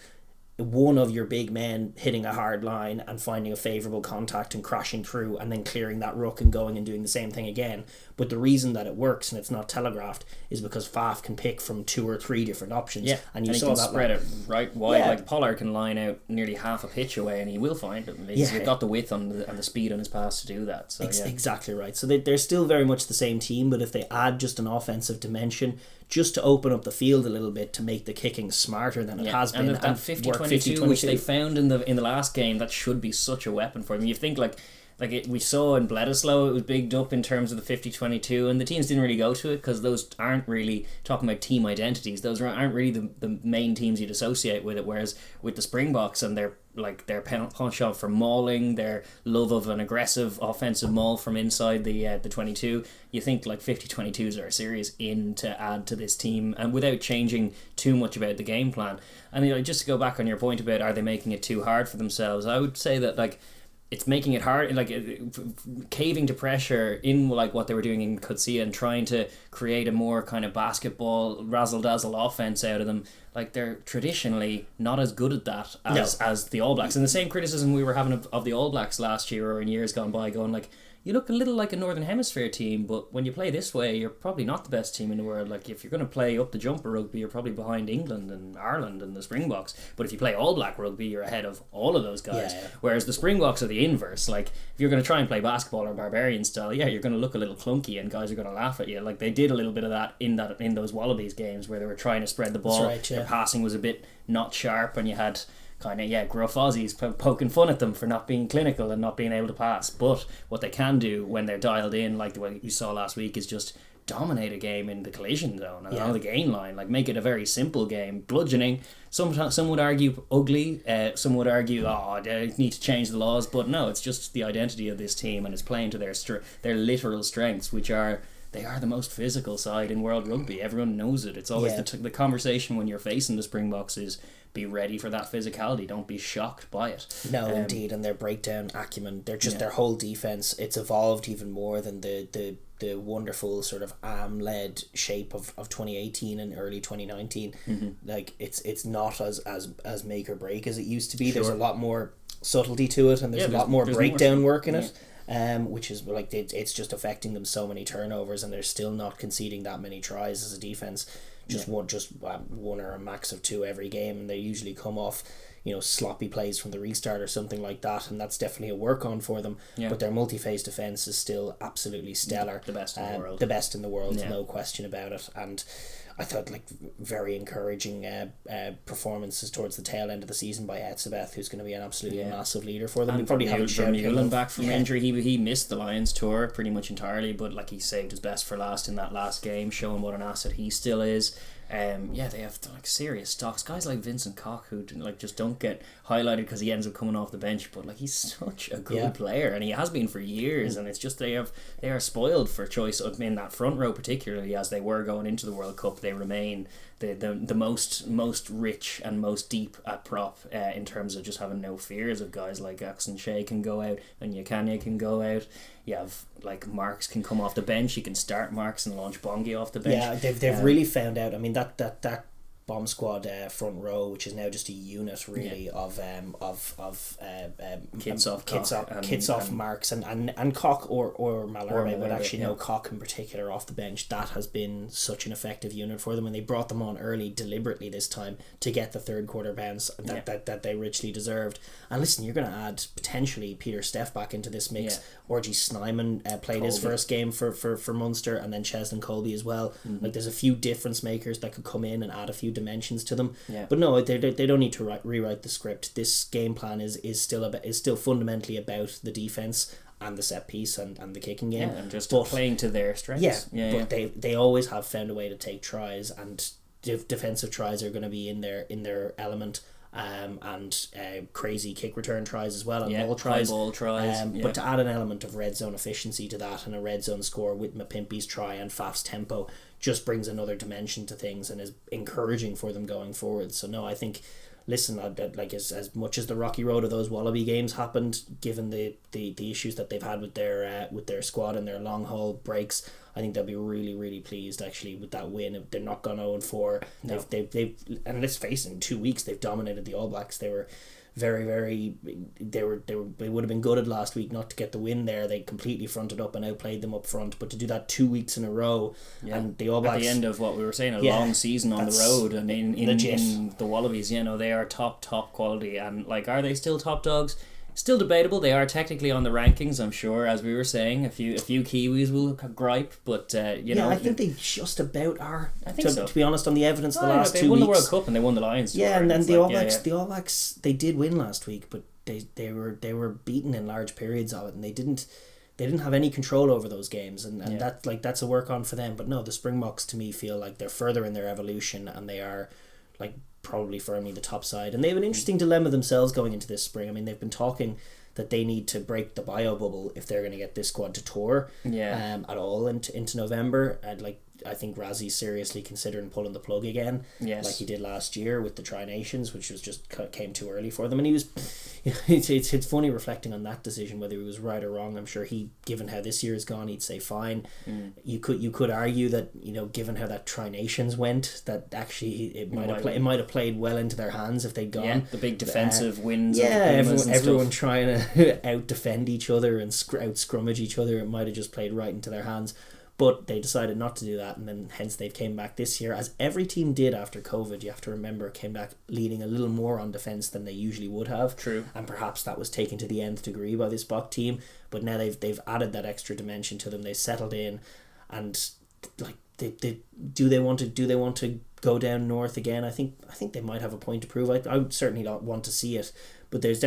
one of your big men hitting a hard line and finding a favourable contact and crashing through, and then clearing that ruck and going and doing the same thing again. But the reason that it works and it's not telegraphed is because Faf can pick from 2 or 3 different options. Yeah, and you saw that spread it right wide. Yeah. Like Pollard can line out nearly half a pitch away, and he will find them. He's got the width and the speed on his pass to do that. So exactly right. So they're still very much the same team, but if they add just an offensive dimension, just to open up the field a little bit, to make the kicking smarter than it has been, and that 50-22 which they found in the last game, that should be such a weapon for them. You think we saw in Ledesma, it was bigged up in terms of the 50-22, and the teams didn't really go to it because those aren't really, talking about team identities, those aren't really the main teams you'd associate with it. Whereas with the Springboks and their penchant for mauling, their love of an aggressive offensive maul from inside the 22, you think like 50-22s are a serious in to add to this team, and without changing too much about the game plan. And just to go back on your point about are they making it too hard for themselves, I would say that it's making it hard, caving to pressure in what they were doing in Kutsia and trying to create a more kind of basketball razzle-dazzle offense out of them. They're traditionally not as good at that as the All Blacks. And the same criticism we were having of the All Blacks last year or in years gone by, going you look a little like a Northern Hemisphere team, but when you play this way, you're probably not the best team in the world. If you're going to play up the jumper rugby, you're probably behind England and Ireland and the Springboks. But if you play All Black rugby, you're ahead of all of those guys. Yeah. Whereas the Springboks are the inverse. If you're going to try and play basketball or barbarian style, you're going to look a little clunky and guys are going to laugh at you. They did a little bit of that in those Wallabies games where they were trying to spread the ball. That's right, yeah. Their passing was a bit not sharp, and you had gruff Aussies poking fun at them for not being clinical and not being able to pass. But what they can do when they're dialed in, like the way you saw last week, is just dominate a game in the collision zone and on the gain line, like make it a very simple game, bludgeoning. Some would argue ugly, some would argue they need to change the laws, but no, it's just the identity of this team, and it's playing to their literal strengths, which are they are the most physical side in world rugby. Everyone knows it. It's always the conversation when you're facing the Springboks is be ready for that physicality. Don't be shocked by it. No, indeed, and their breakdown acumen, they're just their whole defense. It's evolved even more than the wonderful sort of led shape of 2018 and early 2019. Like it's not as make or break as it used to be. There's a lot more subtlety to it, and there's a lot more breakdown work in it. Which is like it's just affecting them so many turnovers, and they're still not conceding that many tries as a defense. One or a max of two every game, and they usually come off sloppy plays from the restart or something like that, and that's definitely a work on for them. But their multi-phase defense is still absolutely stellar. The best in the world. The best in the world, no question about it. And I thought very encouraging performances towards the tail end of the season by Etzebeth, who's going to be an absolutely massive leader for them. And we probably haven't Vermeulen back from injury. He missed the Lions tour pretty much entirely, but he saved his best for last in that last game, showing what an asset he still is. They have serious stocks. Guys like Vincent Koch, who just don't get highlighted because he ends up coming off the bench, but he's such a good player, and he has been for years. And it's just they are spoiled for choice in that front row, particularly as they were going into the World Cup. They remain the most rich and most deep at prop in terms of just having no fears of guys like Axon Shea can go out and Yakanya can go out. You have Marks can come off the bench. You can start Marks and launch Bongi off the bench. Yeah, they've really found out. I mean that bomb squad front row, which is now just a unit really of Kitsoff, Marks and Koch or Malherbe, but actually no, Koch in particular off the bench. That has been such an effective unit for them, and they brought them on early deliberately this time to get the third quarter bounce that they richly deserved. And listen, you're going to add potentially Peter Steff back into this mix. Orgy Snyman played Colby. His first game for Munster, and then Cheslin Colby as well. There's a few difference makers that could come in and add a few dimensions to them. But no, they don't need to rewrite the script. This game plan is still fundamentally about the defense and the set piece and the kicking game. And just playing to their strengths. But they always have found a way to take tries, and defensive tries are going to be in their element. And crazy kick return tries as well, and ball tries. But to add an element of red zone efficiency to that, and a red zone score with Mapimpi's try and Faf's tempo, just brings another dimension to things and is encouraging for them going forward. So no, I think, listen, as much as the rocky road of those Wallaby games happened, given the issues that they've had with their squad and their long haul breaks, I think they'll be really, really pleased actually with that win. They're not gone 0-4. No. They've and let's face it, in 2 weeks they've dominated the All Blacks. They were very, very they would have been gutted last week not to get the win there. They completely fronted up and outplayed them up front, but to do that 2 weeks in a row, and the All Blacks at the end of what we were saying, a long season on the road, and in the Wallabies, they are top quality, and are they still top dogs? Still debatable. They are technically on the rankings, I'm sure, as we were saying. A few Kiwis will gripe, but I think they just about are. I think so. To be honest, on the evidence, the last 2 weeks they won the World Cup and they won the Lions. Yeah, and then the All Blacks, they did win last week, but they were beaten in large periods of it, and they didn't have any control over those games, and that's a work on for them. But no, the Springboks to me feel like they're further in their evolution, and they are probably firmly the top side, and they have an interesting dilemma themselves going into this spring. I mean, they've been talking that they need to break the bio bubble if they're going to get this squad to tour at all into November. I think Razzie's seriously considering pulling the plug again, like he did last year with the Tri-Nations, which was just came too early for them. And he was, it's funny reflecting on that decision, whether he was right or wrong. I'm sure given how this year has gone, he'd say fine. You could argue that given how that Tri-Nations went, that actually it might have played well into their hands if they'd gone. Yeah, the big defensive wins. Everyone trying to out defend each other and out scrummage each other. It might have just played right into their hands. But they decided not to do that, and then hence they've came back this year, as every team did after COVID. You have to remember, came back leaning a little more on defence than they usually would have. True. And perhaps that was taken to the nth degree by this Bok team. But now they've added that extra dimension to them. They settled in, and do they want to go down north again. I think they might have a point to prove. I would certainly not want to see it, but there's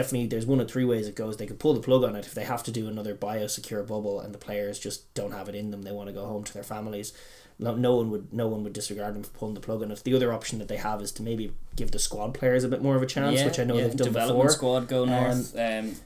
one of three ways it goes. They could pull the plug on it if they have to do another biosecure bubble and the players just don't have it in them. They want to go home to their families. No one would disregard them for pulling the plug on it. The other option that they have is to maybe give the squad players a bit more of a chance, which I know they've done development before. Squad go north.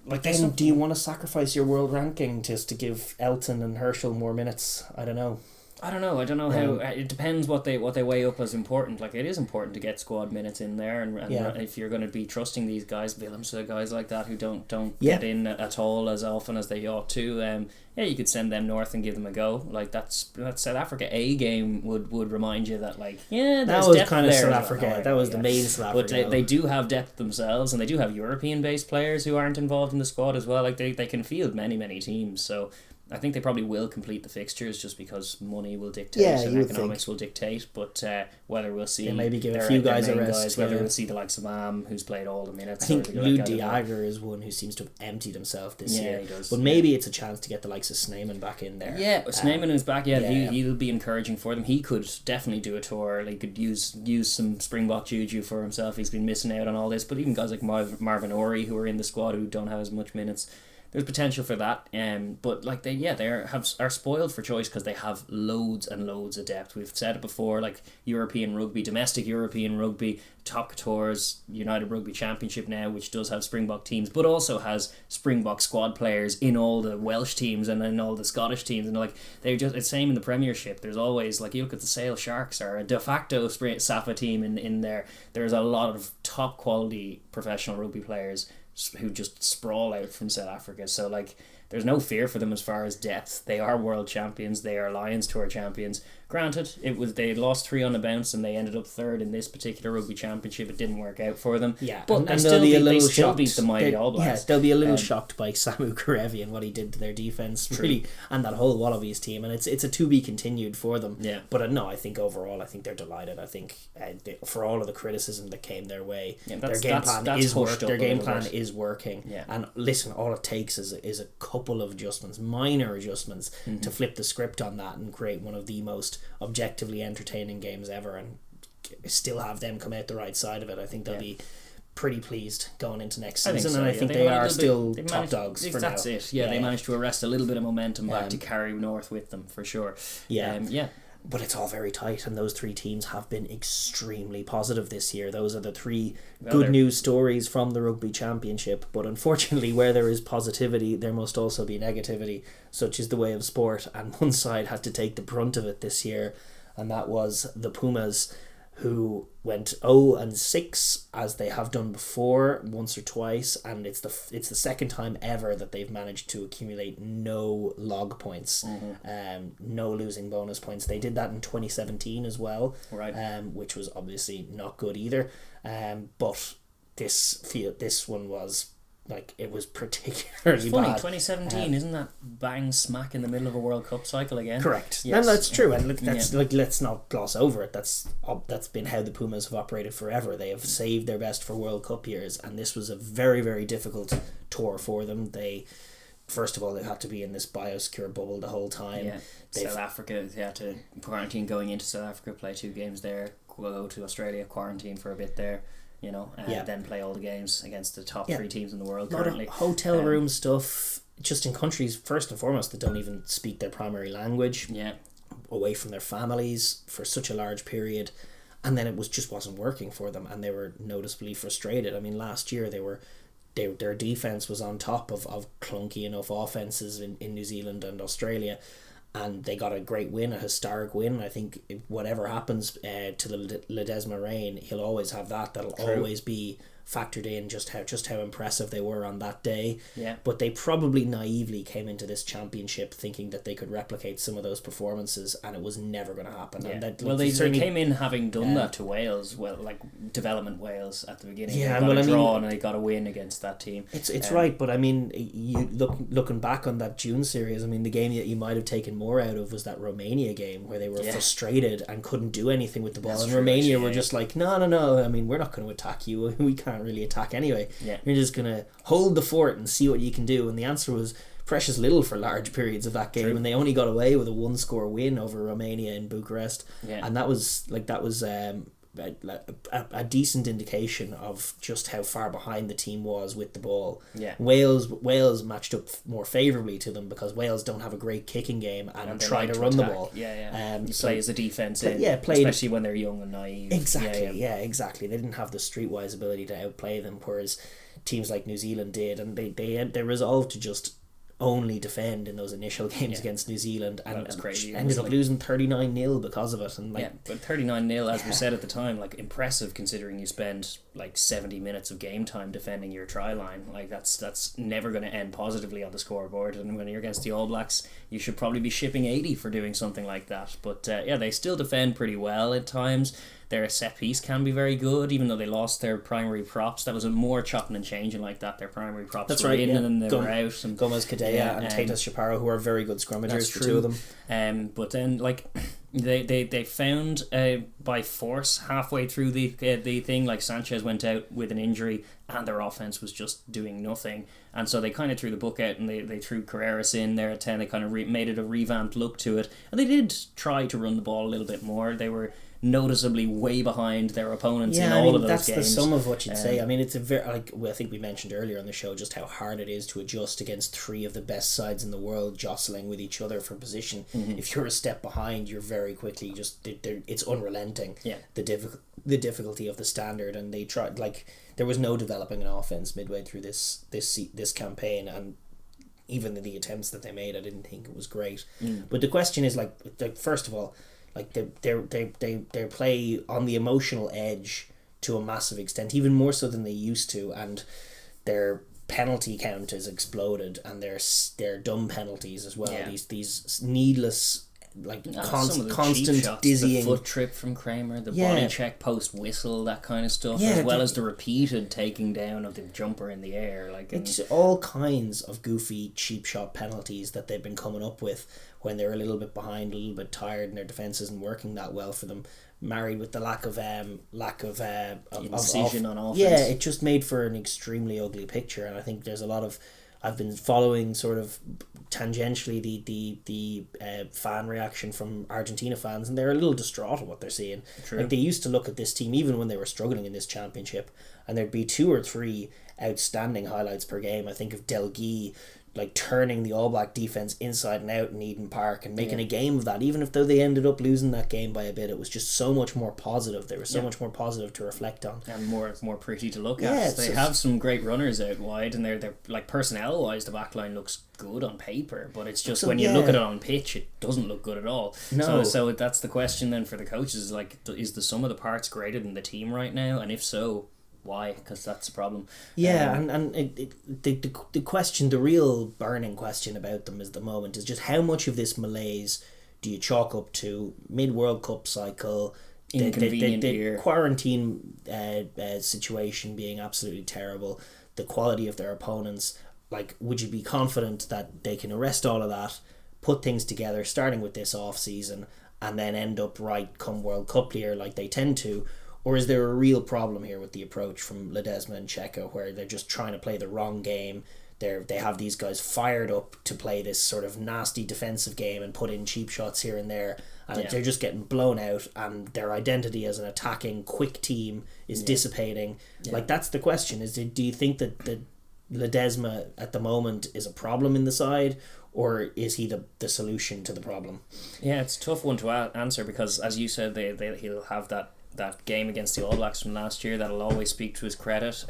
But then, do you want to sacrifice your world ranking just to give Elton and Herschel more minutes? I don't know. I don't know how. It depends what they weigh up as important. Like, it is important to get squad minutes in there, and if you're going to be trusting these guys, Willems, guys like that who don't get in at all as often as they ought to. You could send them north and give them a go. Like, that's South Africa A game would remind you that, like, there's that was depth kind of there South as Africa. well. That was the main South Africa. But they do have depth themselves, and they do have European based players who aren't involved in the squad as well. Like, they can field many teams. So I think they probably will complete the fixtures just because money will dictate and economics will dictate. But whether we'll see, maybe give a few guys a rest. Whether we'll see the likes of Am, who's played all the minutes. I think Lou Diager is one who seems to have emptied himself this year. He does. But maybe it's a chance to get the likes of Sneeman back in there. Yeah, Sneeman is back. He'll be encouraging for them. He could definitely do a tour. He could use some Springbok juju for himself. He's been missing out on all this. But even guys like Marvin Orey, who are in the squad, who don't have as much minutes. There's potential for that, but like they are spoiled for choice because they have loads and loads of depth. We've said it before, like European rugby, domestic European rugby, Top Couture's United Rugby Championship now, which does have Springbok teams, but also has Springbok squad players in all the Welsh teams and in all the Scottish teams, and like it's the same in the Premiership. There's always, like, you look at the Sale Sharks are a de facto SAFA team in there. There's a lot of top quality professional rugby players who just sprawl out from South Africa. So, like, there's no fear for them as far as depth. They are world champions. They are Lions Tour champions. Granted, they lost 3 on the bounce and they ended up third in this particular Rugby Championship. It didn't work out for them. Yeah, but they still beat the mighty All Blacks. Yeah, they'll be a little shocked by Samu Karevi and what he did to their defence, really, and that whole Wallabies team. And it's a to be continued for them. Yeah. But no, I think overall, I think they're delighted. I think for all of the criticism that came their way, their game plan is working. Yeah. And listen, all it takes is a couple of adjustments, minor adjustments, to flip the script on that and create one of the most objectively entertaining games ever, and still have them come out the right side of it. I think they'll be pretty pleased going into next season, and I think they are still top dogs for now. That's it. They managed to arrest a little bit of momentum back to carry north with them for sure. But it's all very tight, and those 3 teams have been extremely positive this year. Those are the 3 good news stories from the Rugby Championship. But unfortunately, where there is positivity, there must also be negativity. Such is the way of sport, and one side had to take the brunt of it this year, and that was the Pumas, who went 0-6 as they have done before once or twice, and it's the second time ever that they've managed to accumulate no log points, no losing bonus points. They did that in 2017 as well, which was obviously not good either. But this one was, like, it was particularly it's funny, bad. 2017, isn't that bang smack in the middle of a World Cup cycle again? Correct. Yes. And that's true, and let's not gloss over it. That's been how the Pumas have operated forever. They have saved their best for World Cup years, and this was a very, very difficult tour for them. First of all, they had to be in this biosecure bubble the whole time. South Africa, they had to quarantine going into South Africa, play 2 games there, go to Australia, quarantine for a bit there, and then play all the games against the top 3 teams in the world currently. Hotel room stuff, just in countries, first and foremost, that don't even speak their primary language, away from their families for such a large period, and then it just wasn't working for them, and they were noticeably frustrated. I mean, last year their defence was on top of clunky enough offences in New Zealand and Australia, and they got a great win, a historic win. I think whatever happens to the Ledesma reign, he'll always have that. That'll always be factored in, just how impressive they were on that day. But they probably naively came into this championship thinking that they could replicate some of those performances, and it was never going to happen. And they came in having done that to Wales, like development Wales at the beginning. They got a draw and they got a win against that team. It's right, but I mean, you looking back on that June series, I mean, the game that you might have taken more out of was that Romania game where they were frustrated and couldn't do anything with the ball. And Romania were just like, no, I mean, we're not going to attack you. We can't really attack anyway. You're just going to hold the fort and see what you can do. And the answer was precious little for large periods of that game, and they only got away with a 1-score win over Romania in Bucharest. And that was a decent indication of just how far behind the team was with the ball. Yeah. Wales matched up more favourably to them because Wales don't have a great kicking game and try to run attack. the ball. You play as a defence especially when they're young and naive. Exactly, exactly. They didn't have the streetwise ability to outplay them, whereas teams like New Zealand did, and they resolved to just only defend in those initial games against New Zealand, and ended up losing 39-0 because of it. And but 39-0, as we said at the time, impressive considering you spend 70 minutes of game time defending your try line. That's never going to end positively on the scoreboard, and when you're against the All Blacks, you should probably be shipping 80 for doing something like that. But they still defend pretty well at times. Their set piece can be very good, even though they lost their primary props. That was a more chopping and changing like that. Their primary props were in and then they were out. And Gomez Kadea and Tatus Shaparo, who are very good scrummagers, the two of them. But then they found by force halfway through the thing, Sanchez went out with an injury and their offense was just doing nothing, and so they kind of threw the book out and they threw Carreras in there at 10. They kind of made it a revamped look to it, and they did try to run the ball a little bit more. They were noticeably way behind their opponents in all of those that's games. That's the sum of what you'd say. I mean, it's a very I think we mentioned earlier on the show just how hard it is to adjust against three of the best sides in the world jostling with each other for position. If you're a step behind, you're very quickly just it's unrelenting. The difficulty of the standard, and they tried there was no developing an offense midway through this campaign, and even the attempts that they made, I didn't think it was great. But the question is first of all, they play on the emotional edge to a massive extent, even more so than they used to, and their penalty count has exploded, and their dumb penalties as well. These needless constant shots, dizzying, the foot trip from Kramer, the body check post whistle, that kind of stuff, as well as the repeated taking down of the jumper in the air. It's all kinds of goofy cheap shot penalties that they've been coming up with when they're a little bit behind, a little bit tired, and their defense isn't working that well for them. Married with the lack of incision on offense. Yeah, it just made for an extremely ugly picture, and I think there's a lot of. I've been following sort of tangentially the fan reaction from Argentina fans, and they're a little distraught at what they're seeing. True. They used to look at this team even when they were struggling in this championship, and there'd be 2 or 3 outstanding highlights per game. I think of Delguy turning the All Black defence inside and out in Eden Park and making a game of that. Even if though they ended up losing that game by a bit, it was just so much more positive. They were so much more positive to reflect on. And more pretty to look at. They have some great runners out wide, and they're personnel wise the back line looks good on paper, but it's just when you look at it on pitch, it doesn't look good at all. No. So that's the question then for the coaches, is the sum of the parts greater than the team right now? And if so, why? Because that's the problem. The question, the real burning question about them at the moment is just how much of this malaise do you chalk up to mid-World Cup cycle, the quarantine situation being absolutely terrible, the quality of their opponents. Would you be confident that they can arrest all of that, put things together, starting with this off-season, and then end up right come World Cup year like they tend to? Or is there a real problem here with the approach from Ledesma and Checo, where they're just trying to play the wrong game? They have these guys fired up to play this sort of nasty defensive game and put in cheap shots here and there, and they're just getting blown out, and their identity as an attacking, quick team is dissipating. That's the question. Do you think that Ledesma at the moment is a problem in the side, or is he the solution to the problem? Yeah, it's a tough one to answer, because as you said, he'll have that game against the All Blacks from last year. That'll always speak to his credit.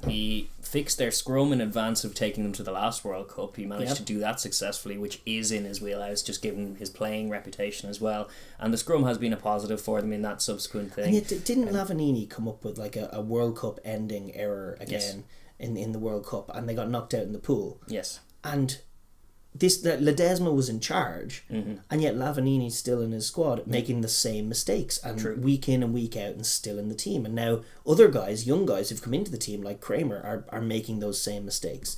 He fixed their scrum in advance of taking them to the last World Cup. He managed to do that successfully, which is in his wheelhouse, just given his playing reputation as well. And the scrum has been a positive for them in that subsequent thing. And yet, didn't Lavanini come up with a World Cup ending error again in the World Cup, and they got knocked out in the pool? Yes. And that Ledesma was in charge, and yet Lavanini's still in his squad, making the same mistakes, and week in and week out, and still in the team. And now other guys, young guys who've come into the team like Kramer, are making those same mistakes.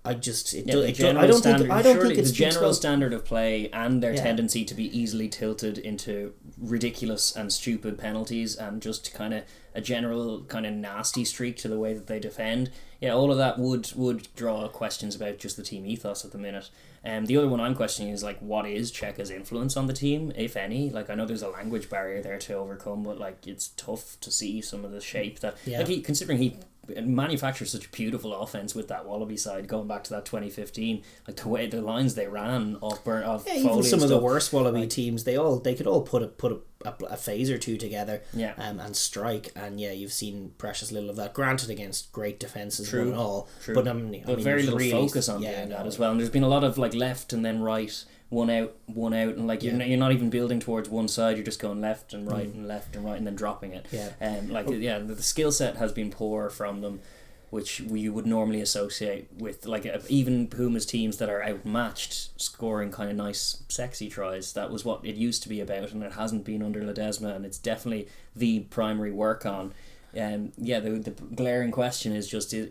I just I don't think the general standard of play and their Yeah. tendency to be easily tilted into ridiculous and stupid penalties and just kind of a general kind of nasty streak to the way that they defend. Yeah, all of that would draw questions about just the team ethos at the minute. The other one I'm questioning is like, what is Cheika's influence on the team, if any? Like, I know there's a language barrier there to overcome, but like it's tough to see some of the shape that like considering he manufactured such a beautiful offense with that Wallaby side going back to that 2015, like the way the lines they ran off even some of the worst Wallaby teams, they could all put a phase or two together, and strike, and you've seen precious little of that. Granted, against great defenses, one and all, but very little focus on doing that as well. And there's been a lot of like left and then right, one out, and like you're not even building towards one side. You're just going left and right and left and right, and then dropping it. The skill set has been poor from them, which we would normally associate with like even Pumas teams that are outmatched scoring kind of nice sexy tries. That was what it used to be about, and it hasn't been under Ledesma, and it's definitely the primary work on. The glaring question is just do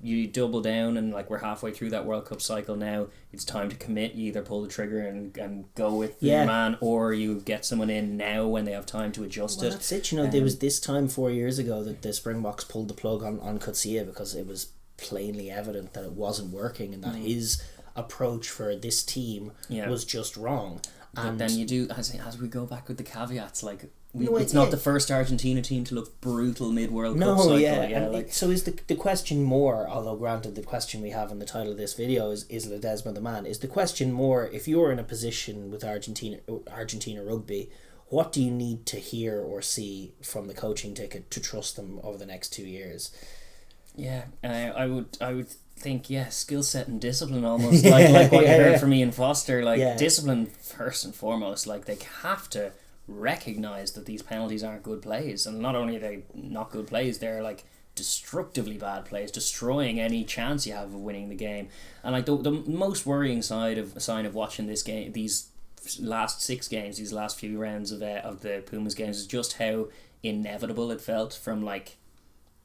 you double down, and like we're halfway through that World Cup cycle now, it's time to commit. You either pull the trigger and go with your man, or you get someone in now when they have time to adjust it. That's it. There was this time 4 years ago that the Springboks pulled the plug on Coetzee because it was plainly evident that it wasn't working and that his approach for this team was just wrong. And then you do, as we go back with the caveats, like it's not the first Argentina team to look brutal mid-World Cup cycle. So is the question more, although granted the question we have in the title of this video is Ledesma the man, is the question more, if you're in a position with Argentina Rugby, what do you need to hear or see from the coaching ticket to trust them over the next 2 years? I would think skill set and discipline almost like what you heard from Ian Foster, discipline first and foremost. Like they have to recognize that these penalties aren't good plays, and not only are they not good plays, they're like destructively bad plays, destroying any chance you have of winning the game. And like the most worrying sign of watching this game, these last 6 games, these last few rounds of the Pumas games, is just how inevitable it felt from like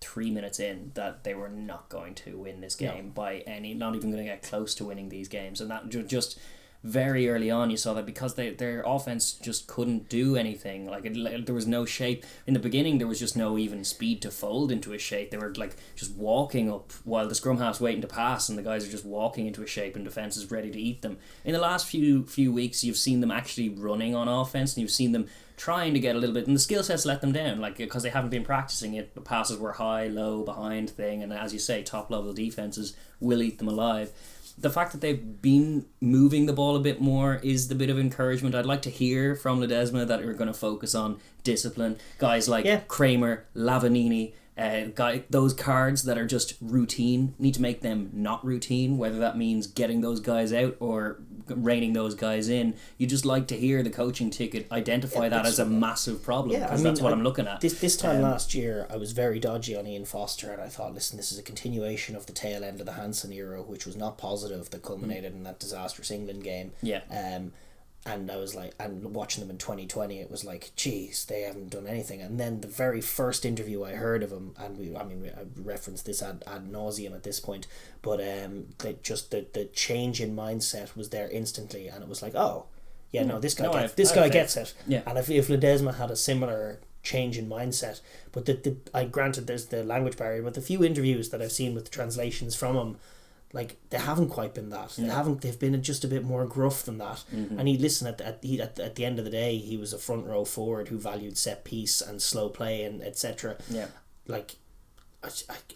3 minutes in that they were not going to win this game by any, not even going to get close to winning these games. And that just very early on you saw that because their offense just couldn't do anything. Like there was no shape in the beginning. There was just no even speed to fold into a shape. They were like just walking up while the scrum half's waiting to pass, and the guys are just walking into a shape and defense is ready to eat them. In the last few weeks you've seen them actually running on offense, and you've seen them trying to get a little bit, and the skill sets let them down, like because they haven't been practicing it. The passes were high, low, behind thing, and as you say, top level defenses will eat them alive. The fact that they've been moving the ball a bit more is the bit of encouragement. I'd like to hear from Ledesma that we're going to focus on discipline. Guys like Kramer, Lavanini, those cards that are just routine, need to make them not routine, whether that means getting those guys out or reining those guys in. You just like to hear the coaching ticket identify that as a massive problem, because that's what I'm looking at. This time last year I was very dodgy on Ian Foster, and I thought, listen, this is a continuation of the tail end of the Hansen era, which was not positive, that culminated in that disastrous England game. And I was like, and watching them in 2020, it was like, geez, they haven't done anything. And then the very first interview I heard of him, and I referenced this ad nauseum at this point, but the change in mindset was there instantly, and it was like, this guy gets it. Yeah. And if Ledesma had a similar change in mindset, but I granted there's the language barrier, but the few interviews that I've seen with the translations from him, like they haven't quite been that. They've been just a bit more gruff than that. Mm-hmm. And at the end of the day, he was a front row forward who valued set piece and slow play and etc. Yeah. Like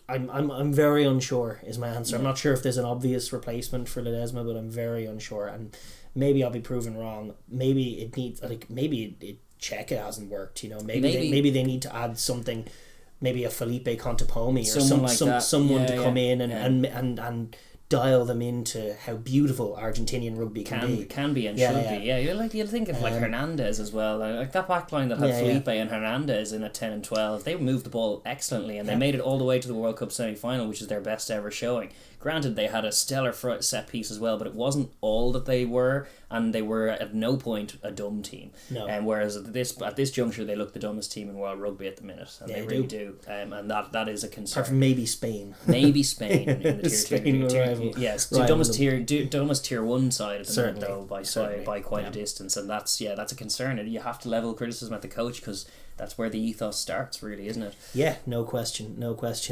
I'm very unsure is my answer. I'm not sure if there's an obvious replacement for Ledesma, but I'm very unsure, and maybe I'll be proven wrong. Maybe it needs Cheika hasn't worked, maybe they need to add something, maybe a Felipe Contepomi or someone to come in and dial them into how beautiful Argentinian rugby can be and should be. You'll think of like Hernandez as well, like that backline that had Felipe and Hernandez in at 10 and 12. They moved the ball excellently, and they made it all the way to the World Cup semi-final, which is their best ever showing. Granted, they had a stellar set piece as well, but it wasn't all that they were, and they were at no point a dumb team. No. Whereas at this juncture, they look the dumbest team in world rugby at the minute, and they really do. And that is a concern. Apart from maybe Spain. Maybe Spain in the tier rival. Yes, rival Dumas tier 1 side at the moment though by quite a distance, and that's a concern. And you have to level criticism at the coach because that's where the ethos starts, really, isn't it? Yeah, no question.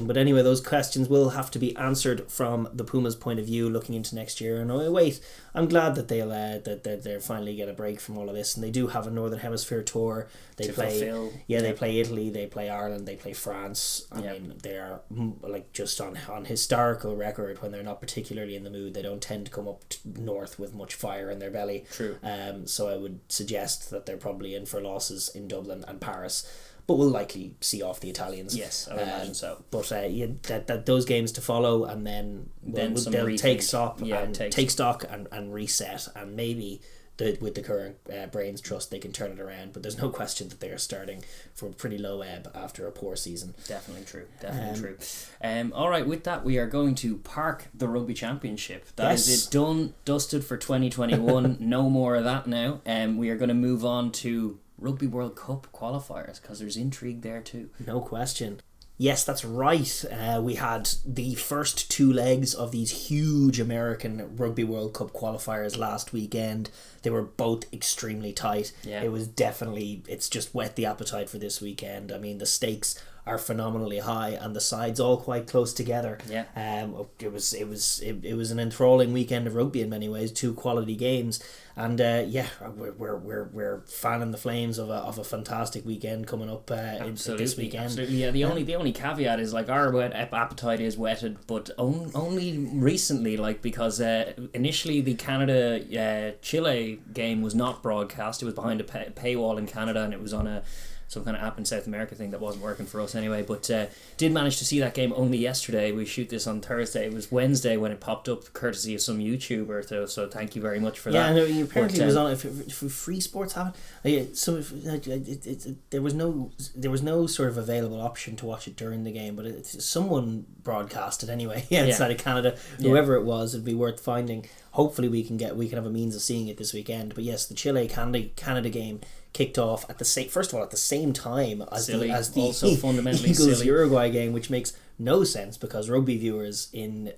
But anyway, those questions will have to be answered from the Pumas' point of view looking into next year. And I'm glad that they're finally get a break from all of this, and they do have a Northern Hemisphere tour. They play Italy, they play Ireland, they play France. I mean, they are like just on historical record when they're not particularly in the mood. They don't tend to come up north with much fire in their belly. True. So I would suggest that they're probably in for losses in Dublin and Paris. But we'll likely see off the Italians. Yes, I would imagine so. But that those games to follow, and then they'll take stock and reset, and maybe with the current brains trust they can turn it around. But there's no question that they are starting from a pretty low ebb after a poor season. Definitely true. All right, with that we are going to park the Rugby Championship. That is it, done, dusted for 2021. No more of that now. We are going to move on to Rugby World Cup qualifiers because there's intrigue there too. No question. Yes, that's right. We had the first 2 legs of these huge American Rugby World Cup qualifiers last weekend. They were both extremely tight. Yeah. It's just whet the appetite for this weekend. I mean, the stakes are phenomenally high and the sides all quite close together. Yeah. It was an enthralling weekend of rugby in many ways, 2 quality games, and we're fanning the flames of a fantastic weekend coming up this weekend. Absolutely. Yeah. The only caveat is like our appetite is whetted, but only recently, like because initially the Canada Chile game was not broadcast. It was behind a paywall in Canada, and it was on some kind of app in South America thing that wasn't working for us anyway, but did manage to see that game only yesterday. We shoot this on Thursday. It was Wednesday when it popped up courtesy of some YouTuber, so thank you very much for that. Yeah, no, apparently it was on if Free Sports have it. So there was no sort of available option to watch it during the game, but someone broadcast it anyway outside of Canada. Whoever it was, it'd be worth finding. Hopefully we can have a means of seeing it this weekend. But yes, the Chile Canada game kicked off at the same time as the also fundamentally Eagles silly Uruguay game, which makes no sense because rugby viewers in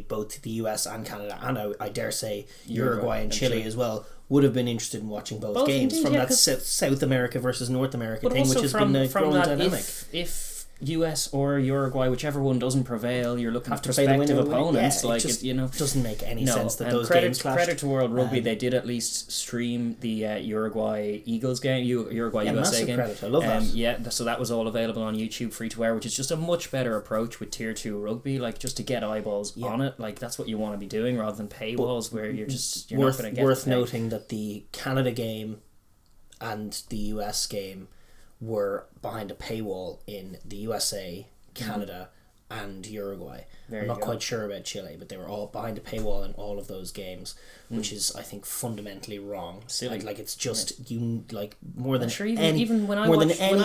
both the US and Canada, and I dare say Uruguay and Chile as well, would have been interested in watching both games from that South America versus North America thing, which has been a growing dynamic. If US or Uruguay, whichever one doesn't prevel, you're looking at prospective opponents. Doesn't make any sense that those games clashed. Credit to World Rugby, they did at least stream the Uruguay Eagles game, Uruguay USA game. Credit. I love that. So that was all available on YouTube free to air, which is just a much better approach with Tier 2 rugby, like just to get eyeballs on it. Like that's what you want to be doing rather than paywalls where you're not going to get worth noting that the Canada game and the US game were behind a paywall in the USA, Canada, and Uruguay. I'm not quite sure about Chile, but they were all behind a paywall in all of those games, which is, I think, fundamentally wrong. Silly. Like it's just more than any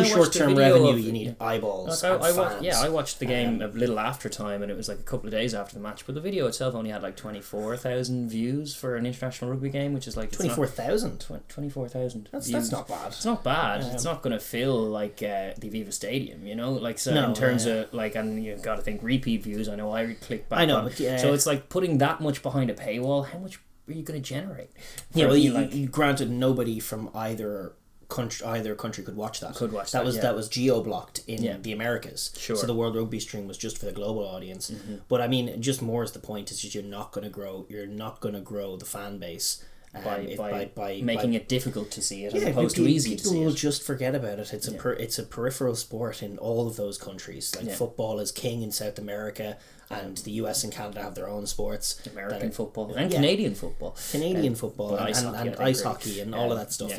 short-term revenue, you need eyeballs. I watched the game a little after time, and it was like a couple of days after the match. But the video itself only had like 24,000 views for an international rugby game, which is like 24,000. 24,000. That's not bad. It's not bad. It's not going to fill like the Aviva Stadium, in terms of like, and you've got to think repeat views. I know I click back. I know, but so it's like putting that much behind a paywall. How much are you going to generate? Granted, nobody from either country could watch that. That was geo-blocked in the Americas. Sure. So the World Rugby stream was just for the global audience. Mm-hmm. But I mean, just more as the point is that you're not going to grow the fan base. By making it difficult to see it as opposed to easy to see it. People will just forget about it. It's a peripheral sport in all of those countries. Football is king in South America, and the US and Canada have their own sports. American football and Canadian football. And ice hockey and all of that stuff.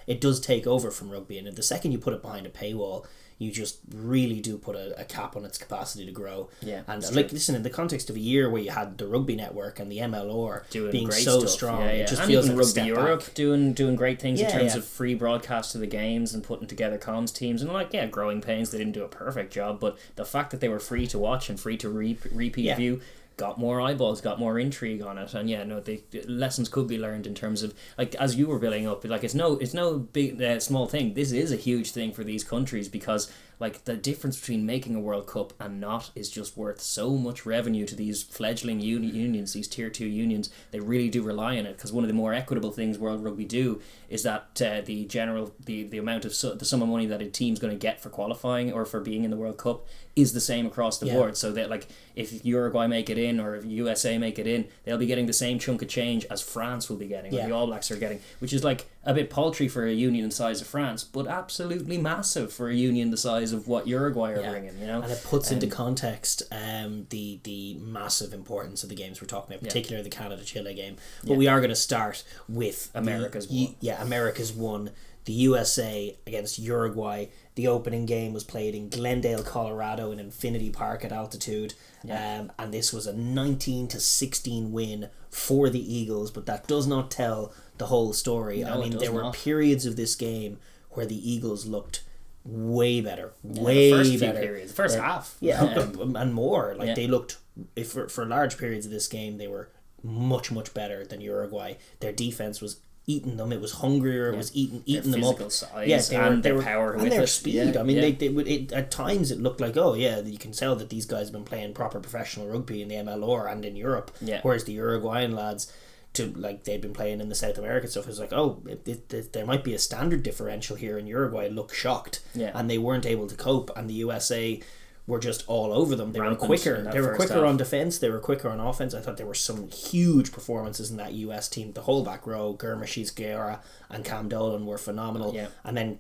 It does take over from rugby, and the second you put it behind a paywall, you just really do put a cap on its capacity to grow. Yeah, and listen, in the context of a year where you had the Rugby Network and the MLR being so stuff. strong, it just and feels even like Rugby Europe doing great things in terms of free broadcast of the games and putting together comms teams and growing pains. They didn't do a perfect job, but the fact that they were free to watch and free to repeat view got more eyeballs, got more intrigue on it, and the lessons could be learned in terms of, like, as you were building up, like, it's no big small thing. This is a huge thing for these countries, because like the difference between making a World Cup and not is just worth so much revenue to these fledgling unions, these tier 2 unions. They really do rely on it, because one of the more equitable things World Rugby do is that the amount of the sum of money that a team's going to get for qualifying or for being in the World Cup is the same across the board. So that, like, if Uruguay make it in or if USA make it in, they'll be getting the same chunk of change as France will be getting, or the All Blacks are getting, which is like a bit paltry for a union the size of France, but absolutely massive for a union the size of what Uruguay are bringing, And it puts into context the massive importance of the games we're talking about, particularly the Canada-Chile game. But we are going to start with America's one. America's one. The USA against Uruguay. The opening game was played in Glendale, Colorado, in Infinity Park at altitude. And this was a 19-16 win for the Eagles, but that does not tell the whole story. No, there were periods of this game where the Eagles looked way better, the first half, and more. Like they looked, for large periods of this game, they were much better than Uruguay. Their defense was eating them. It was hungrier. It was eating them up. Size, their power and with their it. speed. I mean, they at times it looked like, you can tell that these guys have been playing proper professional rugby in the MLR and in Europe. Whereas the Uruguayan lads, they'd been playing in the South American stuff. It was like, there might be a standard differential here, in Uruguay looked shocked, and they weren't able to cope, and the USA were just all over them. They were quicker. They were quicker on defence. They were quicker on offence. I thought there were some huge performances in that US team. The whole back row, Gurmashis, Guerra and Cam Dolan were phenomenal. And then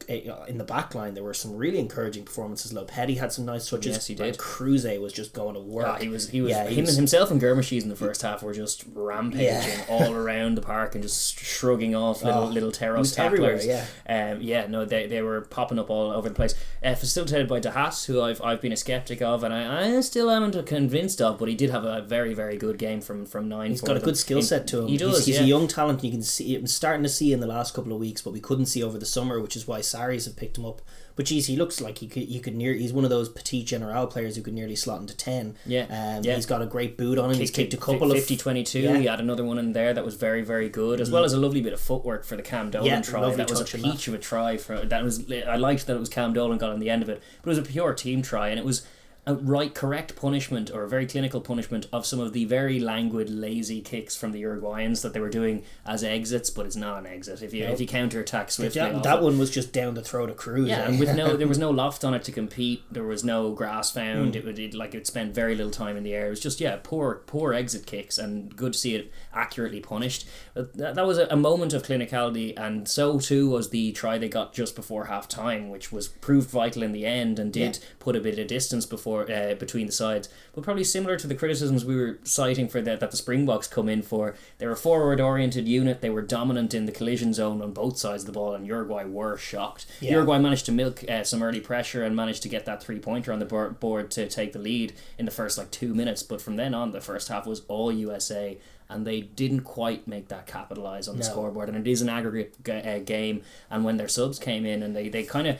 in the back line, there were some really encouraging performances. Lopetti had some nice touches. Yes, he did. Cruze was just going to work. Himself and Gurmashis in the first half were just rampaging all around the park and just shrugging off little terrace tacklers. They were popping up all over the place. Facilitated by Daragh, who I've been a skeptic of, and I still haven't convinced of, but he did have a very, very good game from 9. He's got a good skill set to him. He does. He's a young talent. You can see it, starting to see in the last couple of weeks, but we couldn't see over the summer, which is why Saris have picked him up. But geez, he looks like he's one of those petite general players who could nearly slot into 10. He's got a great boot on him. He's kicked a couple of 50-22. He had another one in there that was very, very good, as well as a lovely bit of footwork for the Cam Dolan try. That was a peach of a try. I liked that it was Cam Dolan got on the end of it, but it was a pure team try, and it was a correct punishment, or a very clinical punishment, of some of the very languid, lazy kicks from the Uruguayans that they were doing as exits, but it's not an exit if you counter-attack swiftly. That one was just down the throat of Cruz. And with there was no loft on it to compete. There was no grass found. It spent very little time in the air. It was just poor exit kicks, and good to see it accurately punished. But that was a moment of clinicality, and so too was the try they got just before half time, which was proved vital in the end and did put a bit of distance between the sides, but probably similar to the criticisms we were citing for that the Springboks come in for. They were a forward-oriented unit. They were dominant in the collision zone on both sides of the ball, and Uruguay were shocked. Uruguay managed to milk some early pressure and managed to get that 3-pointer on the board to take the lead in the first 2 minutes, but from then on, the first half was all USA, and they didn't quite make that capitalise on the scoreboard. And it is an aggregate game, and when their subs came in, and they kind of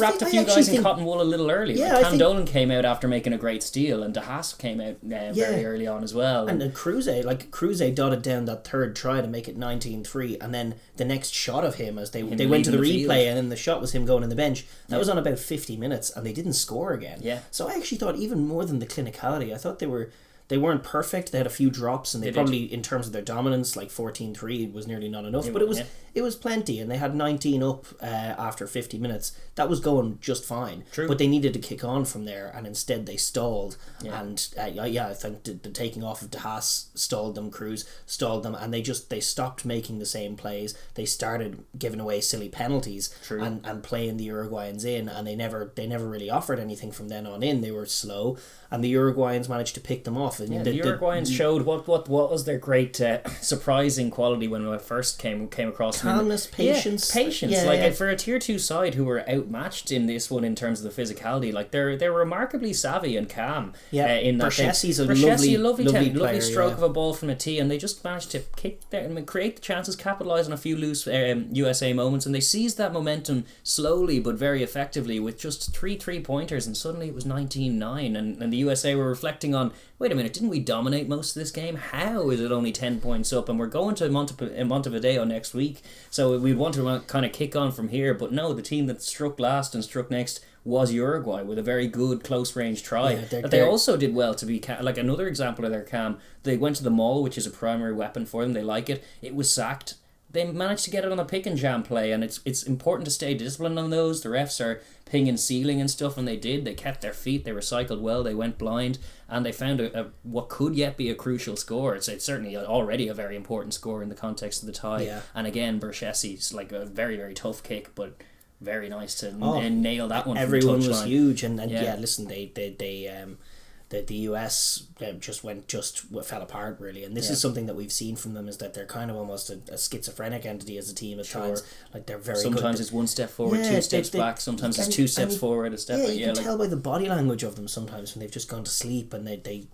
wrapped a few guys in cotton wool a little early. Cam Dolan came out after making a great steal, and Daragh came out very early on as well. And Cruze dotted down that third try to make it 19-3, and then the next shot of him as they went to the replay, and then the shot was him going in the bench. That was on about 50 minutes, and they didn't score again. So I actually thought, even more than the clinicality, I thought they weren't perfect. They had a few drops, and they probably, in terms of their dominance, 14-3 was nearly not enough. But it was plenty, and they had 19 up after 50 minutes. That was going just fine. True. But they needed to kick on from there, and instead they stalled. And I think the taking off of Daragh stalled them. Cruz stalled them, and they stopped making the same plays. They started giving away silly penalties and playing the Uruguayans in, and they never really offered anything from then on in. They were slow, and the Uruguayans managed to pick them off. And the Uruguayans showed what was their great surprising quality when I first came across them. Calmness, patience. For a tier 2 side who were outmatched in this one in terms of the physicality, they're remarkably savvy and calm. In that Brachesi's a lovely stroke of a ball from a tee, and they just managed to kick there and create the chances, capitalise on a few loose USA moments, and they seized that momentum slowly but very effectively with just 3 3-pointers, and suddenly it was 19-9, and the USA were reflecting on, wait a minute, minute, didn't we dominate most of this game? How is it only 10 points up? And we're going to Montevideo next week, so we want to kind of kick on from here. But no, the team that struck last and struck next was Uruguay with a very good close range try. They also did well to be like another example of their cam. They went to the maul, which is a primary weapon for them. They like it. It was sacked. They managed to get it on a pick and jam play, and it's important to stay disciplined on those. The refs are pinging ceiling and stuff, and they did. They kept their feet. They recycled well. They went blind, and they found a what could yet be a crucial score. It's certainly already a very important score in the context of the tie. Yeah. And again, Berchessi's like a very, very tough kick, but very nice to nail that one. Everyone from the was touchline. huge, and listen, the US fell apart really, and this is something that we've seen from them, is that they're kind of almost a schizophrenic entity as a team at times. Like they're very sometimes good. It's one step forward, two steps back. Sometimes it's two steps forward, a step back. You can tell by the body language of them sometimes when they've just gone to sleep and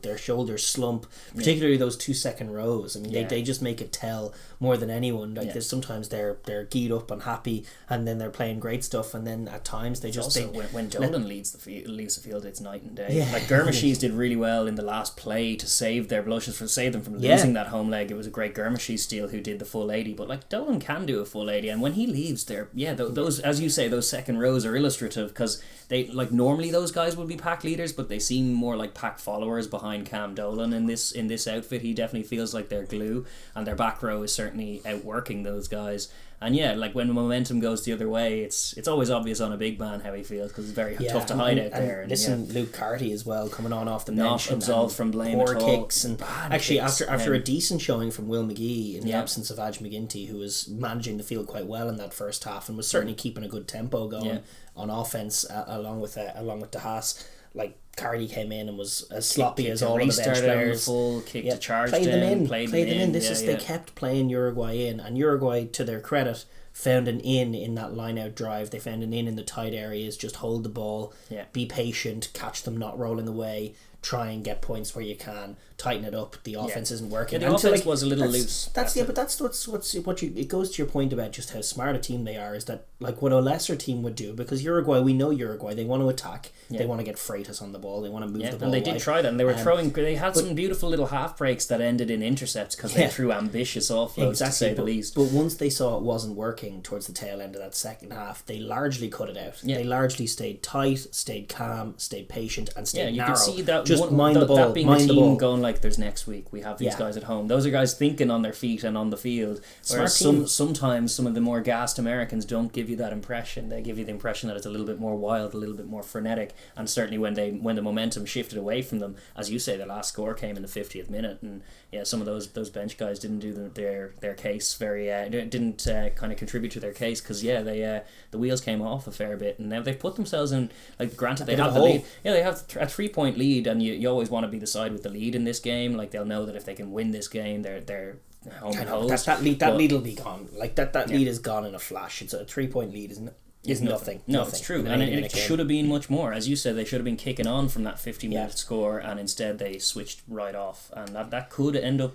their shoulders slump, particularly those 2 second rows. I mean, they just make it tell more than anyone. Like there's sometimes they're geared up and happy, and then they're playing great stuff, and then at times they just when Dolan leads the field, it's night and day. Like Gurmashis did really well in the last play to save their blushes, save them from losing that home leg. It was a great Gurmashi steal who did the full 80, but like Dolan can do a full 80, and when he leaves there, those, as you say, those second rows are illustrative, because they, like, normally those guys would be pack leaders, but they seem more like pack followers behind Cam Dolan in this outfit. He definitely feels like they're glue, and their back row is certainly outworking those guys. And like when the momentum goes the other way, it's always obvious on a big man how he feels, because it's very tough to hide out there. And listen, Luke Carty as well, coming on off the bench, not absolved from blame poor at all. kicks, and actually after a decent showing from Will McGee in the absence of Aj McGinty, who was managing the field quite well in that first half and was certainly keeping a good tempo going on offense along with De Haas. Like, Carty came in and was as sloppy as all of the bench players. Full kick to charge played them in. They kept kept playing Uruguay in, and Uruguay, to their credit, found an in that line out drive. They found an in the tight areas. Just hold the ball, be patient, catch them not rolling away, try and get points where you can, tighten it up. The offense isn't working. The offense was a little loose. But that's it goes to your point about just how smart a team they are, is that like what a lesser team would do, because Uruguay, we know Uruguay, they want to attack, they want to get Freitas on the ball, they want to move the ball. And they did try that, and they were they had some beautiful little half breaks that ended in intercepts, because they threw ambitious offloads, to say the least. But once they saw it wasn't working towards the tail end of that second half, they largely cut it out. They largely stayed tight, stayed calm, stayed patient, and stayed narrow. You can see that just mind the ball, that being mind the the team ball. going like, there's next week, we have these guys at home. Those are guys thinking on their feet and on the field. Whereas sometimes some of the more gassed Americans don't give you that impression. They give you the impression that it's a little bit more wild, a little bit more frenetic, and certainly when the momentum shifted away from them, as you say, the last score came in the 50th minute, and some of those bench guys didn't do their case very didn't kind of contribute to their case, because the wheels came off a fair bit, and now they've put themselves in, like, granted they have the lead, they have a 3-point lead, and you always want to be the side with the lead in this game. Like, they'll know that if they can win this game, they're home and hosed. That lead will be gone. Like that lead is gone in a flash. It's a 3-point lead, isn't it? Is nothing. No, it's true, and it should have been much more. As you said, they should have been kicking on from that 50-minute score, and instead they switched right off, and that could end up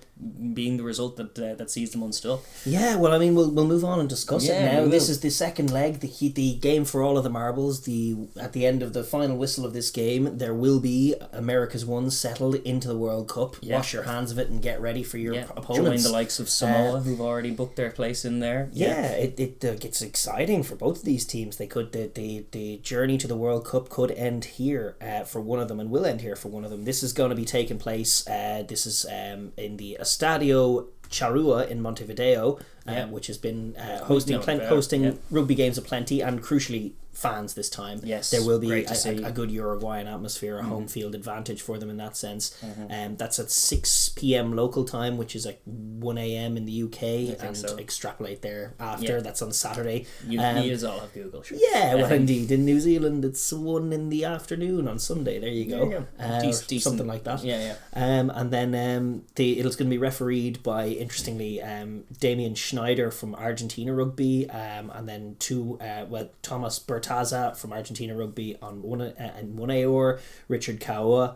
being the result that sees them unstuck. Yeah, well, I mean, we'll move on and discuss it now. This is the second leg, the game for all of the marbles. At the end of the final whistle of this game, there will be America's one settled into the World Cup. Wash your hands of it and get ready for your opponents. Join the likes of Samoa, who've already booked their place in there. It gets exciting for both of these teams. They could the journey to the World Cup could end here for one of them, and will end here for one of them. This is going to be taking place. This is in the Estadio Charrua in Montevideo, which has been hosting rugby games aplenty, and crucially fans this time. Yes, there will be a good Uruguayan atmosphere, a home field advantage for them in that sense. That's at 6 p.m. local time, which is like 1 a.m. in the UK, and extrapolate there after. That's on Saturday. You all have Google. Sure. Yeah, well, indeed. In New Zealand, it's 1 in the afternoon on Sunday. There you go. Decent. Something like that. Yeah. And then it's going to be refereed by, interestingly, Damien Schneider from Argentina Rugby, and then Thomas Bertaza from Argentina Rugby on one AOR, Richard Caoa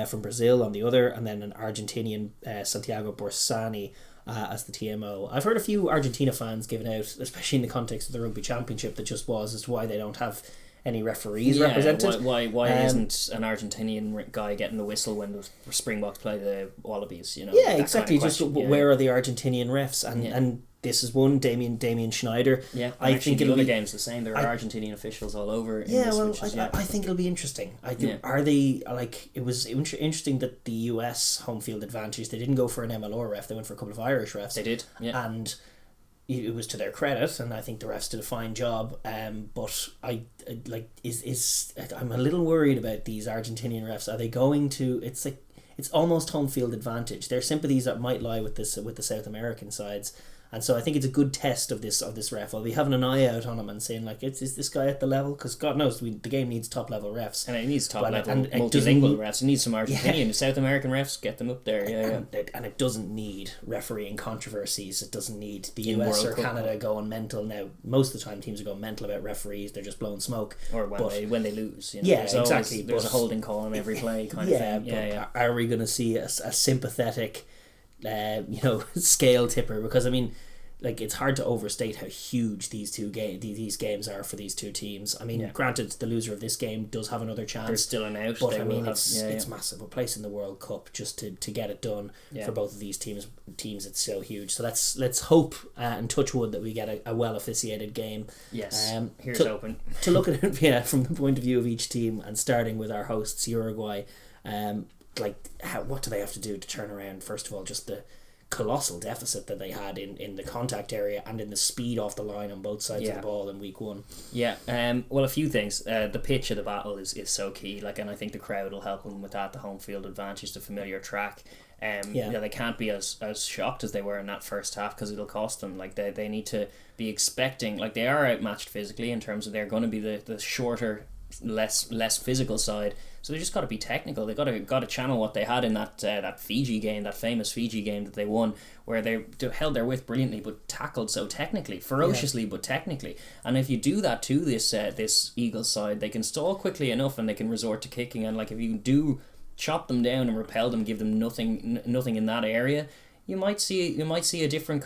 from Brazil on the other, and then an Argentinian Santiago Borsani as the TMO. I've heard a few Argentina fans giving out, especially in the context of the Rugby Championship that just was, as to why they don't have any referees represented. Why isn't an Argentinian guy getting the whistle when the Springboks play the Wallabies? Yeah, exactly. Just where are the Argentinian refs? And this is one, Damien Schneider. Yeah, I think the other game's the same. There are Argentinian officials all over. I think it'll be interesting. Are they like? It was interesting that the US home field advantage. They didn't go for an MLR ref. They went for a couple of Irish refs. They did, yeah. And it was to their credit, and I think the refs did a fine job. But I'm a little worried about these Argentinian refs. Are they going to? It's almost home field advantage. There are sympathies that might lie with the South American sides. And so I think it's a good test of this ref. I'll be having an eye out on him and saying, like, is this guy at the level? Because God knows the game needs top level refs. And it needs top level multilingual refs. It needs some Argentinian, South American refs. Get them up there. And it doesn't need refereeing controversies. It doesn't need the US or Canada going mental. Now, most of the time teams are going mental about referees. They're just blowing smoke. Or when they lose. Exactly. There's a holding call on every play kind of thing. Are we going to see a sympathetic scale tipper? Because I mean, like, it's hard to overstate how huge these games are for these two teams. I mean, granted, the loser of this game does have another chance. There's still an out. But I mean, it's massive. A place in the World Cup just to get it done for both of these teams. It's so huge. So let's hope and touch wood that we get a well officiated game. Yes. Here's open to look at it from the point of view of each team, and starting with our hosts Uruguay. What do they have to do to turn around? First of all, just the colossal deficit that they had in the contact area and in the speed off the line on both sides of the ball in week one. Well, a few things. The pitch of the battle is so key, and I think the crowd will help them with that. The home field advantage, the familiar track. They can't be as shocked as they were in that first half, because it'll cost them. Like, they need to be expecting, like, they are outmatched physically in terms of they're going to be the shorter, less physical side. So they just got to be technical. They got to channel what they had in that Fiji game, that famous Fiji game that they won, where they held their width brilliantly, but tackled so technically, ferociously, but technically. And if you do that to this Eagles side, they can stall quickly enough, and they can resort to kicking. And like, if you do chop them down and repel them, give them nothing in that area, you might see a different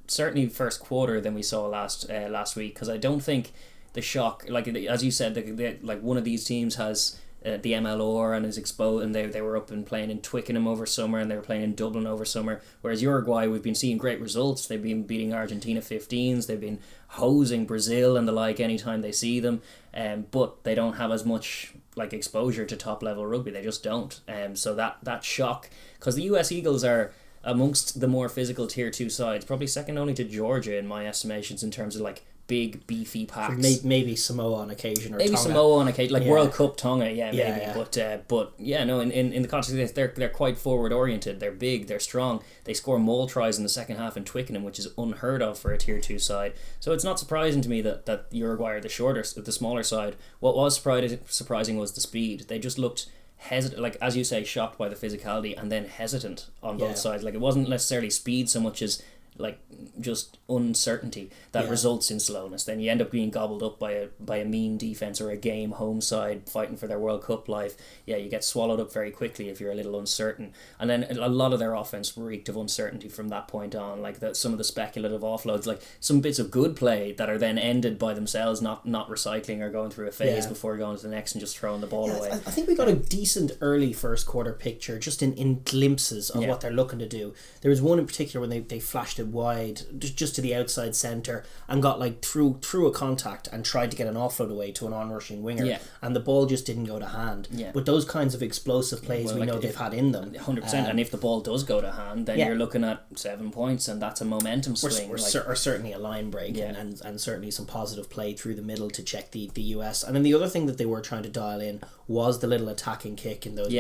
certainly first quarter than we saw last week. Because I don't think the shock, like as you said, like one of these teams has the MLR and is exposed, and they were up and playing in Twickenham over summer, and they were playing in Dublin over summer. Whereas Uruguay, we've been seeing great results. They've been beating Argentina 15s. They've been hosing Brazil and the like anytime they see them. But they don't have as much like exposure to top level rugby. They just don't. So that shock, because the US Eagles are amongst the more physical tier 2 sides, probably second only to Georgia in my estimations in terms of like big beefy packs. Maybe Samoa on occasion, or maybe Tonga. Samoa on occasion, like World Cup Tonga, maybe. But in the context of this, they're quite forward oriented. They're big, they're strong. They score maul tries in the second half in Twickenham, which is unheard of for a tier 2 side. So it's not surprising to me that Uruguay are the smaller side. What was surprising was the speed. They just looked hesitant, like as you say, shocked by the physicality, and then hesitant on both sides. Like, it wasn't necessarily speed so much as like just uncertainty that results in slowness. Then you end up being gobbled up by a mean defense or a game home side fighting for their World Cup life. You get swallowed up very quickly if you're a little uncertain. And then a lot of their offense reeked of uncertainty from that point on, like some of the speculative offloads, like some bits of good play that are then ended by themselves, not recycling or going through a phase before going to the next and just throwing the ball away. I think we got a decent early first quarter picture just in glimpses of what they're looking to do. There was one in particular when they flashed it wide just to the outside centre and got like through a contact and tried to get an offload away to an onrushing winger, and the ball just didn't go to hand. But those kinds of explosive plays, we know they've had in them 100%. And if the ball does go to hand, then you're looking at 7 points, and that's a momentum swing, or certainly a line break, and certainly some positive play through the middle to check the US. And then the other thing that they were trying to dial in was the little attacking kick in those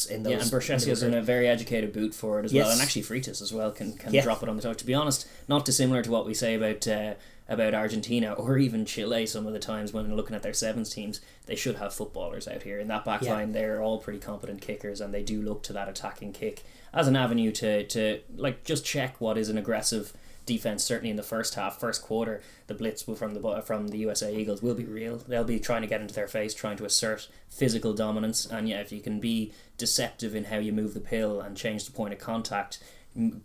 and Berchesia's in a very educated boot for it as well, and actually Freitas as well can drop it on the touch. To be honest, not dissimilar to what we say about Argentina or even Chile some of the times when looking at their sevens teams. They should have footballers out here in that back line. They're all pretty competent kickers, and they do look to that attacking kick as an avenue to like just check what is an aggressive defense. Certainly in the first quarter, the blitz from the USA Eagles will be real. They'll be trying to get into their face, trying to assert physical dominance, and if you can be deceptive in how you move the pill and change the point of contact,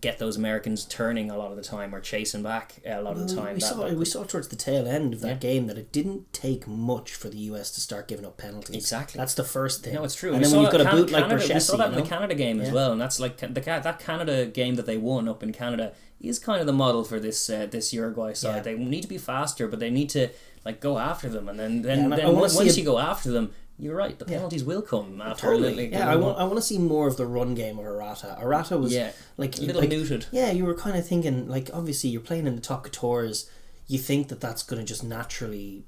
get those Americans turning a lot of the time or chasing back a lot of the time. We saw towards the tail end of that game that it didn't take much for the US to start giving up penalties. Exactly. That's the first thing. No, it's true. And then when you've got a boot like Brachesi, we saw that in the Canada game as well, and that's like that Canada game that they won up in Canada is kind of the model for this Uruguay side. Yeah. They need to be faster, but they need to like go after them, and then once you go after them, you're right, the penalties will come after a little. Yeah, I want to see more of the run game of Arata. Arata was like a little neutered. Yeah, you were kind of thinking, like, obviously you're playing in the top couture, you think that's going to just naturally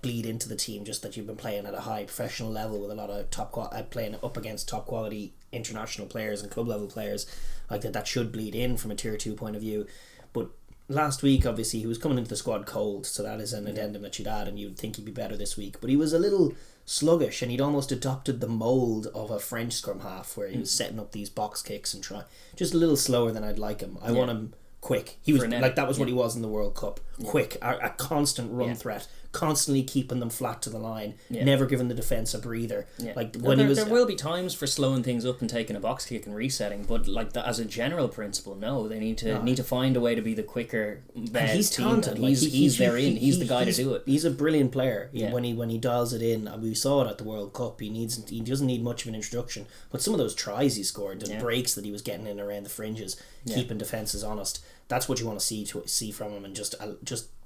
bleed into the team, just that you've been playing at a high professional level with a lot of playing up against top quality international players and club level players, like that should bleed in from a tier 2 point of view. But last week, obviously, he was coming into the squad cold, so that is an addendum that you'd add, and you'd think he'd be better this week. But he was a little sluggish, and he'd almost adopted the mould of a French scrum half, where he was setting up these box kicks and just a little slower than I'd like him. I want him quick. He was like that was what he was in the World Cup. Quick, a constant run threat, constantly keeping them flat to the line, never giving the defence a breather. Like when there will be times for slowing things up and taking a box kick and resetting, but like as a general principle, no, they need to find a way to be the quicker. He's talented. He's the guy to do it. He's a brilliant player. When he dials it in, and we saw it at the World Cup. He doesn't need much of an introduction, but some of those tries he scored, the breaks that he was getting in around the fringes, keeping defences honest. That's what you want to see from him, and just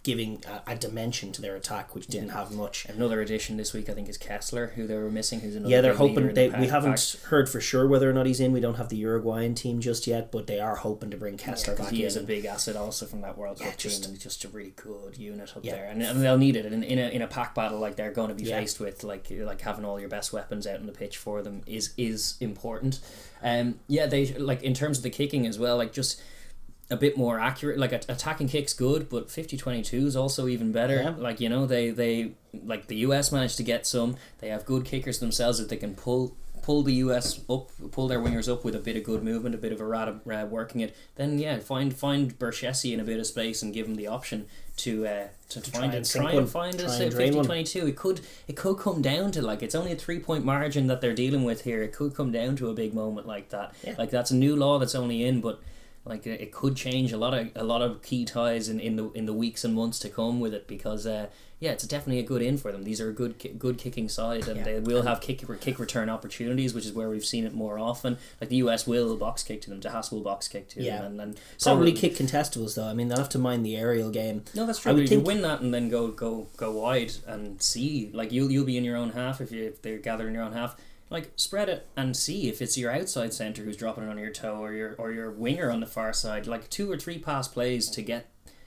giving a dimension to their attack, which didn't have much. Another addition this week, I think, is Kessler, who they were missing. Who's another? Yeah, they're hoping. We haven't heard for sure whether or not he's in. We don't have the Uruguayan team just yet, but they are hoping to bring Kessler back in. He is a big asset also from that World Cup team, and just a really good unit up there. And they'll need it in a pack battle like they're going to be faced with. Like having all your best weapons out on the pitch for them is important. They like in terms of the kicking as well. Like just a bit more accurate, like attacking kicks good, but 50-22 is also even better. Like, you know, they like the US managed to get some. They have good kickers themselves that they can pull the US up, pull their wingers up with a bit of good movement, a bit of errata working it. Then find Brachesi in a bit of space and give him the option to try and find a 50-22. It could come down to, like, it's only a 3-point margin that they're dealing with here. It could come down to a big moment like that. Like, that's a new law that's only in, but like it could change a lot of key ties in the weeks and months to come with it, because it's definitely a good in for them. These are a good kicking side, and they will have kick return opportunities, which is where we've seen it more often. Like the US will box kick to them, DeHaas will box kick to them, and probably kick contestables though. I mean, they'll have to mind the aerial game. No, that's true. You win that and then go wide and see, like you'll be in your own half if they're gathering your own half. Like, spread it and see if it's your outside centre who's dropping it on your toe, or your winger on the far side. Like 2 or 3 pass plays to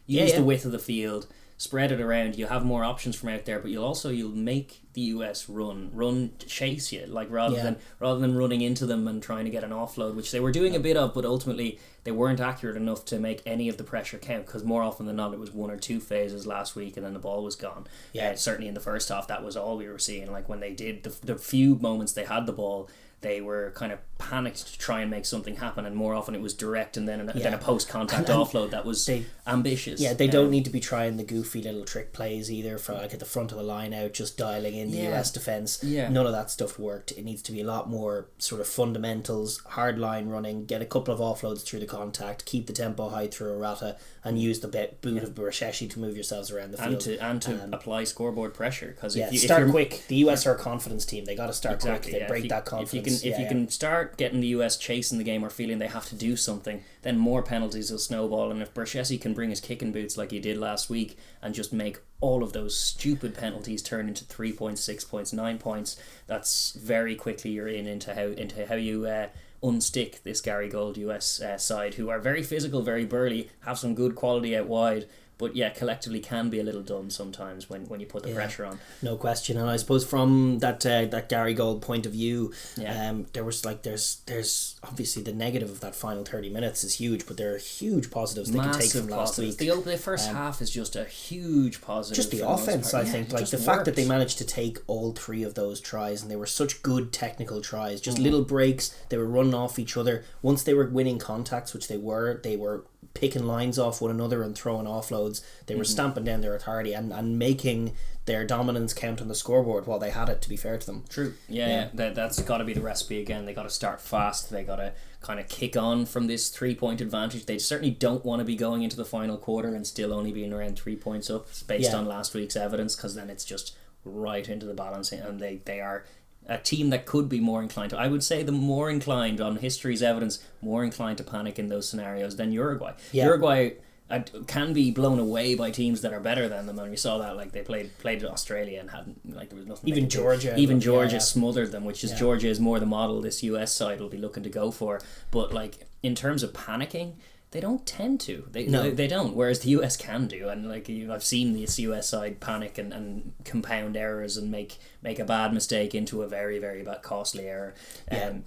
use the width of the field, spread it around. You have more options from out there, but you'll make the US run chase you, like rather than running into them and trying to get an offload, which they were doing a bit of, but ultimately they weren't accurate enough to make any of the pressure count, because more often than not it was 1 or 2 phases last week and then the ball was gone. Certainly in the first half that was all we were seeing. Like when they did the few moments they had the ball, they were kind of panicked to try and make something happen, and more often it was direct and then a post-contact offload that was ambitious. They don't need to be trying the goofy little trick plays either, for like at the front of the line out, just dialing in the US defence. None of that stuff worked. It needs to be a lot more sort of fundamentals, hard line running, get a couple of offloads through the contact, keep the tempo high through Arata, and use the boot of Brachesi to move yourselves around the field. And to apply scoreboard pressure, because if you start quick. The US are a confidence team. They got to start quick. They break that confidence. If you can start getting the US chasing the game or feeling they have to do something, then more penalties will snowball. And if Brachesi can bring his kicking boots like he did last week and just make all of those stupid penalties turn into 3 points, 6 points, 9 points, that's very quickly you're into how you unstick this Gary Gold US side, who are very physical, very burly, have some good quality out wide, but collectively can be a little dumb sometimes when you put the pressure on. No question. And I suppose from that Gary Gold point of view, there was like there's obviously the negative of that final 30 minutes is huge, but there are huge positives they can take from last week. The first half is just a huge positive. Just the offense, I think, like the fact that they managed to take all 3 of those tries, and they were such good technical tries, just little breaks. They were running off each other. Once they were winning contacts, which they were picking lines off one another and throwing offloads. They were stamping down their authority and making their dominance count on the scoreboard while they had it, to be fair to them. True. Yeah. That's got to be the recipe again. They got to start fast. They got to kind of kick on from this 3-point advantage. They certainly don't want to be going into the final quarter and still only being around 3 points up based on last week's evidence, because then it's just right into the balance, and they are a team that could be more inclined to, I would say, the more inclined on history's evidence, more inclined to panic in those scenarios than Uruguay. Uruguay can be blown away by teams that are better than them, and we saw that, like, they played Australia and hadn't, like, there was nothing. Even Georgia smothered them, which is Georgia is more the model this US side will be looking to go for. But, like, in terms of panicking, they don't tend to. They don't. Whereas the US can do, and like I've seen this US side panic and compound errors and make a bad mistake into a very, very bad costly error.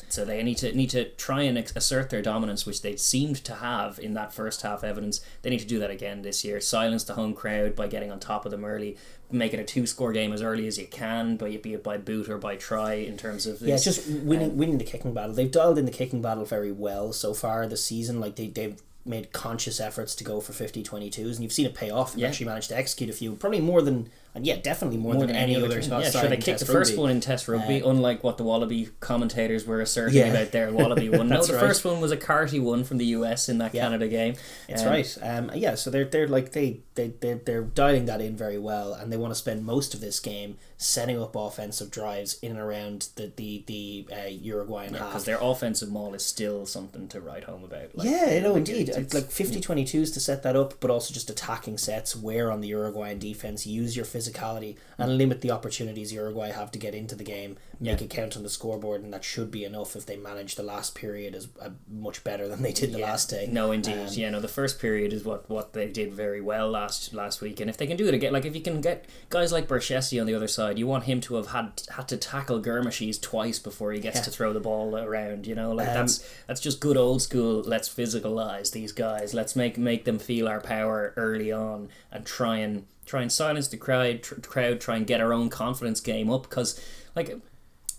So they need to try and assert their dominance, which they seemed to have in that first half evidence. They need to do that again this year. Silence the home crowd by getting on top of them early. Make it a 2-score game as early as you can, be it by boot or by try, in terms of this. Yeah, just winning the kicking battle. They've dialed in the kicking battle very well so far this season. Like they've made conscious efforts to go for 50-22s, and you've seen it pay off and actually managed to execute a few, probably more than definitely more than any other side. Yeah, sure, they kicked the first one in Test Rugby, unlike what the Wallaby commentators were asserting about their Wallaby one. No, the first one was a Carty one from the US in that Canada game. It's right. So they're like they're dialing that in very well, and they want to spend most of this game setting up offensive drives in and around the Uruguayan half, because their offensive maul is still something to write home about. Indeed. It's like 50-22s to set that up, but also just attacking sets where on the Uruguayan defense use your physicality and limit the opportunities Uruguay have to get into the game, make it count on the scoreboard, and that should be enough if they manage the last period as much better than they did the last day. No, indeed. The first period is what they did very well last week, and if they can do it again, like if you can get guys like Berchesi on the other side, you want him to have had to tackle Gurmashis twice before he gets to throw the ball around. That's just good old school. Let's physicalize these guys. Let's make them feel our power early on, and try and silence the crowd, try and get our own confidence game up, because like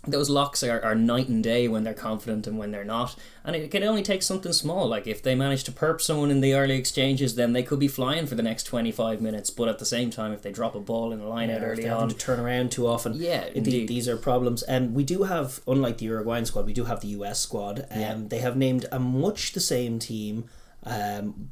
those locks are night and day when they're confident and when they're not, and it can only take something small. Like if they manage to perp someone in the early exchanges, then they could be flying for the next 25 minutes, but at the same time, if they drop a ball in the line out early on, to turn around too often, these are problems. And we do have, unlike the Uruguayan squad, we do have the US squad. They have named a much the same team,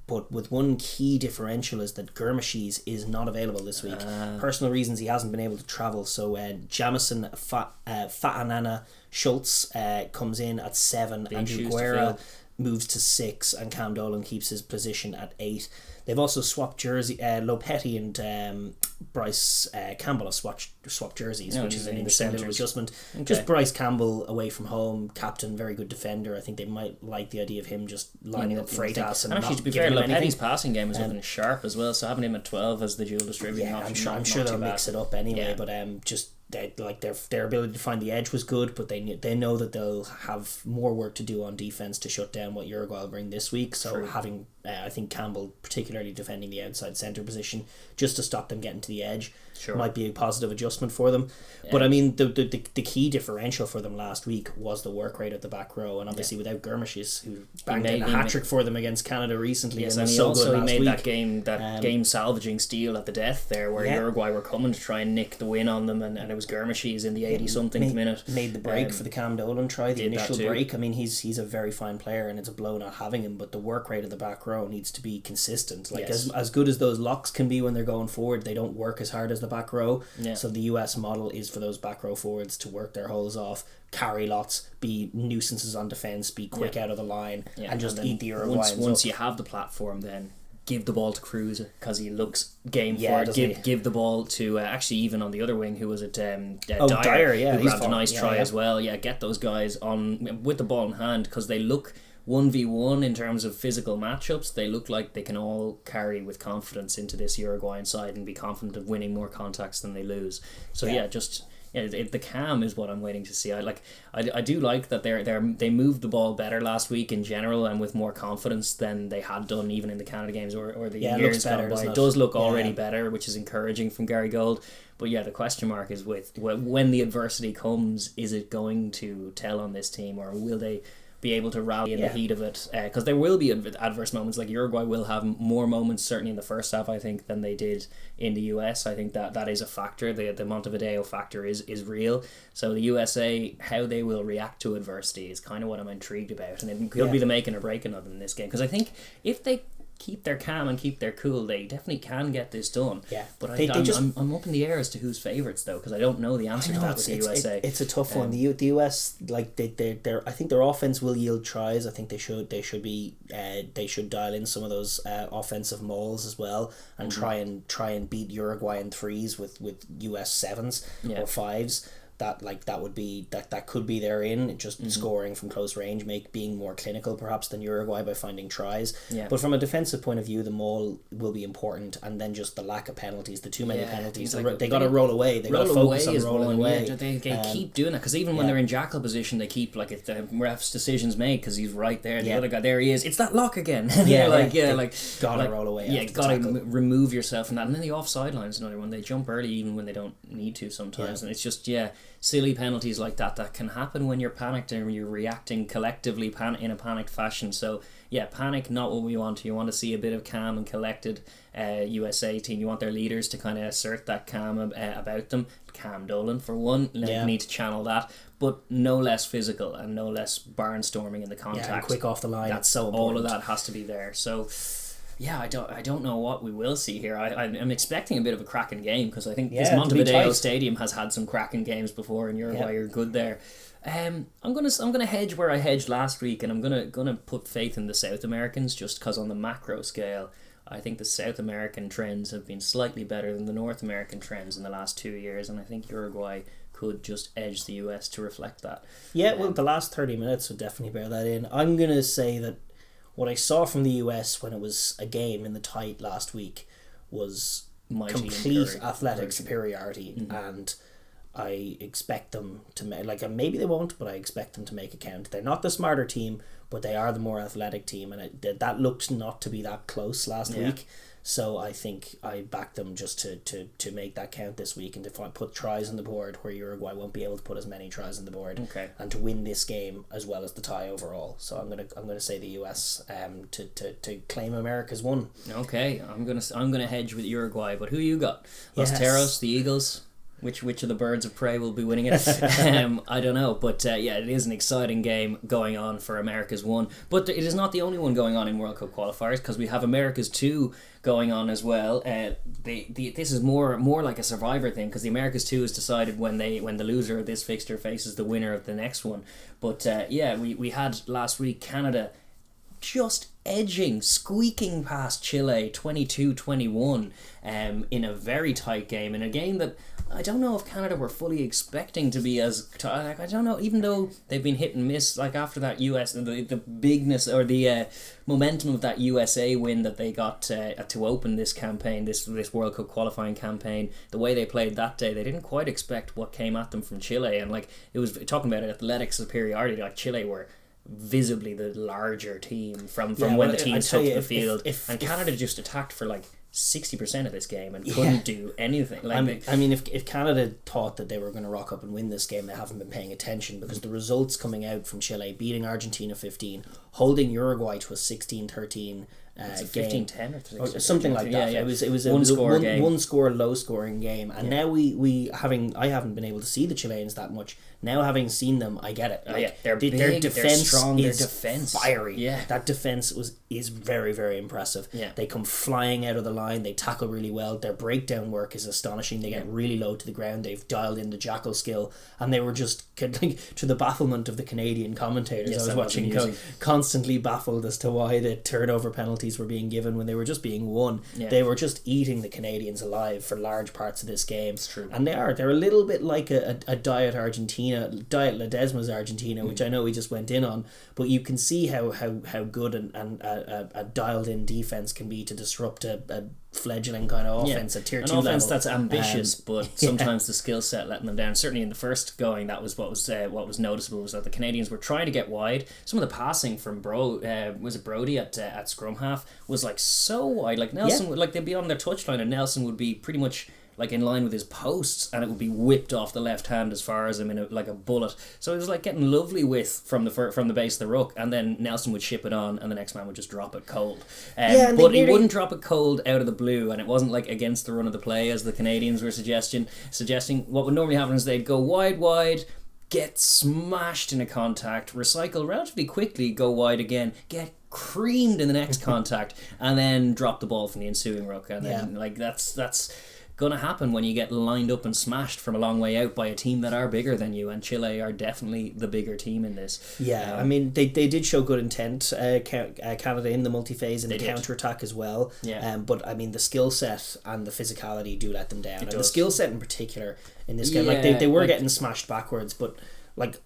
but with one key differential is that Gurmashis is not available this week. Personal reasons, he hasn't been able to travel. So Jamison Fatanana Schultz comes in at 7, Andrew Guerra moves to 6, and Cam Dolan keeps his position at 8. They've also swapped jersey. Lopetti and Bryce Campbell have swapped jerseys, which is an interesting little adjustment. Okay. Just Bryce Campbell away from home, captain, very good defender. I think they might like the idea of him just lining up Freitas and actually, to be fair, Lopetti's passing game has been sharp as well. So having him at 12 as the dual distributor, I'm sure they'll mix it up anyway. But just their ability to find the edge was good, but they know that they'll have more work to do on defense to shut down what Uruguay will bring this week. So having I think Campbell particularly defending the outside centre position just to stop them getting to the edge might be a positive adjustment for them. But I mean the key differential for them last week was the work rate at the back row, and obviously without Gurmashis, who banged in a hat-trick for them against Canada recently, and was so good last week. That game salvaging steal at the death there, where Uruguay were coming to try and nick the win on them, and it was Gurmashis in the 80-something minute. Made the break for the Cam Dolan try, the initial break. I mean, he's a very fine player, and it's a blow not having him, but the work rate of the back row needs to be consistent. As good as those locks can be when they're going forward, they don't work as hard as the back row. So the US model is for those back row forwards to work their holes off, carry lots, be nuisances on defence, be quick out of the line, and just eat the Uruguayans. Once you have the platform, then give the ball to Cruz, because he looks game for it. Give the ball to actually even on the other wing, who was it? Dyer, who grabbed a nice try as well. Get those guys on with the ball in hand, because they look 1v1 in terms of physical matchups. They look like they can all carry with confidence into this Uruguayan side and be confident of winning more contacts than they lose. So the cam is what I'm waiting to see. I do like that they moved the ball better last week in general, and with more confidence than they had done even in the Canada games or the years gone by. It does look already better, which is encouraging from Gary Gold. But the question mark is with when the adversity comes, is it going to tell on this team, or will they be able to rally in the heat of it, because there will be adverse moments. Like Uruguay will have more moments certainly in the first half, I think, than they did in the US. I think that is a factor. The Montevideo factor is real. So the USA, how they will react to adversity is kind of what I'm intrigued about, and it could be the making or breaking of them in this game, because I think if they keep their calm and keep their cool, they definitely can get this done. But I'm up in the air as to who's favourites though, because I don't know the answer to that with the USA. It's a tough one. The US, like they I think their offense will yield tries. I think they should dial in some of those offensive mauls as well, and try and beat Uruguay in threes with US sevens or fives. That could be their in, just scoring from close range, being more clinical perhaps than Uruguay by finding tries. But from a defensive point of view, the maul will be important, and then just the lack of penalties, the too many penalties. They got to roll away. They got to focus on rolling away. They keep doing it, because even when they're in jackal position, they keep if the ref's decision's made because he's right there. The other guy, there he is. It's that lock again. Gotta roll away. Yeah, gotta remove yourself from that. And then the offside line is another one. They jump early even when they don't need to sometimes, and it's just silly penalties like that can happen when you're panicked and you're reacting collectively in a panicked fashion. So panic, not what we want. You want to see a bit of calm and collected USA team. You want their leaders to kind of assert that calm about them. Cam Dolan for one, need to channel that, but no less physical and no less barnstorming in the contact. And quick off the line. That's so important. All of that has to be there. So I don't know what we will see here. I'm expecting a bit of a cracking game, because I think this Montevideo Stadium has had some cracking games before, and Uruguay are good there. I'm gonna hedge where I hedged last week, and I'm gonna put faith in the South Americans, just because on the macro scale, I think the South American trends have been slightly better than the North American trends in the last 2 years, and I think Uruguay could just edge the US to reflect that. Well, the last 30 minutes would definitely bear that in. I'm gonna say that what I saw from the US when it was a game in the tight last week was complete athletic superiority, and I expect them to maybe they won't, but I expect them to make a count. They're not the smarter team, but they are the more athletic team, and that looked not to be that close last week. So I think I back them just to make that count this week, and to put tries on the board where Uruguay won't be able to put as many tries on the board, and to win this game as well as the tie overall. So I'm gonna say the US to claim America's won. Okay, I'm gonna hedge with Uruguay, but who you got? Los Teros, the Eagles. Which of the birds of prey will be winning it? I don't know, but it is an exciting game going on for America's 1. But it is not the only one going on in World Cup qualifiers, because we have America's 2 going on as well. This is more like a survivor thing, because the America's 2 is decided when the loser of this fixture faces the winner of the next one. But we had last week Canada just squeaking past Chile 22-21 in a very tight game, in a game that I don't know if Canada were fully expecting to be as I don't know, even though they've been hit and miss, after that US, the bigness or the momentum of that USA win that they got to open this campaign, this World Cup qualifying campaign, the way they played that day, they didn't quite expect what came at them from Chile, and it was talking about athletic superiority. Chile were visibly the larger team from when the teams took the field, and Canada just attacked for 60% of this game and couldn't do anything. If Canada thought that they were going to rock up and win this game, they haven't been paying attention, because the results coming out from Chile, beating Argentina 15, holding Uruguay to a 16-13 game, 15-10 or something like that. It was a one score low scoring game, and now I haven't been able to see the Chileans that much. Now, having seen them, I get it. They're big, their defense, they're strong, their defense fiery. That defense is very, very impressive. They come flying out of the line. They tackle really well. Their breakdown work is astonishing. They get really low to the ground. They've dialed in the jackal skill, and they were just to the bafflement of the Canadian commentators. I was watching constantly baffled as to why the turnover penalties were being given when they were just being won. They were just eating the Canadians alive for large parts of this game. It's true. And they're a little bit like a diet Argentina, diet Ledesma's Argentina, which I know we just went in on, but you can see how good and a dialed in defense can be to disrupt a fledgling kind of offense at tier 2 level. An offense that's ambitious, but sometimes the skill set letting them down. Certainly in the first going, that was what was noticeable, was that the Canadians were trying to get wide. Some of the passing from Brody at scrum half was so wide. Nelson would they'd be on their touchline, and Nelson would be pretty much like in line with his posts, and it would be whipped off the left hand as far as him like a bullet. So it was like getting lovely width from the base of the ruck, and then Nelson would ship it on, and the next man would just drop it cold. But he wouldn't drop it cold out of the blue, and it wasn't like against the run of the play as the Canadians were suggesting. What would normally happen is they'd go wide, get smashed in a contact, recycle relatively quickly, go wide again, get creamed in the next contact, and then drop the ball from the ensuing ruck. And then that's gonna happen when you get lined up and smashed from a long way out by a team that are bigger than you, and Chile are definitely the bigger team in this. I mean they did show good intent, Canada in the multi-phase and the counter-attack as well, but I mean the skill set and the physicality do let them down, and the skill set in particular in this game, like they were getting smashed backwards, but like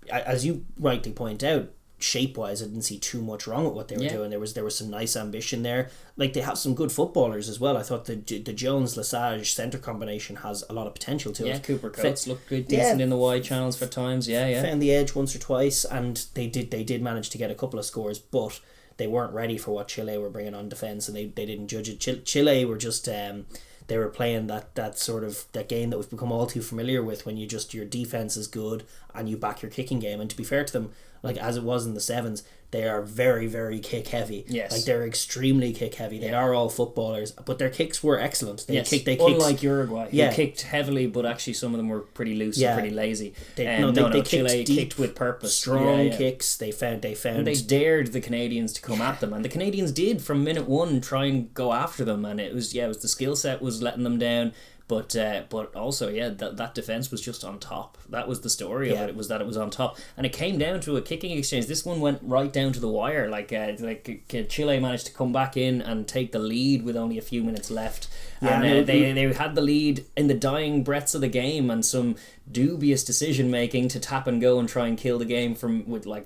as you rightly point out, shape-wise, I didn't see too much wrong with what they were doing. There was some nice ambition there. Like, they have some good footballers as well. I thought the Jones-Lesage centre combination has a lot of potential to it. Cooper Coates looked good, decent in the wide channels for times. Found the edge once or twice, and they did manage to get a couple of scores, but they weren't ready for what Chile were bringing on defence, and they didn't judge it. Chile were just... they were playing that sort of that game that we've become all too familiar with, when your defense is good and you back your kicking game. And to be fair to them, like as it was in the sevens, they are very, very kick heavy. Yes. Like they're extremely kick heavy. They are all footballers, but their kicks were excellent. They kicked unlike Uruguay, who kicked heavily, but actually some of them were pretty loose and pretty lazy. Chile kicked with purpose. Strong kicks. They found and they dared the Canadians to come at them, and the Canadians did from minute one try and go after them, and it was the skill set was letting them down. But also that defence was just on top. That was the story of it. It was that it was on top, and it came down to a kicking exchange. This one went right down to the wire. Chile managed to come back in and take the lead with only a few minutes left. They had the lead in the dying breaths of the game, and some dubious decision making to tap and go and try and kill the game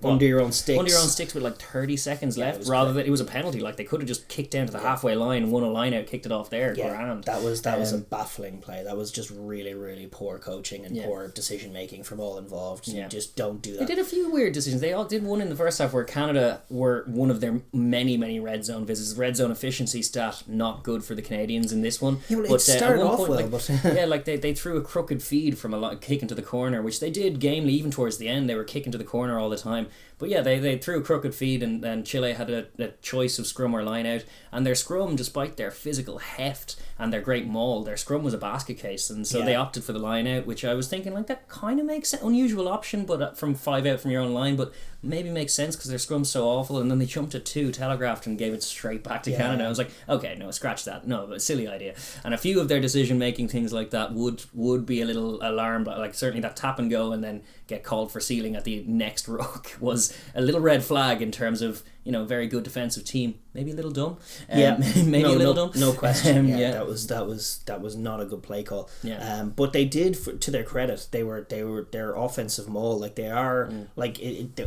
under your own sticks with like 30 seconds left. Rather than it was a penalty. Like they could have just kicked down to the halfway line, won a line out, kicked it off there. Grand. That was a baffling play. That was just really, really poor coaching and poor decision making from all involved. You just don't do that. They did a few weird decisions. They all did one in the first half where Canada were one of their many red zone visits. Red zone efficiency stat not good for the Canadians in this one. It started off well, but they threw a crooked feed from a kick into the corner, which they did gamely even towards the end. They were kicking to the corner all the time. But they threw a crooked feed, and then Chile had a choice of scrum or line out, and their scrum, despite their physical heft and their great maul, their scrum was a basket case, and so they opted for the line out, which I was thinking that kind of makes an unusual option, but from 5 out from your own line, but maybe makes sense because their scrum's so awful. And then they jumped at 2, telegraphed, and gave it straight back to Canada. I was like, okay, no, scratch that. No, but silly idea. And a few of their decision making things like that would be a little alarmed. Like certainly that tap and go and then get called for sealing at the next ruck was a little red flag in terms of very good defensive team. Maybe a little dumb. Maybe a little dumb. No question. That was not a good play call. But they did, to their credit, they were their offensive maul. Like they are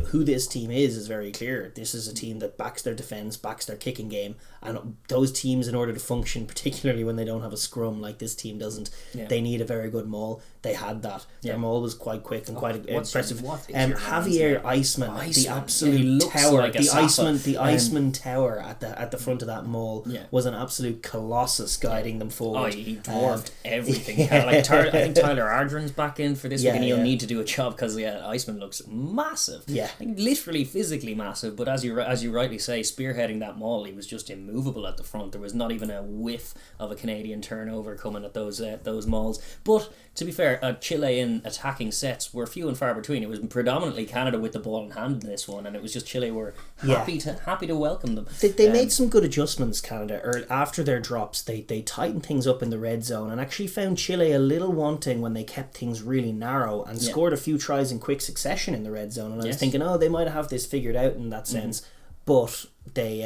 who this team is very clear. This is a team that backs their defense, backs their kicking game, and those teams, in order to function, particularly when they don't have a scrum like this team doesn't, they need a very good maul. They had that. Their maul was quite quick and quite impressive. Javier Iceman, the absolute tower, like the Iceman tower at the front of that maul was an absolute colossus guiding them forward. He dwarfed everything. I think Tyler Ardron's back in for this week, and he'll need to do a job because Iceman looks massive. Literally physically massive. But as you rightly say, spearheading that maul, he was just immovable at the front. There was not even a whiff of a Canadian turnover coming at those mauls. But to be fair, Chilean attacking sets were few and far between. It was predominantly Canada with the ball in hand in this one, and it was just Chile were happy to welcome them. They made some good adjustments, Canada. After their drops, they tightened things up in the red zone and actually found Chile a little wanting when they kept things really narrow and scored a few tries in quick succession in the red zone. And I was thinking, they might have this figured out in that sense. But they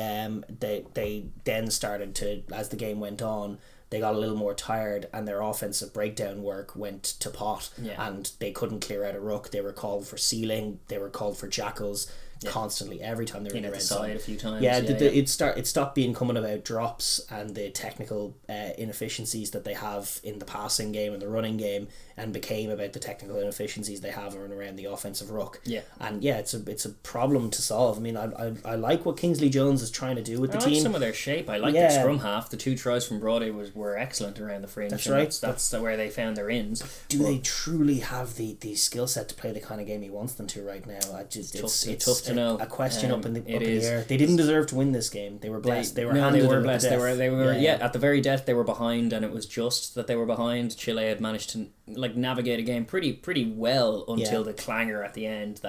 then started to, as the game went on, they got a little more tired and their offensive breakdown work went to pot and they couldn't clear out a ruck. They were called for sealing, they were called for jackals. constantly every time they were in the red zone. A few times. It stopped becoming about drops and the technical inefficiencies that they have in the passing game and the running game, and became about the technical inefficiencies they have around the offensive ruck. And it's a problem to solve. I mean, I like what Kingsley Jones is trying to do with the team. I like some of their shape. I like their scrum half. The 2 tries from Broadway were excellent around the fringe. That's right. That's where they found their ins. Do they truly have the skill set to play the kind of game he wants them to right now? It's tough to know. A question up in the air. They didn't deserve to win this game. They were blessed. They were blessed. They were at the very death they were behind, and it was just that they were behind. Chile had managed to navigate a game pretty well until the clanger at the end.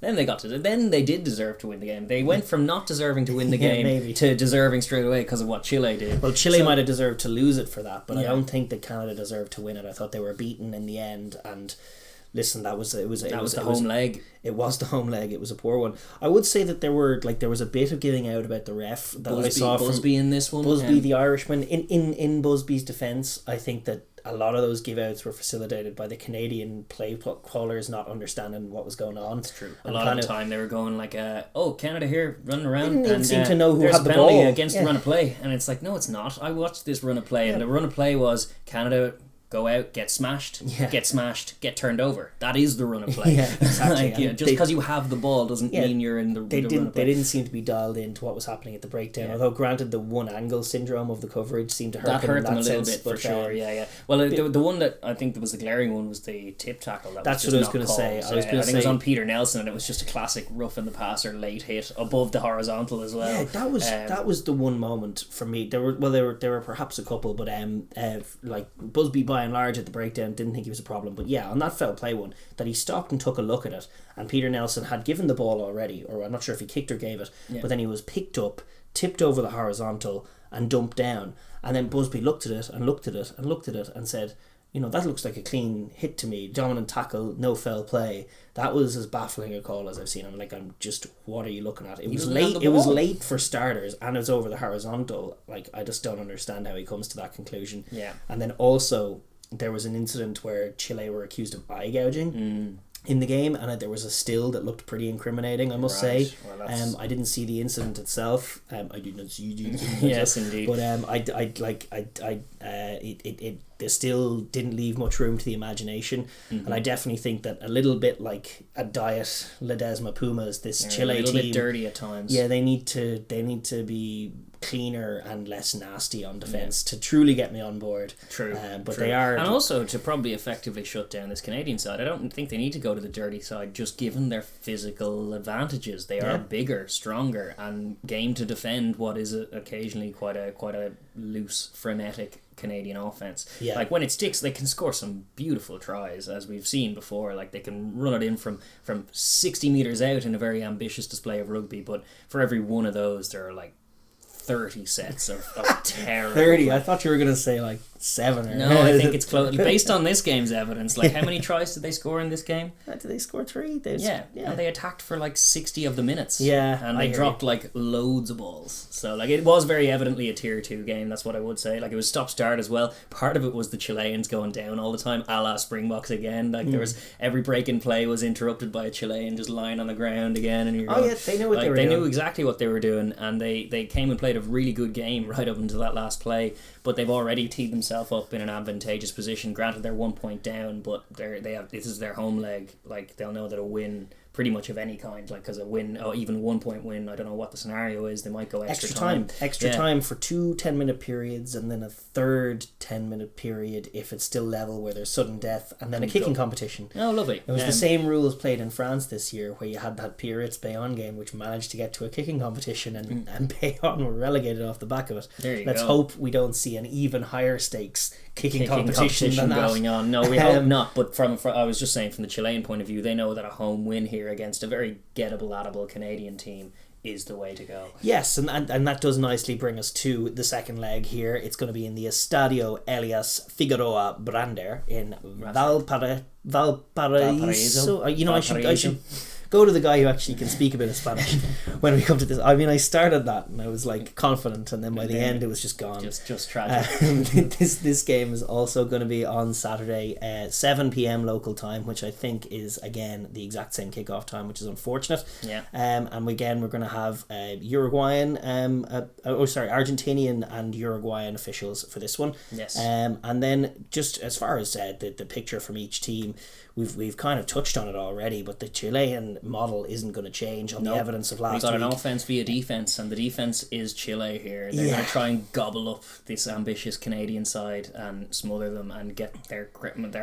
Then they did deserve to win the game. They went from not deserving to win the game to deserving straight away because of what Chile did. Well, Chile might have deserved to lose it for that, but I don't think that Canada deserved to win it. I thought they were beaten in the end, and listen, that was the home leg. It was the home leg. It was a poor one. I would say that there was a bit of giving out about the ref that I saw from Busby in this one. Busby, the Irishman. In Busby's defence, I think that a lot of those give-outs were facilitated by the Canadian play callers not understanding what was going on. That's true. A lot of the time they were going like, Canada here, running around. They didn't seem to know who had the ball. ball. Against the run of play. And it's like, no, it's not. I watched this run of play, and the run of play was Canada go out, get smashed, get turned over. That is the run of play. Exactly. Just because you have the ball doesn't mean you're in the run of play. They didn't seem to be dialed into what was happening at the breakdown. Although, granted, the one angle syndrome of the coverage seemed to hurt them a little bit, for sure. Well, the one that I think was the glaring one was the tip tackle. That's what I was going to say. I think it was on Peter Nelson, and it was just a classic roughing the passer late hit above the horizontal as well. Yeah, that was the one moment for me. There were perhaps a couple, but Busby by and large at the breakdown didn't think he was a problem. But on that foul play one, that he stopped and took a look at it, and Peter Nelson had given the ball already, or I'm not sure if he kicked or gave it, but then he was picked up, tipped over the horizontal and dumped down, and then Busby looked at it and looked at it and looked at it and said, that looks like a clean hit to me. Dominant tackle, no foul play. That was as baffling a call as I've seen. What are you looking at? It was late. It was late for starters, and it was over the horizontal. I just don't understand how he comes to that conclusion. And then also there was an incident where Chile were accused of eye gouging in the game, and there was a still that looked pretty incriminating, I must say. Well, I didn't see the incident itself. I did not see the incident. Yes, indeed. But they still didn't leave much room to the imagination, and I definitely think that a little bit like a diet Ledesma Pumas, this Chile team, a little bit dirty at times. Yeah, they need to be cleaner and less nasty on defence to truly get me on board. True. But they are, and also to probably effectively shut down this Canadian side. I don't think they need to go to the dirty side, just given their physical advantages. They are bigger, stronger, and game to defend what is occasionally quite a loose, frenetic Canadian offense. When it sticks, they can score some beautiful tries, as we've seen before. They can run it in from 60 metres out in a very ambitious display of rugby, but for every one of those there are 30 sets of terror. 30? I thought you were going to say 7 or... No, I think it's close. Based on this game's evidence, how many tries did they score in this game? Did they score 3? And they attacked for 60 of the minutes. Yeah. And they dropped loads of balls. So it was very evidently a tier 2 game, that's what I would say. It was stop-start as well. Part of it was the Chileans going down all the time, a la Springboks again. There was every break in play was interrupted by a Chilean just lying on the ground again, and you're going, they knew what they were doing. They knew exactly what they were doing, and they came and played a really good game right up until that last play, but they've already teed themselves up in an advantageous position. Granted, they're 1 point down, but this is their home leg. They'll know that a win pretty much of any kind, because a win, even 1 point win, I don't know what the scenario is, they might go extra time time for 2 10-minute periods, and then a third 10-minute period if it's still level where there's sudden death, and then a kicking competition. Oh, lovely. It was the same rules played in France this year, where you had that Pirates Bayonne game which managed to get to a kicking competition, and Bayonne were relegated off the back of it. Let's hope we don't see an even higher stakes kicking competition than that going on. No, we hope not, but from I was just saying, from the Chilean point of view, they know that a home win here against a very gettable, laddable Canadian team is the way to go. Yes, and that does nicely bring us to the second leg here. It's going to be in the Estadio Elias Figueroa Brander in Valparaiso. I should go to the guy who actually can speak a bit of Spanish when we come to this. I mean, I started that and I was like confident, and then by the end it was just gone. Just tragic. This game is also going to be on Saturday, 7 p.m. local time, which I think is again the exact same kickoff time, which is unfortunate. Yeah. And again we're going to have Argentinian and Uruguayan officials for this one. Yes. And then just as far as the picture from each team, we've kind of touched on it already, but the Chilean model isn't going to change on the evidence of last week. We got an offense via defense, and the defense is Chile here. They're going to try and gobble up this ambitious Canadian side and smother them and get their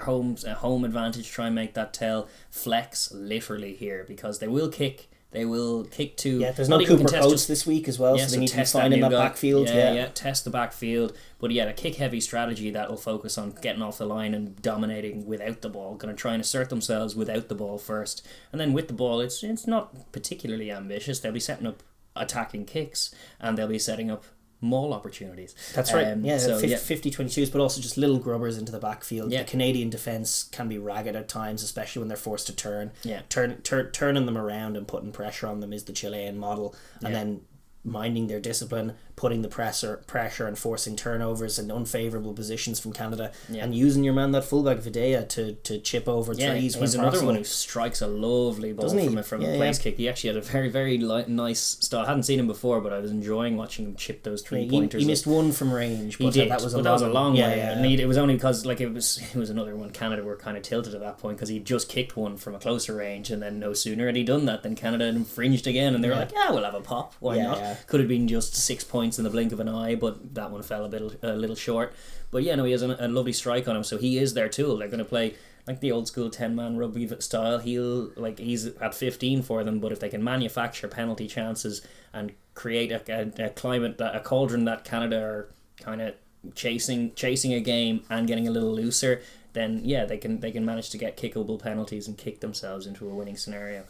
home advantage. Try and make that tail flex literally here, because they will kick. They will kick to... Yeah, there's no Cooper Coates this week as well, so they need to find in that backfield. Test the backfield. But a kick-heavy strategy that will focus on getting off the line and dominating without the ball. Going to try and assert themselves without the ball first. And then with the ball, it's not particularly ambitious. They'll be setting up attacking kicks, and they'll be setting up maul opportunities. That's right. 50-22s, but also just little grubbers into the backfield. The Canadian defence can be ragged at times, especially when they're forced to turn. Turning them around and putting pressure on them is the Chilean model, and then minding their discipline, putting the pressure and forcing turnovers and unfavourable positions from Canada, and using your man, that fullback Videa, to chip over threes. He's another one who strikes a lovely ball from a place kick. He actually had a very, very nice style. I hadn't seen him before, but I was enjoying watching him chip those 3-pointers. He missed one from range, but that was a long way. And it was only because it was another one. Canada were kind of tilted at that point because he just kicked one from a closer range, and then no sooner had he done that than Canada infringed again, and they were like, we'll have a pop. Why not? Could have been just 6 points in the blink of an eye, but that one fell a little short. But he has a lovely strike on him, so he is their tool. They're going to play like the old school 10-man rugby style. He's at 15 for them, but if they can manufacture penalty chances and create a climate, a cauldron that Canada are kind of chasing a game and getting a little looser, then they can manage to get kickable penalties and kick themselves into a winning scenario.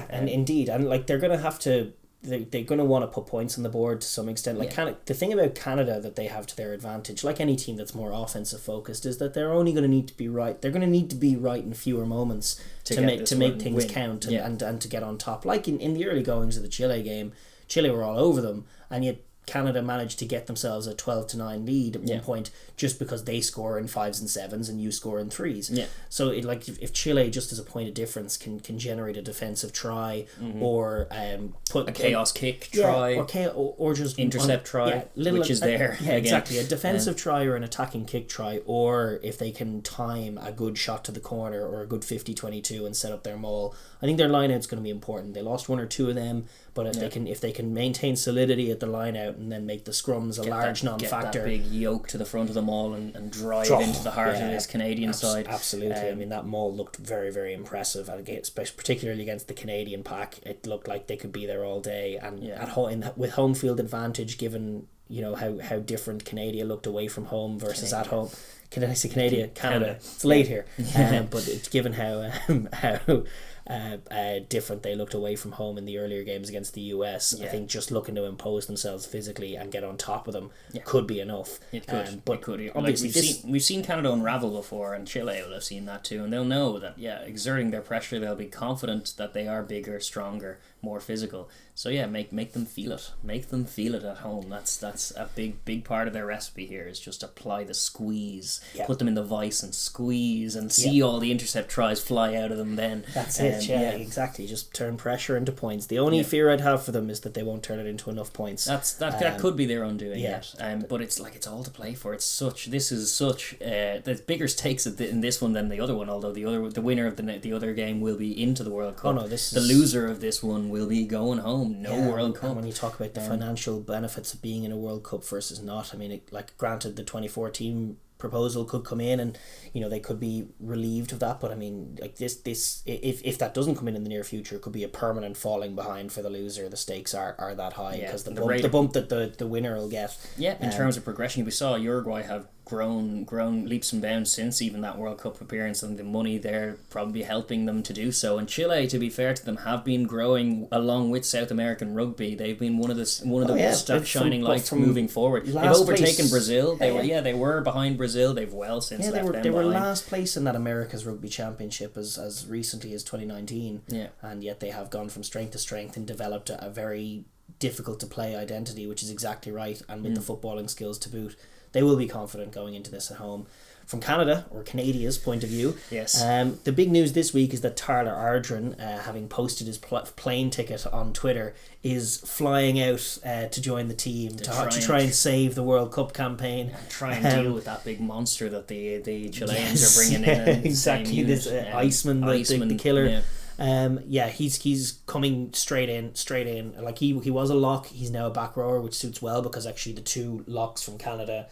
And indeed, and they're going to have to. They're going to want to put points on the board to some extent. The thing about Canada that they have to their advantage, like any team that's more offensive focused, is that they're only going to need to be right. They're going to need to be right in fewer moments to make things count and to get on top. Like in the early goings of the Chile game, Chile were all over them, and yet Canada managed to get themselves a 12-9 lead at one point, just because they score in 5s and 7s and you score in 3s. So if Chile, just as a point of difference, can generate a defensive try, or put a chaos kick try, or just intercept try, which is there exactly, a defensive try or an attacking kick try, or if they can time a good shot to the corner or a good 50-22 and set up their maul. I think their line out's going to be important. They lost one or two of them, but if they can maintain solidity at the line out and then make the scrums a large non-factor, get that big yoke to the front of the maul and drive into the heart of this Canadian side. Absolutely. I mean, that maul looked very, very impressive, and particularly against the Canadian pack, it looked like they could be there all day. And at home, with home field advantage, given how different Canada looked away from home versus at home. Can I say Canada? It's late here, but it's given how different they looked away from home in the earlier games against the US. I think just looking to impose themselves physically and get on top of them could be enough. It could. Obviously, we've seen Canada unravel before, and Chile will have seen that too, and they'll know that exerting their pressure, they'll be confident that they are bigger, stronger, more physical. So make them feel it. Make them feel it at home. That's a big part of their recipe here, is just apply the squeeze. Put them in the vice and squeeze and see all the intercept tries fly out of them then. That's it, exactly. Just turn pressure into points. The only fear I'd have for them is that they won't turn it into enough points. That could be their undoing. But it's all to play for. This is such the bigger stakes in this one than the other one, although the winner of the other game will be into the World Cup. The loser of this one will be going home. World Cup. And when you talk about the financial benefits of being in a World Cup versus not, I mean, granted, the 2014 proposal could come in and they could be relieved of that, but I mean, this if that doesn't come in the near future, it could be a permanent falling behind for the loser. The stakes are that high because the bump that the winner will get. In terms of progression, we saw Uruguay have grown leaps and bounds since even that World Cup appearance, and the money there probably helping them to do so. And Chile, to be fair to them, have been growing along with South American rugby. They've been one of the shining lights moving forward. They've overtaken Brazil. They were behind Brazil. They've well since left them. They were last place in that America's Rugby Championship as recently as 2019. Yeah. And yet they have gone from strength to strength and developed a very difficult to play identity, which is exactly right, and with the footballing skills to boot. They will be confident going into this at home. From Canada, or Canadia's point of view, yes. The big news this week is that Tyler Ardron, having posted his plane ticket on Twitter, is flying out to join the team to try and save the World Cup campaign. And try and deal with that big monster that the Chileans are bringing in. Exactly, this Iceman, the killer. Yeah. He's coming straight in. Like he was a lock. He's now a back rower, which suits well because actually the two locks from Canada,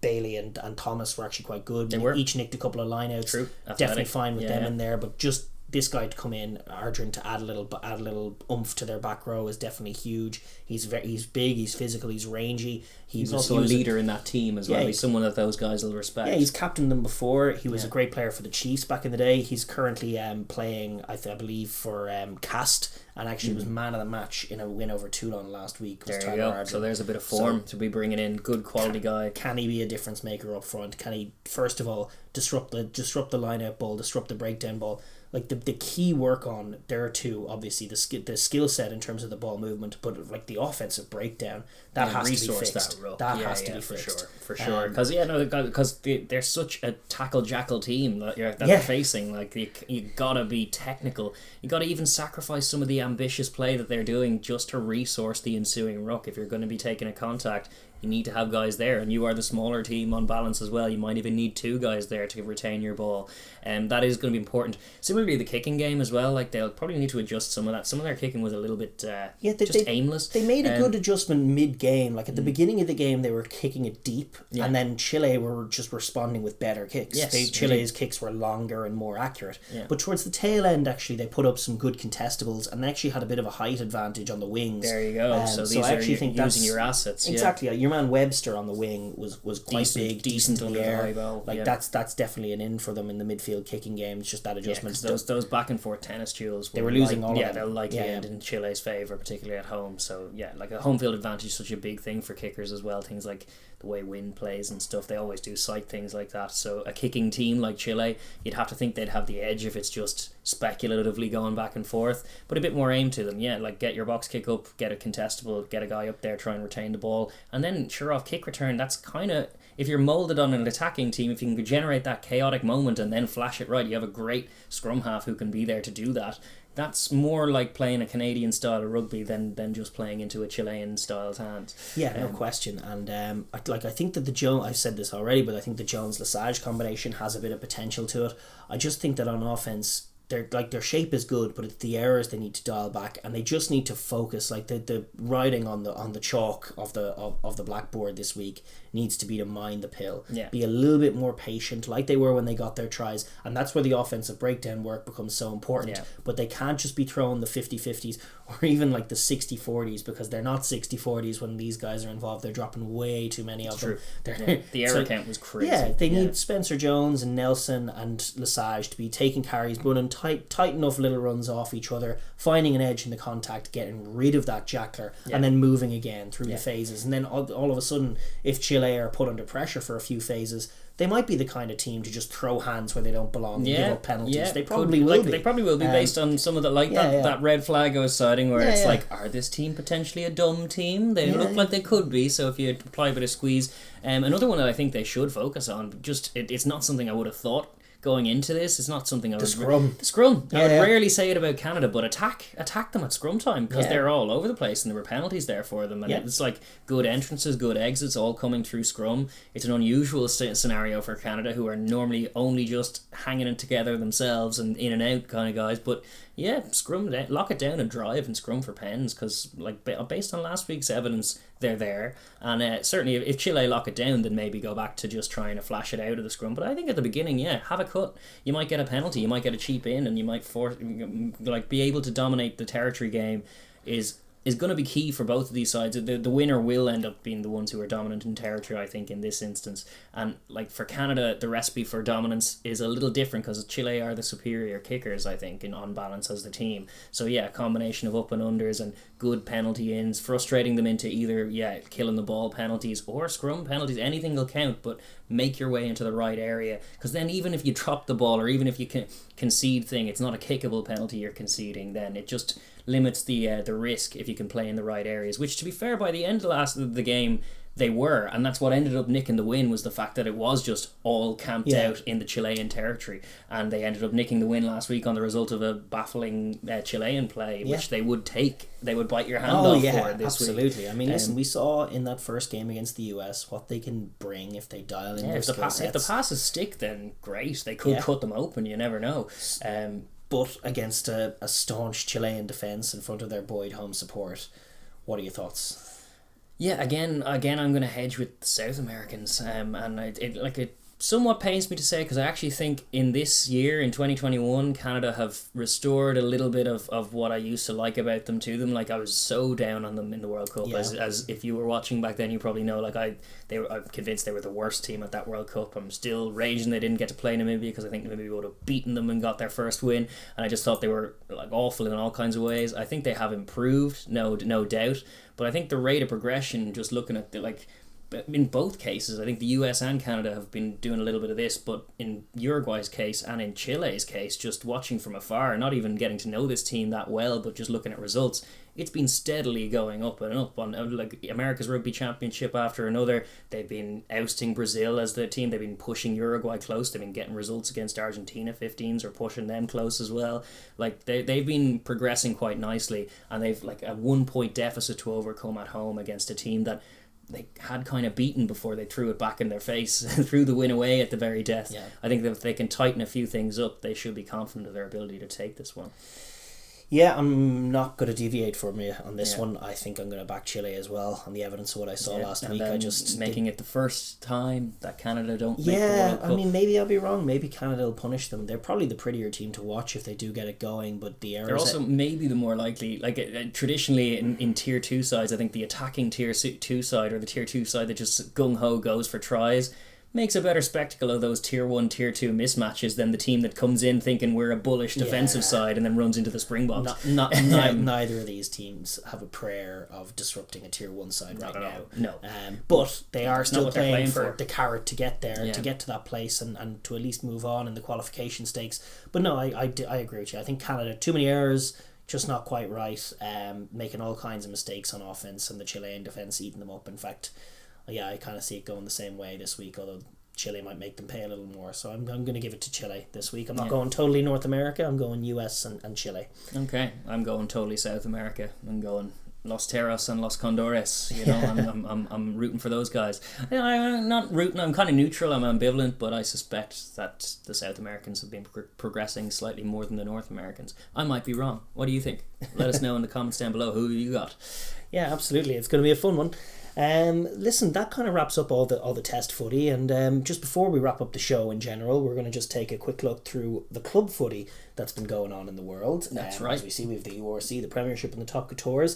Bailey and Thomas, were actually quite good. They were. Each nicked a couple of lineouts. True. Definitely fine with them in there, but just this guy to come in, Ardron, to add a little oomph to their back row is definitely huge. He's big, he's physical, he's rangy. He's also a leader in that team as well. He's someone that those guys will respect. Yeah, he's captained them before. He was a great player for the Chiefs back in the day. He's currently playing, I believe, for Cast, and actually was man of the match in a win over Toulon last week. There you go. Ardron. So there's a bit of form to be bringing in. Good quality guy. Can he be a difference maker up front? Can he, first of all, disrupt the line-out ball, disrupt the breakdown ball? Like the key work on there too, obviously the skill set in terms of the ball movement, but like the offensive breakdown that has to be fixed. That has to be fixed for sure. Because they're such a tackle jackal team that they're facing. Like you gotta be technical. You gotta even sacrifice some of the ambitious play that they're doing just to resource the ensuing ruck. If you're going to be taking a contact, you need to have guys there, and you are the smaller team on balance as well. You might even need two guys there to retain your ball, and that is going to be important. Similarly, the kicking game as well. Like they'll probably need to adjust some of that. Some of their kicking was a little bit aimless. They made a good adjustment mid-game. Like at the beginning of the game, they were kicking it deep, and then Chile were just responding with better kicks. Yes, Chile's kicks were longer and more accurate. Yeah. But towards the tail end, actually, they put up some good contestables, and they actually had a bit of a height advantage on the wings. There you go. So these are using your assets. Exactly. Your man Webster on the wing was quite decent in the air. That's definitely an in for them in the midfield kicking game. It's just that adjustment. Those back and forth tennis duels, they were losing all of them. They'll likely end in Chile's favour, particularly at home. So like a home field advantage is such a big thing for kickers as well. Things like the way wind plays and stuff, they always do cite things like that. So a kicking team like Chile, you'd have to think they'd have the edge if it's just speculatively going back and forth, but a bit more aim to them. Like get your box kick up, get a contestable, get a guy up there, try and retain the ball, and then sure off kick return. That's kind of, if you're moulded on an attacking team, if you can generate that chaotic moment and then flash it right, you have a great scrum half who can be there to do that. That's more like playing a Canadian style of rugby than just playing into a Chilean style's hand. Yeah, no question. And I think that the Jones, I've said this already, but I think the Jones-Lesage combination has a bit of potential to it. I just think that on offense, their shape is good, but it's the errors they need to dial back, and they just need to focus. Like the writing on the chalk of the blackboard this week needs to be to mind the pill. Be a little bit more patient, like they were when they got their tries, and that's where the offensive breakdown work becomes so important. But they can't just be throwing the 50-50s or even like the 60-40s, because they're not 60-40s when these guys are involved. They're dropping way too many of them. The error count was crazy. They need Spencer Jones and Nelson and Lesage to be taking carries, running tight enough little runs off each other, finding an edge in the contact, getting rid of that jackler, and then moving again through the phases. And then all of a sudden, if Chile are put under pressure for a few phases, they might be the kind of team to just throw hands where they don't belong and give up penalties. They probably will be. They probably will be based on some of the that red flag I was citing, where it's like, are this team potentially a dumb team? They look like they could be. So if you apply a bit of squeeze, another one that I think they should focus on. It's not something I would have thought going into this. It's not something I would... The scrum. I would rarely say it about Canada, but attack them at scrum time, because they're all over the place and there were penalties there for them, and it's like good entrances, good exits, all coming through scrum. It's an unusual scenario for Canada, who are normally only just hanging it together themselves and in and out kind of guys, but scrum, lock it down and drive and scrum for pens, because based on last week's evidence, they're there. And certainly if Chile lock it down, then maybe go back to just trying to flash it out of the scrum. But I think at the beginning, have a cut. You might get a penalty, you might get a cheap in, and you might be able to dominate the territory game is is going to be key for both of these sides. The winner will end up being the ones who are dominant in territory, I think, in this instance. And like for Canada, the recipe for dominance is a little different because Chile are the superior kickers, I think, on balance as the team. So yeah, a combination of up and unders and good penalty ins, frustrating them into either killing the ball penalties or scrum penalties. Anything will count, but make your way into the right area, because then even if you drop the ball or even if you can concede thing, it's not a kickable penalty you're conceding. Then it just limits the risk if you can play in the right areas, which, to be fair, by the end of the game they were, and that's what ended up nicking the win, was the fact that it was just all camped out in the Chilean territory, and they ended up nicking the win last week on the result of a baffling Chilean play, which they would bite your hand off for this absolutely. week. I mean, listen, we saw in that first game against the US what they can bring if they dial in their skill sets. If the passes stick, then great, they could cut them open, you never know. But against a staunch Chilean defence in front of their buoyed home support, what are your thoughts? Yeah, again, I'm going to hedge with the South Americans, and it somewhat pains me to say, because I actually think in this year, in 2021, Canada have restored a little bit of what I used to like about them to them. Like, I was so down on them in the World Cup, as if you were watching back then, you probably know. Like, I'm convinced they were the worst team at that World Cup. I'm still raging they didn't get to play Namibia, because I think Namibia would have beaten them and got their first win, and I just thought they were like awful in all kinds of ways. I think they have improved, no doubt, but I think the rate of progression, just looking at in both cases, I think the US and Canada have been doing a little bit of this, but in Uruguay's case and in Chile's case, just watching from afar, not even getting to know this team that well, but just looking at results, it's been steadily going up and up. On like America's Rugby Championship after another, they've been ousting Brazil as the team, they've been pushing Uruguay close, they've been getting results against Argentina 15s or pushing them close as well. Like they've been progressing quite nicely, and they've like a 1 point deficit to overcome at home against a team that they had kind of beaten before they threw it back in their face, threw the win away at the very death. Yeah. I think that if they can tighten a few things up, they should be confident of their ability to take this one. Yeah, I'm not going to deviate from you on this one. I think I'm going to back Chile as well on the evidence of what I saw last week. I just making it the first time that Canada don't make the World Cup. I mean, maybe I'll be wrong. Maybe Canada will punish them. They're probably the prettier team to watch if they do get it going, but the errors... They're also maybe the more likely, like traditionally in Tier 2 sides, I think the attacking Tier 2 side, or the Tier 2 side that just gung-ho goes for tries, makes a better spectacle of those Tier 1, Tier 2 mismatches than the team that comes in thinking we're a bullish defensive side and then runs into the Springboks. Neither of these teams have a prayer of disrupting a Tier 1 side right now. No. But they are still playing for the carrot to get there, to get to that place and to at least move on in the qualification stakes. But no, I agree with you. I think Canada, too many errors, just not quite right, making all kinds of mistakes on offence, and the Chilean defence eating them up. In fact, I kind of see it going the same way this week, although Chile might make them pay a little more. So I'm going to give it to Chile this week. I'm not going totally North America. I'm going US and Chile. Okay, I'm going totally South America. I'm going Los Terras and Los Condores. You know, I'm rooting for those guys. I'm not rooting. I'm kind of neutral. I'm ambivalent, but I suspect that the South Americans have been progressing slightly more than the North Americans. I might be wrong. What do you think? Let us know in the comments down below. Who you got? Yeah, absolutely. It's going to be a fun one. Listen, that kind of wraps up all the test footy, and just before we wrap up the show in general, we're going to just take a quick look through the club footy that's been going on in the world. That's right. As we see, we have the URC, the Premiership and the Top Couture.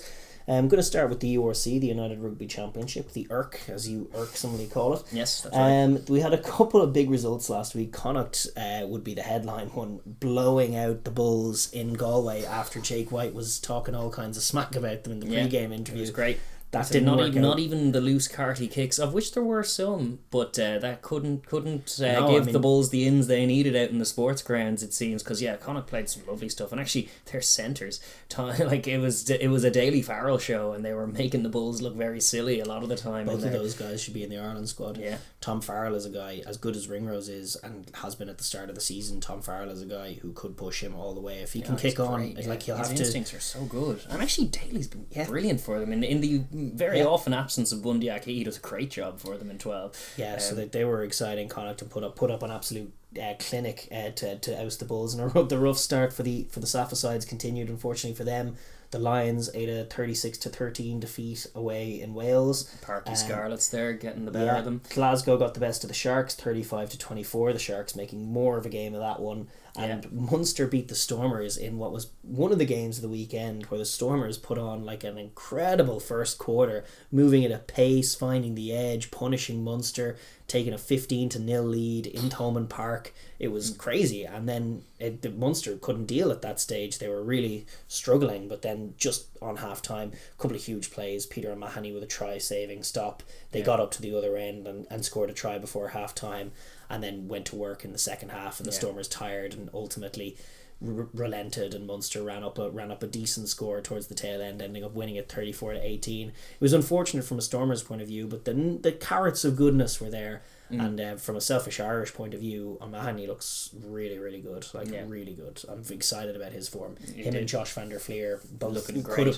I'm going to start with the URC, the United Rugby Championship, the IRC, as you irksomely call it. Yes, that's right. We had a couple of big results last week. Connacht would be the headline one, blowing out the Bulls in Galway after Jake White was talking all kinds of smack about them in the pre-game interview. It was great. That did not even the loose carty kicks, of which there were some, but that couldn't give the Bulls the ins they needed out in the sports grounds, it seems, because Connacht played some lovely stuff, and actually their centres, like it was a Daily Farrell show, and they were making the Bulls look very silly a lot of the time. Both of those guys should be in the Ireland squad. Yeah. Tom Farrell is a guy, as good as Ringrose is and has been at the start of the season, Tom Farrell is a guy who could push him all the way if he can kick on. Like he'll his have instincts are so good, and actually Daly's been brilliant for them in the very often absence of Bundiak. He does a great job for them in 12. So they were exciting. Connacht to put up an absolute clinic to oust the Bulls, and the rough start for the Safa sides continued, unfortunately for them. The Lions ate a 36-13 defeat away in Wales. Parky Scarlets there getting the better of them. Glasgow got the best of the Sharks, 35-24. The Sharks making more of a game of that one. And Munster beat the Stormers in what was one of the games of the weekend, where the Stormers put on like an incredible first quarter, moving at a pace, finding the edge, punishing Munster, taking a 15-0 lead in Thomond Park. It was crazy. And then the Munster couldn't deal at that stage. They were really struggling, but then just on half-time, a couple of huge plays. Peter O'Mahony with a try-saving stop. They got up to the other end and scored a try before half-time, and then went to work in the second half, and the Stormers tired and ultimately relented, and Munster ran up a decent score towards the tail end, ending up winning it 34-18. It was unfortunate from a Stormers point of view, but the carrots of goodness were there. And from a selfish Irish point of view, O'Mahony looks really, really good. Really good. I'm excited about his form. Him and Josh van der Fleer both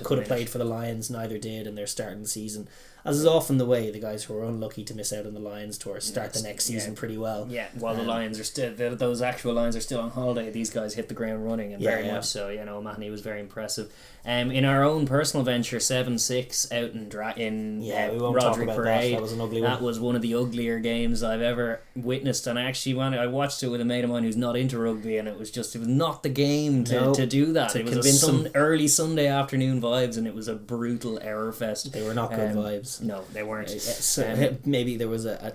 could have played for the Lions, neither did, and they're starting the season. As is often the way, the guys who are unlucky to miss out on the Lions tour start the next season pretty well. Yeah, while the Lions are still, those actual Lions are still on holiday, these guys hit the ground running, and very much so. O'Mahony was very impressive. In our own personal venture, 7-6 out in we won't talk Roderick about Parade. That was an ugly one. That was one of the uglier games I've ever witnessed, and I watched it with a mate of mine who's not into rugby, and it was not the game to do that. It was early Sunday afternoon vibes, and it was a brutal error fest. They were not good vibes. No, they weren't. Maybe there was a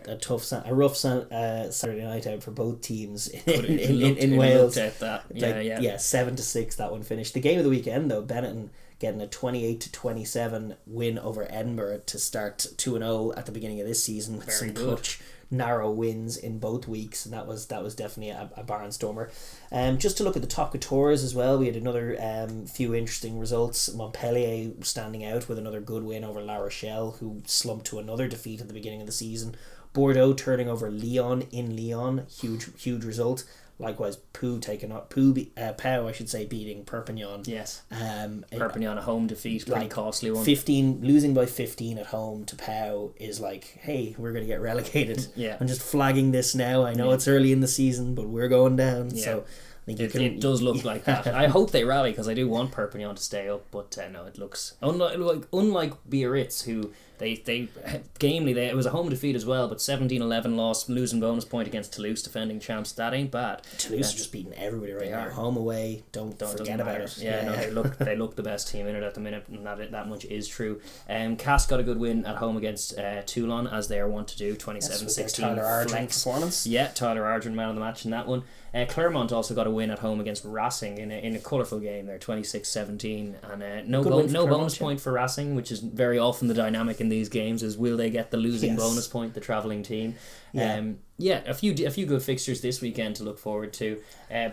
rough Saturday night out for both teams in Wales. At that. 7-6 that one finished. The game of the weekend though, Benetton getting a 28-27 win over Edinburgh to start 2-0 at the beginning of this season with some clutch narrow wins in both weeks, and that was definitely a barnstormer. Just to look at the top couture as well, we had another few interesting results. Montpellier standing out with another good win over La Rochelle, who slumped to another defeat at the beginning of the season. Bordeaux turning over Lyon in Lyon, huge result. Likewise, Pau beating Perpignan. Yes. Perpignan a home defeat, pretty costly one. Losing by 15 at home to Pau is like, hey, we're going to get relegated. I'm just flagging this now. I know it's early in the season, but we're going down. So I think it does look like that. I hope they rally, because I do want Perpignan to stay up, but no, it looks unlike Biarritz, who they gamely, it was a home defeat as well, but 17-11 loss, losing bonus point against Toulouse, defending champs. That ain't bad. Toulouse are just beating everybody right now. Home away, don't forget about it. They look the best team in it at the minute, and that much is true. Cass got a good win at home against Toulon, as they are wont to do, 27-16. Tyler Ardron performance. Yeah, Tyler Ardron, man of the match in that one. Clermont also got a win at home against Racing in a colourful game there, 26-17, and no bonus point for Racing, which is very often the dynamic in these games, is will they get the losing bonus point, the travelling team. A few good fixtures this weekend to look forward to.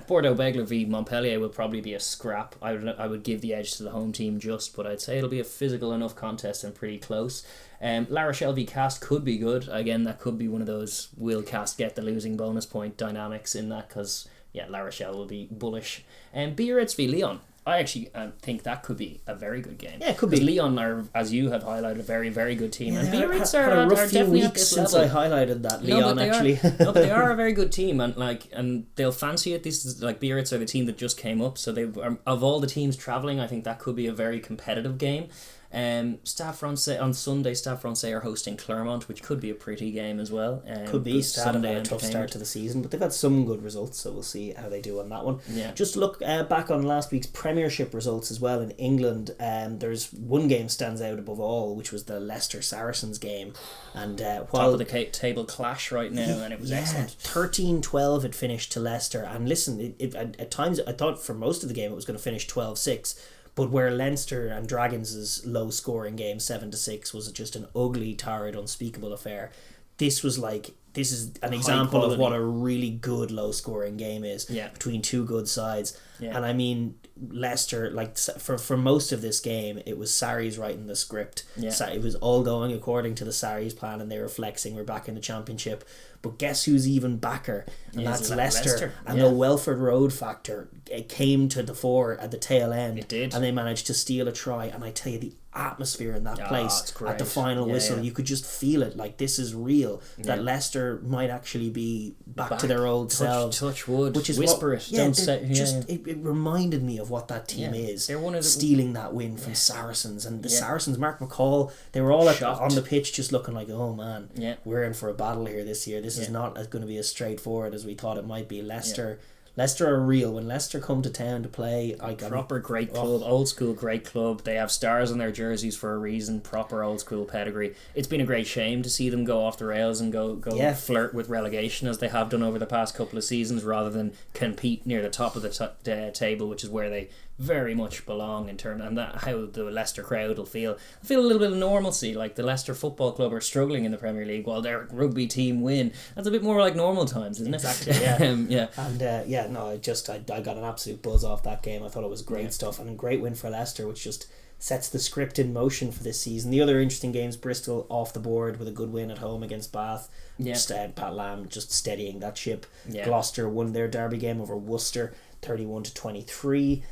Bordeaux-Bègles v Montpellier will probably be a scrap. I would give the edge to the home team but I'd say it'll be a physical enough contest and pretty close. La Rochelle v Cast could be good. Again, that could be one of those will Cast get the losing bonus point dynamics in that, because La Rochelle will be bullish. Biarritz v Lyon, I actually think that could be a very good game. Yeah, it could be. Lyon are, as you have highlighted, a very, very good team. And Biarritz are a rough few weeks since I highlighted that. Lyon, actually. But they are a very good team, and they'll fancy it. This is Biarritz are the team that just came up, so of all the teams travelling, I think that could be a very competitive game. Stade Francais on Sunday. Stade Francais are hosting Clermont, which could be a pretty game as well. Could be. Stade have had a tough start to the season, but they've had some good results, so we'll see how they do on that one. Just to look back on last week's Premiership results as well in England. There's one game stands out above all, which was the Leicester Saracens game, and while top of the table clash right now, and it was excellent. 13-12 it finished to Leicester, and listen, at times I thought for most of the game it was going to finish 12-6. But where Leinster and Dragons' low-scoring game, 7-6, was just an ugly, tired, unspeakable affair, this is an example of what a really good low-scoring game is between two good sides. Yeah. And I mean, Leicester, like for most of this game, it was Sarri's writing the script. Yeah. It was all going according to the Sarri's plan, and they were flexing. We're back in the Championship. But guess who's even backer? And that's Leicester. And the Welford Road factor, it came to the fore at the tail end. It did. And they managed to steal a try. And I tell you, the atmosphere in that place at the final whistle, you could just feel it. Like, this is real. That Leicester might actually be back to their old selves. Touch wood. Which is whisper it. Don't say. It reminded me of what that team is. They're one of the, stealing that win from Saracens, and the Saracens, Mark McCall, they were all on the pitch just looking like, oh man, we're in for a battle here this year. This is not going to be as straightforward as we thought it might be. Leicester are real. When Leicester come to town to play, proper great club, old school great club. They have stars on their jerseys for a reason. Proper old school pedigree. It's been a great shame to see them go off the rails and go flirt with relegation as they have done over the past couple of seasons, rather than compete near the top of the table, which is where they very much belong in terms, and that how the Leicester crowd will feel a little bit of normalcy. Like, the Leicester Football Club are struggling in the Premier League while their rugby team win. That's a bit more like normal times, isn't it? Exactly. Yeah. And I got an absolute buzz off that game. I thought it was great stuff, and a great win for Leicester, which just sets the script in motion for this season. The other interesting games: Bristol off the board with a good win at home against Bath. Pat Lam just steadying that ship. Gloucester won their derby game over Worcester 31-23.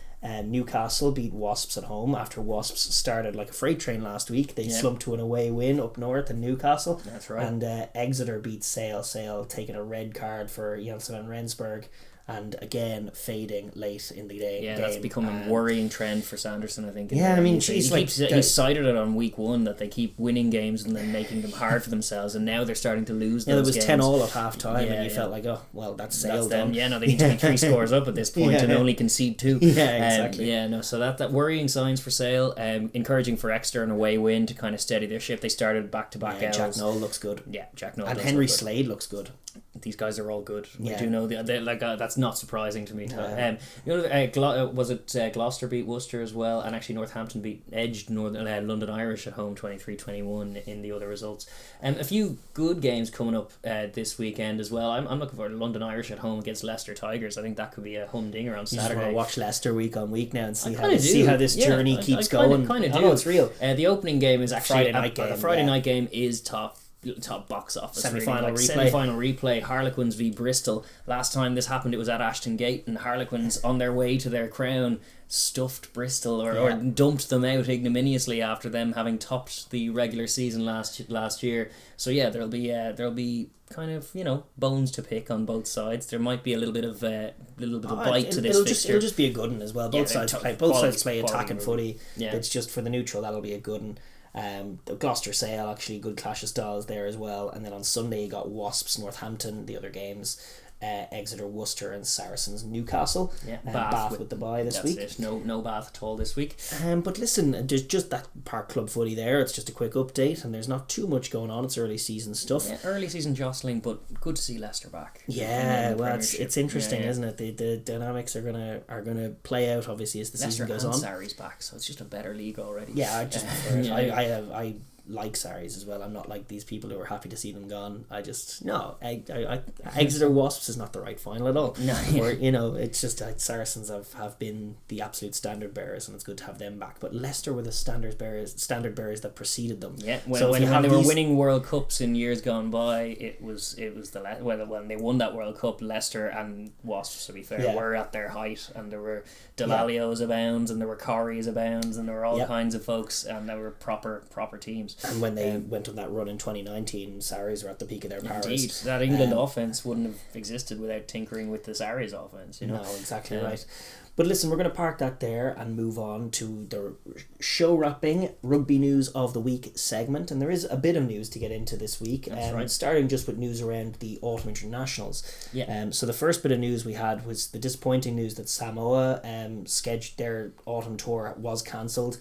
Newcastle beat Wasps at home after Wasps started like a freight train last week. They slumped to an away win up north in Newcastle. That's right. And Exeter beat Sale, taking a red card for Janssen and Rensburg, and again fading late in the day. Yeah, that's become a worrying trend for Sanderson, I think. He cited it on week one that they keep winning games and then making them hard for themselves, and now they're starting to lose those games. There was 10-all at half time, and you felt like, oh well, that's Sale done. Yeah, no, they need to be 3 scores up at this point and only concede 2. Yeah, exactly. So that worrying signs for Sale. Encouraging for Exeter, an away win to kind of steady their ship. They started back-to-back L's. Jack Noel looks good. Yeah, Jack Noel and Henry Slade looks good. These guys are all good. We do know that's not surprising to me. No. Gloucester beat Worcester as well, and actually Northampton edged London Irish at home 23-21 in the other results. A few good games coming up this weekend as well. I'm looking for London Irish at home against Leicester Tigers. I think that could be a humdinger on Saturday. You just want to watch Leicester week on week now and see how this journey keeps going. Kind of do. Oh, it's real. The opening game is actually the Friday night game is top box office. Semi-final replay. Harlequins v Bristol. Last time this happened, it was at Ashton Gate, and Harlequins, on their way to their crown, stuffed Bristol or dumped them out ignominiously after them having topped the regular season last year. So there'll be kind of bones to pick on both sides. There might be a little bit of bite to this fixture. It'll just be a good one as well. Both sides play attacking footy. Yeah. It's just for the neutral, that'll be a good one. The Gloucester Sale, actually good clash of styles there as well. And then on Sunday you got Wasps Northampton. The other games, Exeter Worcester and Saracens Newcastle. Bath with the bye this week. It. No Bath at all this week. But listen, there's just that Park Club footy there. It's just a quick update, and there's not too much going on. It's early season stuff. Early season jostling, but good to see Leicester back. It's interesting, isn't it? The dynamics are gonna play out obviously as the season goes on. Sarri's back, so it's just a better league already. Yeah, I just prefer it. I like Sarries as well. I'm not like these people who are happy to see them gone. Exeter Wasps is not the right final at all. It's just Saracens have been the absolute standard bearers, and it's good to have them back. But Leicester were the standard bearers that preceded them. Yeah, when they were winning World Cups in years gone by, it was when they won that World Cup, Leicester and Wasps, to be fair, were at their height, and there were Delalios abounds, and there were Corries abounds, and there were all kinds of folks, and there were proper teams. And when they went on that run in 2019, Sarries were at the peak of their powers. Indeed, that England offence wouldn't have existed without tinkering with the Sarries offence. No, exactly right. But listen, we're going to park that there and move on to the show wrapping Rugby News of the Week segment. And there is a bit of news to get into this week. That's right. Starting just with news around the autumn internationals. So the first bit of news we had was the disappointing news that Samoa scheduled their autumn tour was cancelled.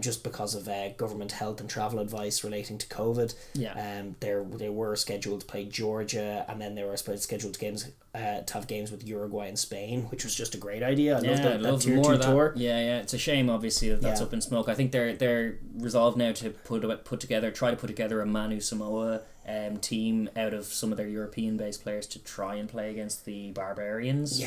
Just because of government health and travel advice relating to COVID. They were scheduled to play Georgia, and then they were scheduled to have games with Uruguay and Spain, which was just a great idea. I love that tier 2 tour. It's a shame obviously that's up in smoke. I think they're resolved now to try to put together a Manu Samoa team out of some of their European based players to try and play against the Barbarians.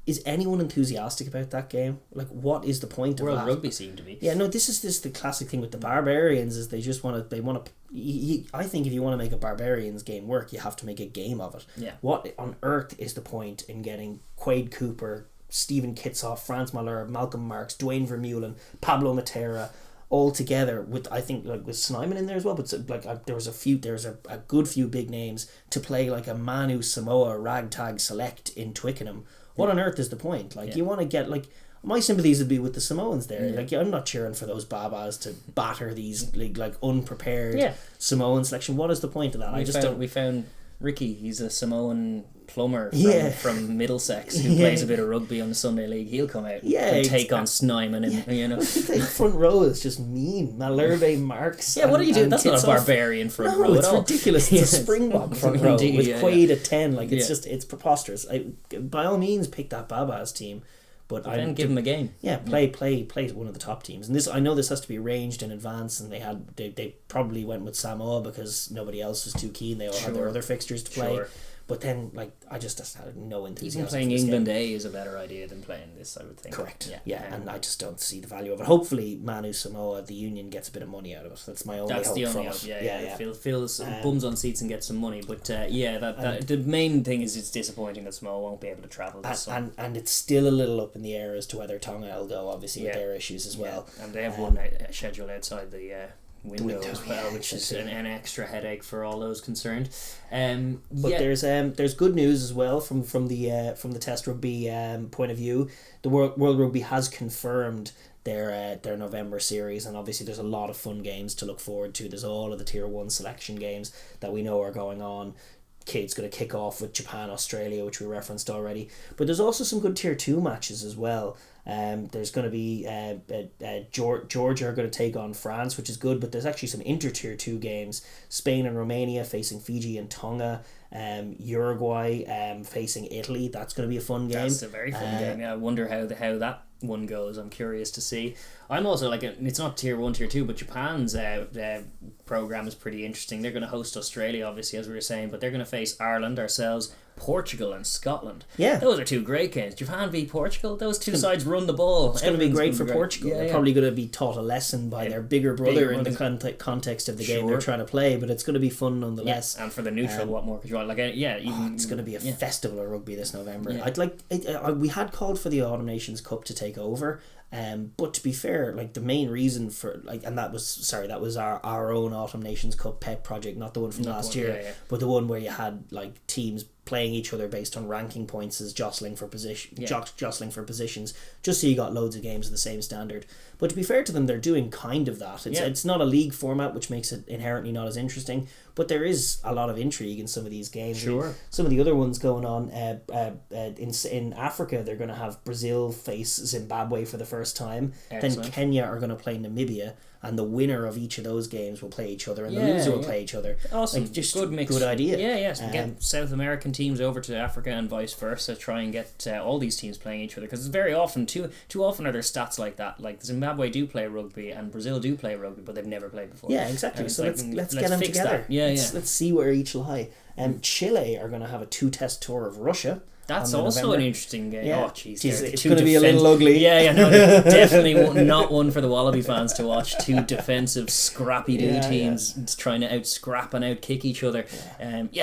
is anyone enthusiastic about that game? Like, what is the point of that? World Rugby seemed to be. Yeah, no, this is the classic thing with the Barbarians is they just want to. I think if you want to make a Barbarians game work, you have to make a game of it. Yeah. What on earth is the point in getting Quade Cooper, Stephen Kitsoff, Franz Muller, Malcolm Marks, Dwayne Vermeulen, Pablo Matera, all together with, I think, like with Snyman in there as well, but like there's a good few big names to play like a Manu Samoa ragtag select in Twickenham. What on earth is the point? Like, you want to get, like, my sympathies would be with the Samoans there. Like, I'm not cheering for those Babas to batter these like unprepared Samoan selection. What is the point of that? We found Ricky. He's a Samoan plumber from Middlesex who plays a bit of rugby on the Sunday League. He'll come out and take on Snyman and you know. The front row is just mean. Malherbe, Marks. Yeah, what are you doing? That's not a barbarian front row at all. It's ridiculous. It's a Springbok front row with Quaid at 10. Like, it's just, it's preposterous. By all means, pick that Babas team. But then give them a game. Yeah, play one of the top teams. And I know this has to be arranged in advance, and they probably went with Samoa because nobody else was too keen. They all had their other fixtures to play. But then, like, I just had no enthusiasm. Even playing England A is a better idea than playing this, I would think. Correct. Yeah, and I just don't see the value of it. Hopefully, Manu Samoa, the union, gets a bit of money out of it. That's my only hope. That's the only hope. Yeah. Feels bums on seats and get some money. But the main thing is it's disappointing that Samoa won't be able to travel this summer. And it's still a little up in the air as to whether Tonga will go, obviously, with their issues as well. And they have one scheduled outside the window as well, which is an extra headache for all those concerned. But there's good news as well from the Test Rugby point of view. The World Rugby has confirmed their November series, and obviously there's a lot of fun games to look forward to. There's all of the Tier 1 selection games that we know are going on. Kate's going to kick off with Japan, Australia, which we referenced already. But there's also some good Tier 2 matches as well. There's going to be Georgia are going to take on France, which is good, but there's actually some inter-Tier 2 games. Spain and Romania facing Fiji and Tonga. Uruguay facing Italy. That's going to be a fun game. That's a very fun game. Yeah, I wonder how that one goes. I'm curious to see. I'm also it's not Tier 1, Tier 2, but Japan's program is pretty interesting. They're going to host Australia, obviously, as we were saying, but they're going to face Ireland, ourselves, Portugal and Scotland. Yeah. Those are two great games. Japan v Portugal, those two sides run the ball. It's going to be great for Portugal. They're probably going to be taught a lesson by their bigger brother in the context of the game they're trying to play, but it's going to be fun nonetheless. And for the neutral, what more could you want? It's going to be a festival of rugby this November. We had called for the Autumn Nations Cup to take over. But to be fair, like the main reason for that was our own Autumn Nations Cup pet project, not the one from last year, but the one where you had like teams playing each other based on ranking points as jostling for positions, just so you got loads of games of the same standard. But to be fair to them, they're doing kind of that. It's not a league format, which makes it inherently not as interesting, but there is a lot of intrigue in some of these games. Sure. Some of the other ones going on in Africa, they're going to have Brazil face Zimbabwe for the first time. Excellent. Then Kenya are going to play Namibia, and the winner of each of those games will play each other, and the loser will play each other. Awesome. Like, just good mix. Good idea. Get South American teams over to Africa and vice versa. Try and get all these teams playing each other, because it's very often too often are there stats like that. Like Zimbabwe do play rugby and Brazil do play rugby, but they've never played before. Yeah, exactly. So let's get them together. Let's see where each lie. Chile are going to have a 2-test tour of Russia. That's also November. an interesting game. Yeah. Oh, jeez. It's going to be a little ugly. No, definitely not one for the Wallaby fans to watch. Two defensive, scrappy teams trying to out-scrap and out-kick each other.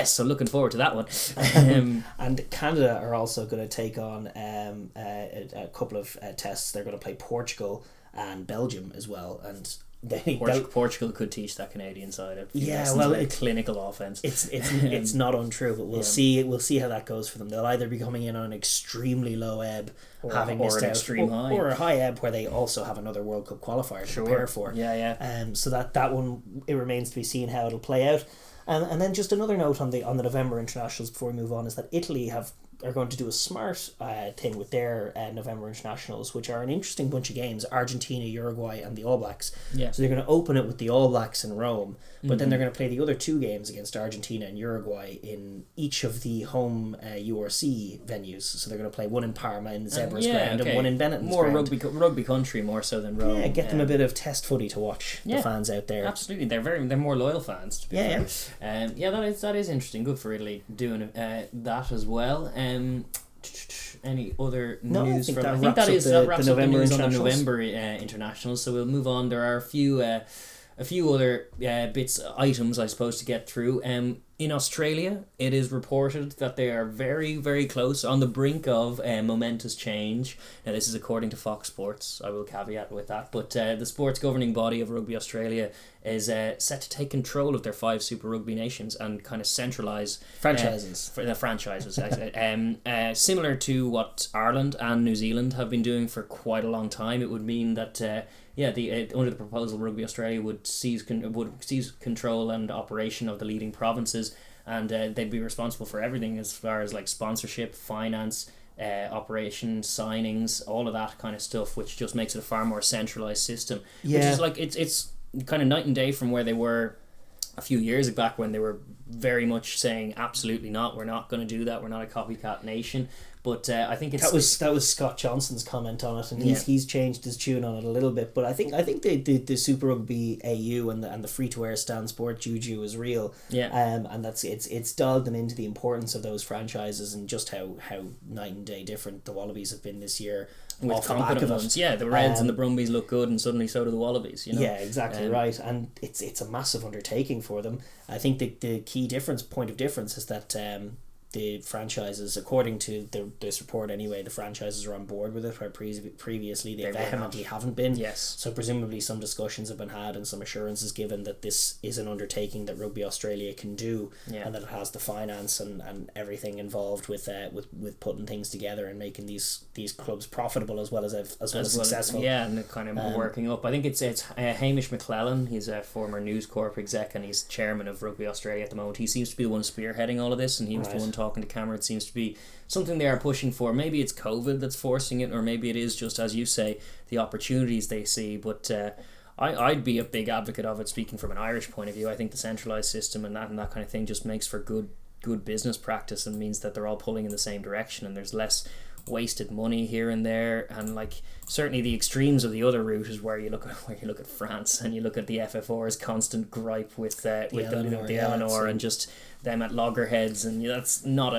So looking forward to that one. And Canada are also going to take on a couple of tests. They're going to play Portugal and Belgium as well. And Portugal could teach that Canadian side a clinical offense. It's not untrue, but we'll see how that goes for them. They'll either be coming in on an extremely low ebb, having missed an out, extreme high, or a high ebb where they also have another World Cup qualifier to prepare for. So that one, it remains to be seen how it'll play out. And then just another note on the November internationals before we move on is that Italy are going to do a smart thing with their November internationals, which are an interesting bunch of games: Argentina, Uruguay, and the All Blacks. So they're going to open it with the All Blacks in Rome, but then they're going to play the other two games against Argentina and Uruguay in each of the home URC venues. So they're going to play one in Parma in Zebra's ground and one in Benetton's more ground. rugby country more so than Rome. Yeah, get them a bit of test footy to watch. The fans out there. Absolutely, they're more loyal fans. To be fair. That is interesting. Good for Italy doing that as well. any other No, news I think from? that I think wraps that up is the- that wraps the up the November news on the internationals. November internationals. So we'll move on. There are a few other items, I suppose, to get through. In Australia, it is reported that they are very, very close, on the brink of momentous change. Now, this is according to Fox Sports. I will caveat with that. But the sports governing body of Rugby Australia is set to take control of their 5 Super Rugby nations and kind of centralise Franchises. for the franchises. Similar to what Ireland and New Zealand have been doing for quite a long time. It would mean that under the proposal, Rugby Australia would seize control and operation of the leading provinces, and they'd be responsible for everything as far as like sponsorship, finance, operations, signings, all of that kind of stuff, which just makes it a far more centralized system. Yeah. Which is like it's kind of night and day from where they were a few years back, when they were very much saying absolutely not, we're not going to do that, we're not a copycat nation. But I think that was Scott Johnson's comment on it, and he's changed his tune on it a little bit. But I think the Super Rugby AU and the free to air stand sport juju is real. And that's it's dialed them into the importance of those franchises and just how night and day different the Wallabies have been this year. With competent ones, the Reds and the Brumbies look good, and suddenly so do the Wallabies. You know? Yeah, exactly right, and it's a massive undertaking for them. I think the key point of difference is that the franchises, according to this report anyway, the franchises are on board with it, where previously they vehemently haven't been. Yes. So presumably some discussions have been had and some assurances given that this is an undertaking that Rugby Australia can do, and that it has the finance and everything involved with putting things together and making these clubs profitable as well as successful. And kind of working up. I think it's Hamish McClellan. He's a former News Corp exec, and he's chairman of Rugby Australia at the moment. He seems to be the one spearheading all of this, and he was the one talking to camera. It seems to be something they are pushing for. Maybe it's COVID that's forcing it, or maybe it is just, as you say, the opportunities they see. But I'd be a big advocate of it, speaking from an Irish point of view. I think the centralised system and that kind of thing just makes for good business practice, and means that they're all pulling in the same direction, and there's less wasted money here and there. And like, certainly the extremes of the other route is where you look at France, and you look at the FFR's constant gripe with the Eleanor and just them at loggerheads, and that's not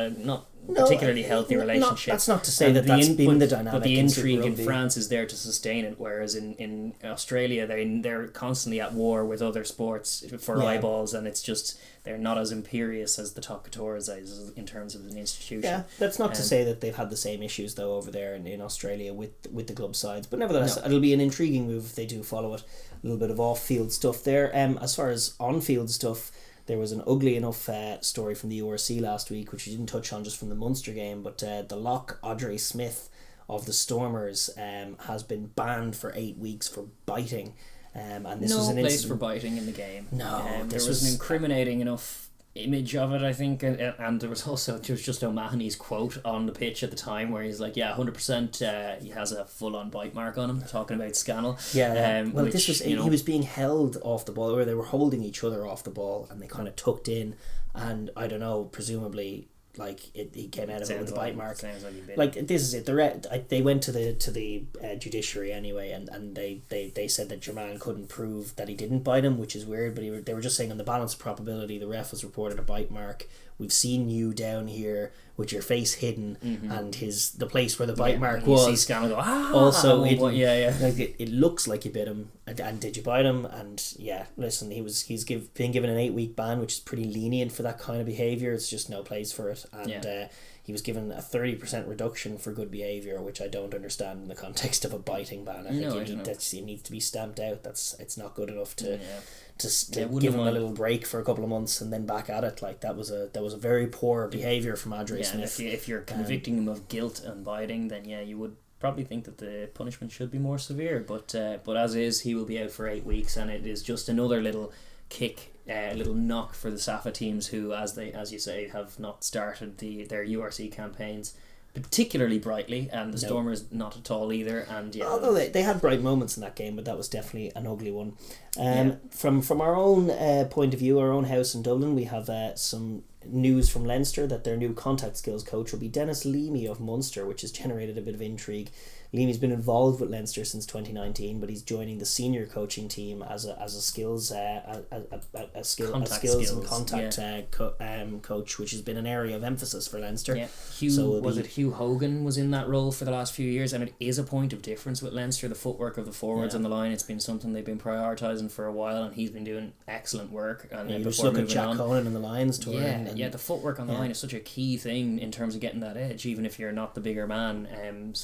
particularly healthy relationship. That's not to say that's been the dynamic. But the intrigue in France is there to sustain it, whereas in Australia they're constantly at war with other sports for eyeballs, and it's just they're not as imperious as the Tocators is in terms of an institution. Yeah, that's not to say that they've had the same issues though over there in Australia with the club sides, but nevertheless it'll be an intriguing move if they do follow it. A little bit of off-field stuff there. As far as on-field stuff, there was an ugly enough story from the URC last week, which we didn't touch on just from the Munster game, but the lock Audrey Smith of the Stormers has been banned for 8 weeks for biting. And this was an place incident for biting in the game. No, there was an incriminating enough image of it, I think, and there was also just O'Mahony's quote on the pitch at the time where he's like, 100% he has a full-on bite mark on him, talking about Scannell. Well, this was he was being held off the ball, where they were holding each other off the ball, and they kind of tucked in, and I don't know, presumably like he came out of it with a bite mark. Like this is it. They went to the judiciary anyway, and they said that Jermaine couldn't prove that he didn't bite him, which is weird. But they were just saying on the balance of probability, the ref has reported a bite mark. We've seen you down here with your face hidden, and the place where the bite mark was. You see Scannell go, also, it looks like you bit him, and did you bite him? And listen, he's been given an 8-week ban, which is pretty lenient for that kind of behaviour. It's just no place for it, and he was given a 30% reduction for good behaviour, which I don't understand in the context of a biting ban. I think it needs to be stamped out. It's not good enough to give him a little break for a couple of months and then back at it. Like that was a very poor behaviour from Audrey Smith. If you're convicting him of guilt and biting, then you would probably think that the punishment should be more severe. But as is, he will be out for 8 weeks, and it is just another little kick, little knock for the SAFA teams, who, as you say, have not started their URC campaigns particularly brightly, and the Stormers not at all either. And although they had bright moments in that game, but that was definitely an ugly one. From our own point of view, our own house in Dublin, we have some news from Leinster that their new contact skills coach will be Dennis Leamy of Munster, which has generated a bit of intrigue. Leamy's been involved with Leinster since 2019, but he's joining the senior coaching team as a skills skills and contact coach, which has been an area of emphasis for Leinster. Yeah. Hugh Hogan was in that role for the last few years, and it is a point of difference with Leinster. The footwork of the forwards on the line, it's been something they've been prioritising for a while, and he's been doing excellent work. And you just look at Jack Conan and the Lions tour. The footwork on the line is such a key thing in terms of getting that edge, even if you're not the bigger man.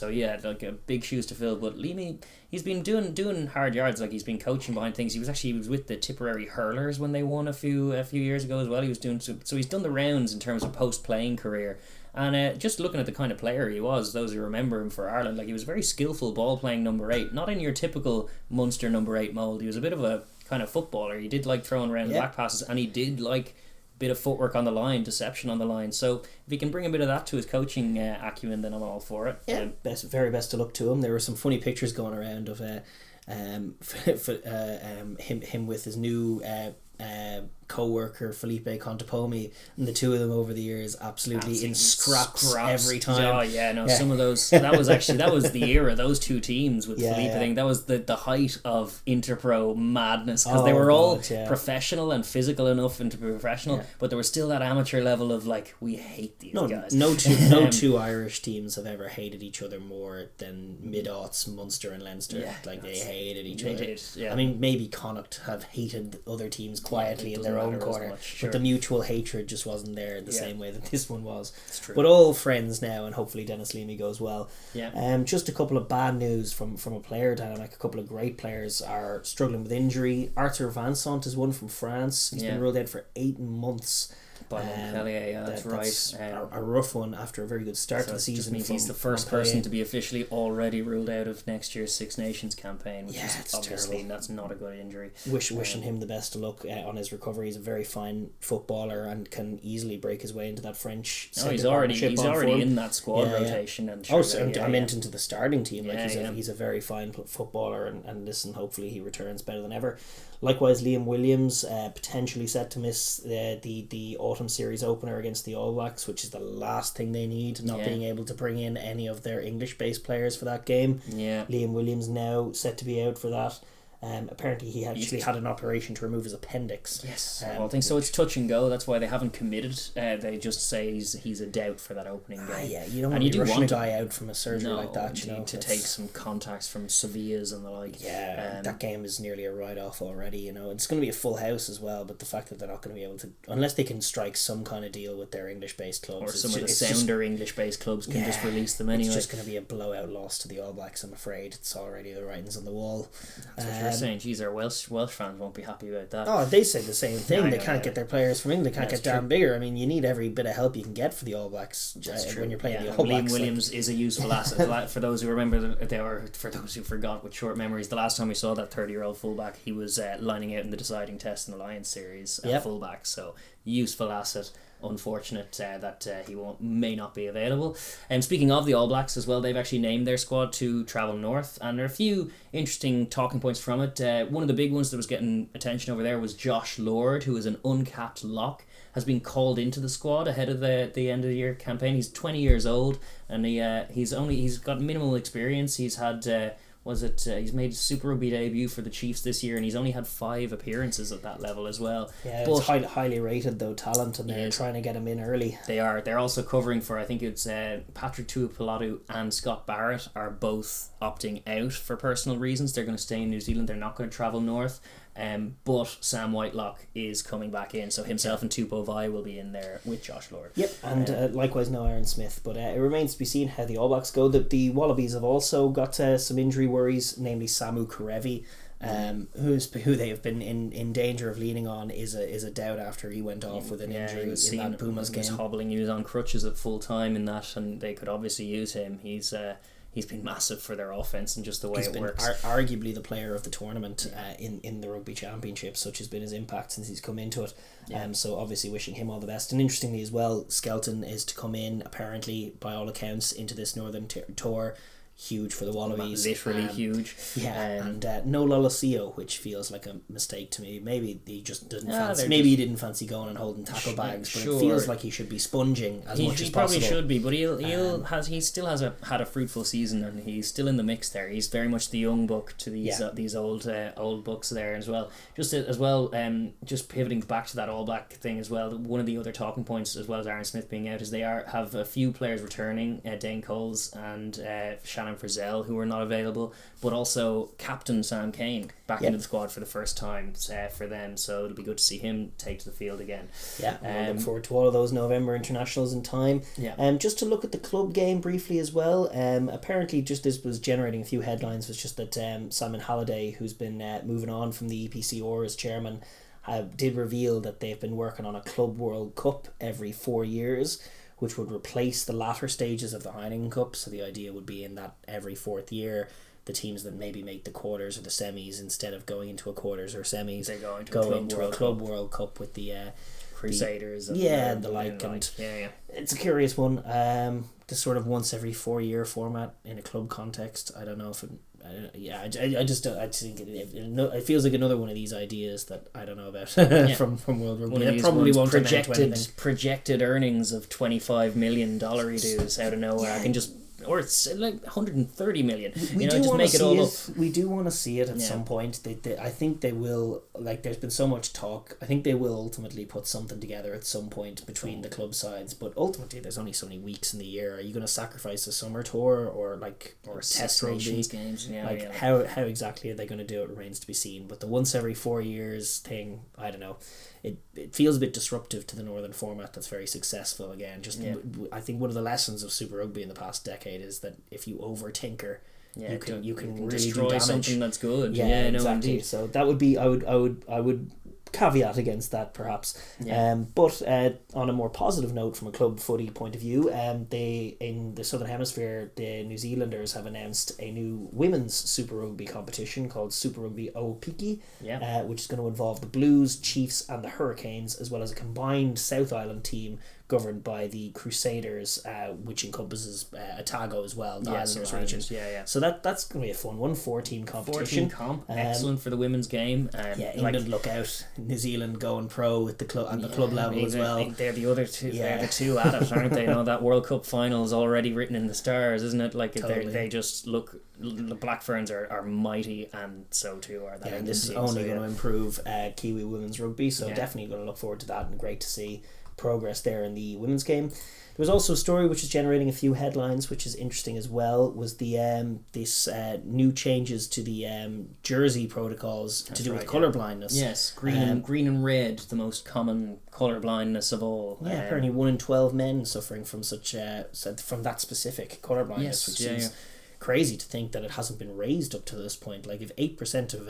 Big shoes to fill, but Leamy, he's been doing hard yards. Like, he's been coaching behind things. He was with the Tipperary Hurlers when they won a few years ago as well. He was doing so he's done the rounds in terms of post-playing career. And just looking at the kind of player he was, those who remember him for Ireland, like, he was very skillful ball playing number 8, not in your typical Munster number 8 mould. He was a bit of a kind of footballer. He did like throwing around the back passes, and he did like bit of footwork on the line, deception on the line. So if he can bring a bit of that to his coaching acumen, then I'm all for it. Yeah, very best to look to him. There were some funny pictures going around of him with his new co-worker Felipe Contepomi, and the two of them over the years absolutely in scraps every time. Some of those, that was the era, those two teams with Felipe. I think that was the height of Interpro madness, because they were all professional and physical enough and to be professional, but there was still that amateur level of like, we hate these guys. No two Irish teams have ever hated each other more than mid-aughts Munster and Leinster. They hated each other. I mean, maybe Connacht have hated other teams quietly in their own corner, but the mutual hatred just wasn't there in the same way that this one was. It's true. But all friends now, and hopefully Dennis Leamy goes well. Just a couple of bad news from a player dynamic. A couple of great players are struggling with injury. Arthur Vincent is one from France. He's been ruled out for 8 months. By Montpellier, that's right. A rough one after a very good start to the season. Just means he's the first person to be officially already ruled out of next year's Six Nations campaign, which is obviously terrible. That's not a good injury. Wishing him the best of luck on his recovery. He's a very fine footballer and can easily break his way into that French. He's already in that squad rotation. And I meant into the starting team. He's a very fine footballer, and listen, hopefully he returns better than ever. Likewise, Liam Williams potentially set to miss the autumn series opener against the All Blacks, which is the last thing they need, not being able to bring in any of their English-based players for that game. Liam Williams now set to be out for that. Apparently he actually had an operation to remove his appendix. I think so. It's touch and go. That's why they haven't committed. They just say he's a doubt for that opening game. You don't want to be rushing a guy out from a surgery like that. To take some contacts from Sevilla's and the like. That game is nearly a write-off already. It's going to be a full house as well, but the fact that they're not going to be able to, unless they can strike some kind of deal with their English-based clubs, or some of the sounder English-based clubs can just release them anyway. It's just going to be a blowout loss to the All Blacks, I'm afraid. It's already the writings on the wall. That's saying, geez, our Welsh fans won't be happy about that. Oh, they say the same thing. They can't get their players from England. They can't get damn bigger. I mean, you need every bit of help you can get for the All Blacks when you're playing the All Blacks. Liam Williams is a useful asset. For those who remember, for those who forgot with short memories, the last time we saw that 30-year-old fullback, he was lining out in the deciding test in the Lions series at fullback. So useful asset. Unfortunate that he may not be available. And speaking of the All Blacks as well, they've actually named their squad to travel north, and there are a few interesting talking points from it. One of the big ones that was getting attention over there was Josh Lord, who is an uncapped lock, has been called into the squad ahead of the end of the year campaign. He's 20 years old, and he's got minimal experience. He's had he's made Super Rugby debut for the Chiefs this year, and he's only had 5 appearances at that level as well. It's highly rated though talent, and they're trying to get him in early. They're also covering for, I think it's Patrick Tuipulotu and Scott Barrett are both opting out for personal reasons. They're going to stay in New Zealand. They're not going to travel north. But Sam Whitelock is coming back in, so himself and Tupou Vaa'i will be in there with Josh Lord. And likewise no Aaron Smith, but it remains to be seen how the All Blacks go. The Wallabies have also got some injury worries, namely Samu Kerevi, who they have been in danger of leaning on is a doubt after he went off with an injury in that Pumas game. He was hobbling, he was on crutches at full time in that, and they could obviously use him. He's been massive for their offense and just the way it works. Arguably the player of the tournament in the Rugby Championship. Such has been his impact since he's come into it. So obviously wishing him all the best. And interestingly as well, Skelton is to come in, apparently by all accounts, into this Northern tour huge for the Wallabies. Literally huge. Yeah, and no Lolosio, which feels like a mistake to me. Maybe he just didn't fancy. Maybe he didn't fancy going and holding tackle bags, but it feels like he should be sponging as much as possible. He probably should be, but he still has had a fruitful season, and he's still in the mix there. He's very much the young buck to these old bucks there as well. Just pivoting back to that All Black thing as well. One of the other talking points, as well as Aaron Smith being out, is they have a few players returning, Dane Coles and Shannon Frizzell, who are not available, but also Captain Sam Kane back into the squad for the first time for them, so it'll be good to see him take to the field again. I look forward to all of those November internationals in time. Just to look at the club game briefly as well, apparently just this was generating a few headlines, was just that Simon Halliday, who's been moving on from the EPCR as chairman, did reveal that they've been working on a Club World Cup every 4 years, which would replace the latter stages of the Heineken Cup. So the idea would be in that every fourth year, the teams that maybe make the quarters or the semis, instead of going into a quarters or semis, they go into a Club World Cup with the Crusaders and the like. It's a curious one. The sort of once every 4 year format in a club context. I don't know if it. I think it feels like another one of these ideas that I don't know about from World Rugby. It probably won't projected earnings of $25 million dues out of nowhere. I can just. Or it's like 130 million. Just make it all up. We do want to see it at some point. I think they will. Like, there's been so much talk. I think they will ultimately put something together at some point between the club sides. But ultimately, there's only so many weeks in the year. Are you going to sacrifice a summer tour or test rugby games? How exactly are they going to do it remains to be seen. But the once every 4 years thing, I don't know. It feels a bit disruptive to the northern format that's very successful again. I think one of the lessons of Super Rugby in the past decade is that if you over tinker, you can really destroy something that's good. Exactly. So that would be I would caveat against that perhaps. But on a more positive note, from a club footy point of view, they in the Southern Hemisphere, the New Zealanders have announced a new women's Super Rugby competition called Super Rugby Opiki, which is going to involve the Blues, Chiefs and the Hurricanes, as well as a combined South Island team governed by the Crusaders, which encompasses Otago as well, the Islanders region. So that's going to be a fun one. 4-team competition. 4-team excellent for the women's game. England look out. New Zealand going pro at the club and the club level as well. They're the other two. They're the two at it, aren't they? That World Cup final is already written in the stars, isn't it? Like totally. They just look. The Black Ferns are mighty, and so too are that. And this is only going to improve Kiwi women's rugby. So definitely going to look forward to that, and great to see progress there in the women's game. There was also a story which is generating a few headlines, which is interesting as well, was the new changes to the jersey protocols to do with colour blindness. Yes, green and red, the most common colour blindness of all. Apparently 1 in 12 men suffering from from that specific colour blindness, which seems crazy to think that it hasn't been raised up to this point. Like, if 8% of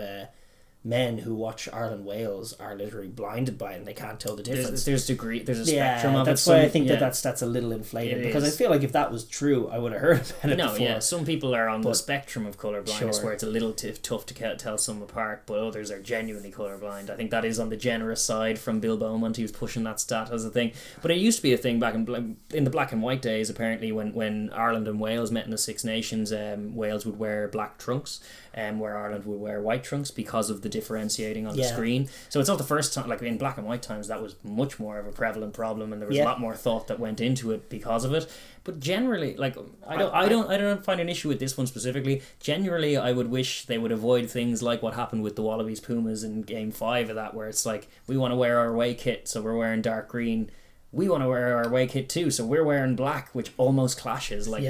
men who watch Ireland Wales are literally blinded by it and they can't tell the difference. There's a spectrum of it. That's why I think that's a little inflated, because I feel like if that was true, I would have heard about it before. Some people are on the spectrum of colour blindness where it's a little tough to tell some apart, but others are genuinely colour blind. I think that is on the generous side from Bill Beaumont. He was pushing that stat as a thing, but it used to be a thing back in the black and white days. Apparently, when Ireland and Wales met in the Six Nations, Wales would wear black trunks, where Ireland would wear white trunks because of the differentiating on the screen. So it's not the first time. Like, in black and white times, that was much more of a prevalent problem, and there was a lot more thought that went into it because of it. But generally, like, I don't find an issue with this one specifically. Generally, I would wish they would avoid things like what happened with the Wallabies Pumas in Game 5 of that, where it's like, we want to wear our away kit, so we're wearing dark green. We want to wear our away kit too, so we're wearing black, which almost clashes. Like,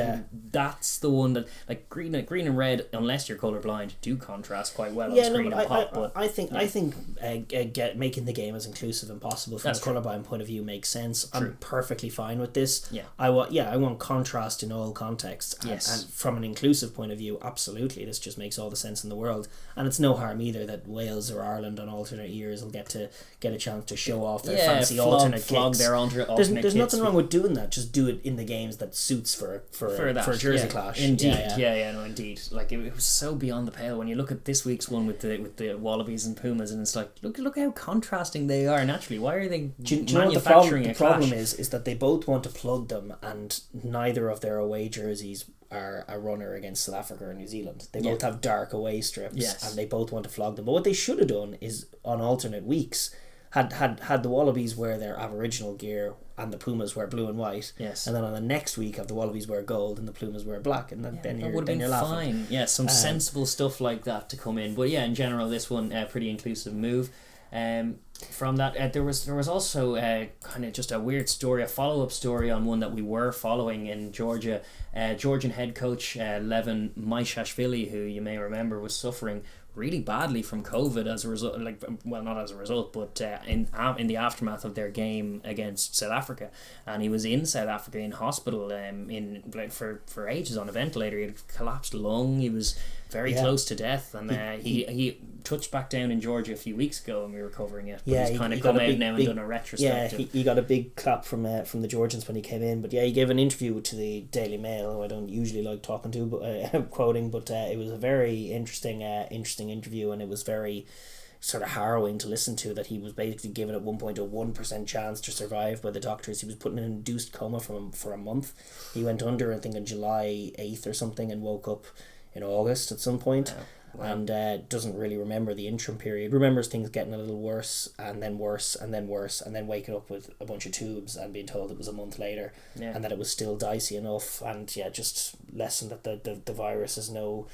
that's the one that, like, green and red, unless you're colourblind, do contrast quite well on screen and pop. But I think making the game as inclusive as possible from a colourblind point of view makes sense. True. I'm perfectly fine with this. I want contrast in all contexts. And from an inclusive point of view, absolutely, this just makes all the sense in the world. And it's no harm either that Wales or Ireland on alternate years will get a chance to show off their fancy alternate kicks. There's nothing wrong with doing that. Just do it in the games that suits for a jersey clash. Indeed, indeed. Like, it was so beyond the pale when you look at this week's one with the Wallabies and Pumas, and it's like, look how contrasting they are naturally. Why are they manufacturing the problem is that they both want to plug them, and neither of their away jerseys are a runner against South Africa or New Zealand. They Yeah. both have dark away strips, Yes. and they both want to flog them. But what they should have done is, on alternate weeks, had the Wallabies wear their Aboriginal gear and the Pumas wear blue and white. Yes. And then on the next week, have the Wallabies wear gold and the Pumas wear black, and then That you're would have been laughing. fine. Yeah, some sensible stuff like that to come in. But yeah, in general, this one pretty inclusive move. From that, there was also kind of just a weird story, a follow-up story on one that we were following in Georgia. Georgian head coach Levin Maishashvili, who you may remember was suffering really badly from COVID as a result, not as a result, but in the aftermath of their game against South Africa, and he was in South Africa in hospital for ages on a ventilator. He had collapsed lung. He was very close to death, and he touched back down in Georgia a few weeks ago, and we were covering it. But he's kind of come out now and done a retrospective. Yeah, he got a big clap from the Georgians when he came in. But yeah, he gave an interview to the Daily Mail, who I don't usually like talking to, but quoting. But it was a very interesting interview, and it was very sort of harrowing to listen to, that he was basically given at one point a 1% chance to survive by the doctors. He was put in an induced coma for a month. He went under, I think, on July 8th or something, and woke up in August at some point. Wow. And doesn't really remember the interim period. Remembers things getting a little worse, and then worse, and then worse, and then waking up with a bunch of tubes and being told it was a month later, and that it was still dicey enough, and just lesson that the virus is no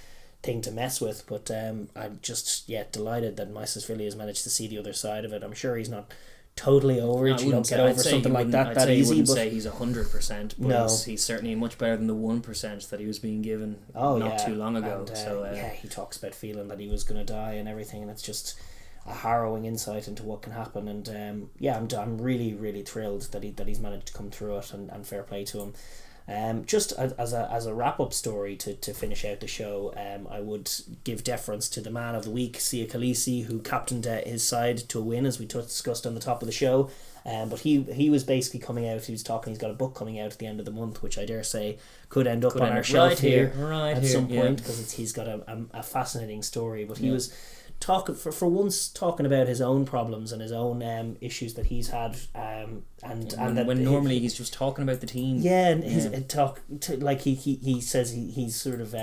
thing to mess with. But I'm just delighted that Maishashvili has managed to see the other side of it. I'm sure he's not totally over it. You don't get over something like that easy. I wouldn't say he's 100%, but no, he's certainly much better than the 1% that he was being given not too long ago. And, he talks about feeling that he was going to die and everything, and it's just a harrowing insight into what can happen. And I'm really, really thrilled that he's managed to come through it, and fair play to him. Just as a wrap-up story to finish out the show, I would give deference to the man of the week, Sia Khaleesi, who captained his side to a win, as we discussed on the top of the show. But he was basically coming out, he was talking, he's got a book coming out at the end of the month, which I dare say could end up on our shelf here at some point, because he's got a fascinating story. But he was talking for once about his own problems and his own issues that he's had, and when normally he's just talking about the team. And his talk like he says he's sort of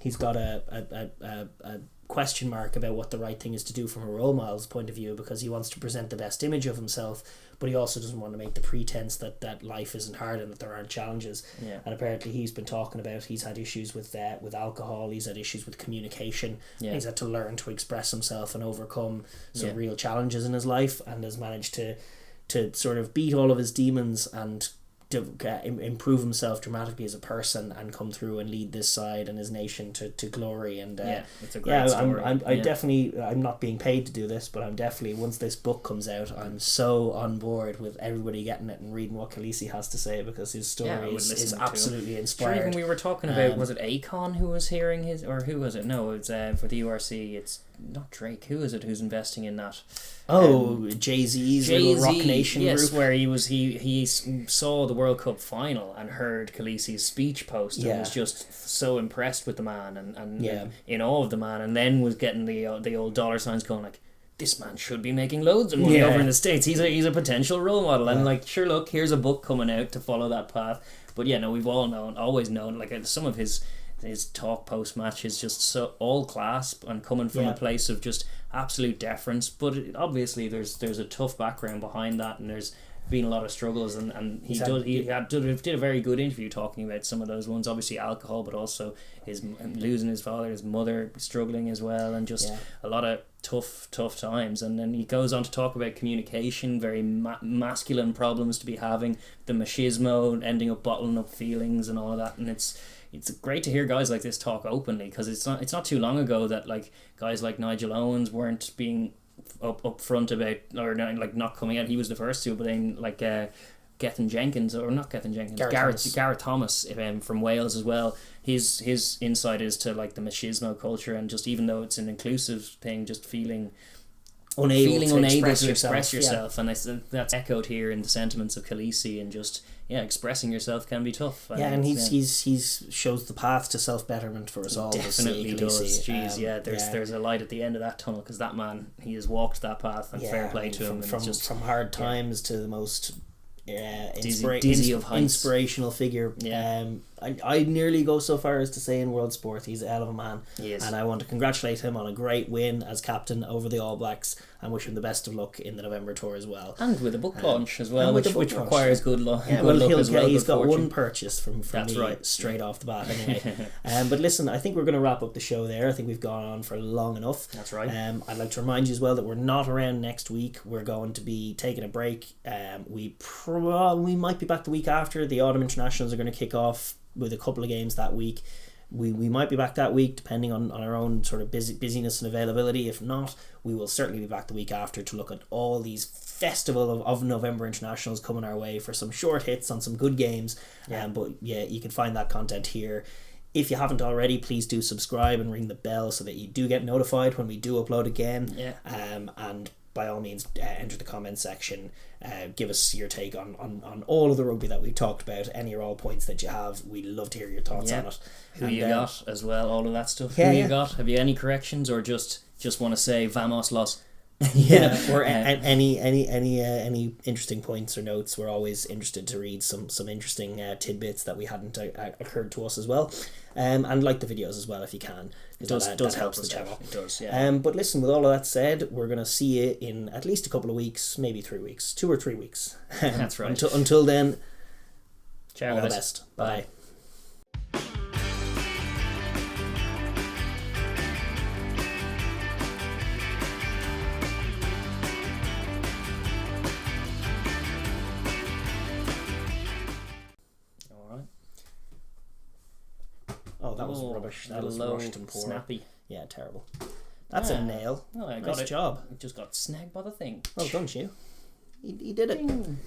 he's got a question mark about what the right thing is to do from a role model's point of view, because he wants to present the best image of himself, but he also doesn't want to make the pretense that life isn't hard and that there aren't challenges. And apparently he's been talking about, he's had issues with alcohol, he's had issues with communication, he's had to learn to express himself and overcome some real challenges in his life, and has managed to sort of beat all of his demons and improve himself dramatically as a person, and come through and lead this side and his nation to glory. And it's a great story. I'm not being paid to do this, but I'm definitely, once this book comes out, I'm so on board with everybody getting it and reading what Khaleesi has to say, because his story is absolutely inspiring. Sure, even we were talking about, was it Akon who was hearing his, or who was it? No, it's for the URC. It's not Drake. Who is it who's investing in that? Jay-Z's little Rock Nation group, where he saw the World Cup final and heard Khaleesi's speech post, and was just so impressed with the man, and in awe of the man, and then was getting the old dollar signs going, like, this man should be making loads of money over in the States. He's a potential role model, and like, sure, look, here's a book coming out to follow that path. But we've always known, like, some of his talk post match is just so all class and coming from a place of just absolute deference. But obviously there's a tough background behind that, and there's been a lot of struggles, and he did a very good interview talking about some of those ones. Obviously alcohol, but also his losing his father, his mother struggling as well, and just a lot of tough times. And then he goes on to talk about communication, very masculine problems to be having, the machismo, ending up bottling up feelings and all of that. And it's great to hear guys like this talk openly, because it's not too long ago that, like, guys like Nigel Owens weren't being up front about, or not coming out. He was the first to, but then Gareth Thomas from Wales as well. His insight is to, like, the machismo culture, and just, even though it's an inclusive thing, just feeling unable to express yourself. And I think that's echoed here in the sentiments of Khaleesi, and just expressing yourself can be tough. And he's shows the path to self-betterment for us all. Definitely does. There's a light at the end of that tunnel, because that man, he has walked that path, and fair play to him. From hard times to the most dizzy of heights. inspirational figure. I nearly go so far as to say in world sport he's a hell of a man. He is. And I want to congratulate him on a great win as captain over the All Blacks and wish him the best of luck in the November tour as well. And with a book launch as well, which launch. requires good luck. Yeah, good luck as well. He's got fortune. one purchase from That's me right. straight off the bat anyway. But listen, I think we're going to wrap up the show there. I think we've gone on for long enough. That's right. I'd like to remind you as well that we're not around next week. We're going to be taking a break. We might be back the week after. The autumn internationals are going to kick off with a couple of games that week. We might be back that week depending on our own sort of busyness and availability. If not, we will certainly be back the week after to look at all these festival of November internationals coming our way for some short hits on some good games. But yeah, you can find that content here. If you haven't already, please do subscribe and ring the bell so that you do get notified when we do upload again. And by all means, enter the comment section. Give us your take on all of the rugby that we've talked about, any or all points that you have. We'd love to hear your thoughts on it. Who you got as well, all of that stuff. Who you got? Have you any corrections or just want to say Vamos los? Or any interesting points or notes. We're always interested to read some interesting tidbits that we hadn't occurred to us as well. And like the videos as well if you can. It does help the us channel. It does, yeah. But listen, with all of that said, we're going to see you in at least a couple of weeks, maybe 3 weeks, 2 or 3 weeks. That's right. Until then, ciao, all guys. the best. Bye. Oh, that was rubbish. That was rushed and poor. Snappy. Yeah, terrible. That's a nail. Oh, I got nice it. job. Just got snagged by the thing. Well done, you. He did it. Ding.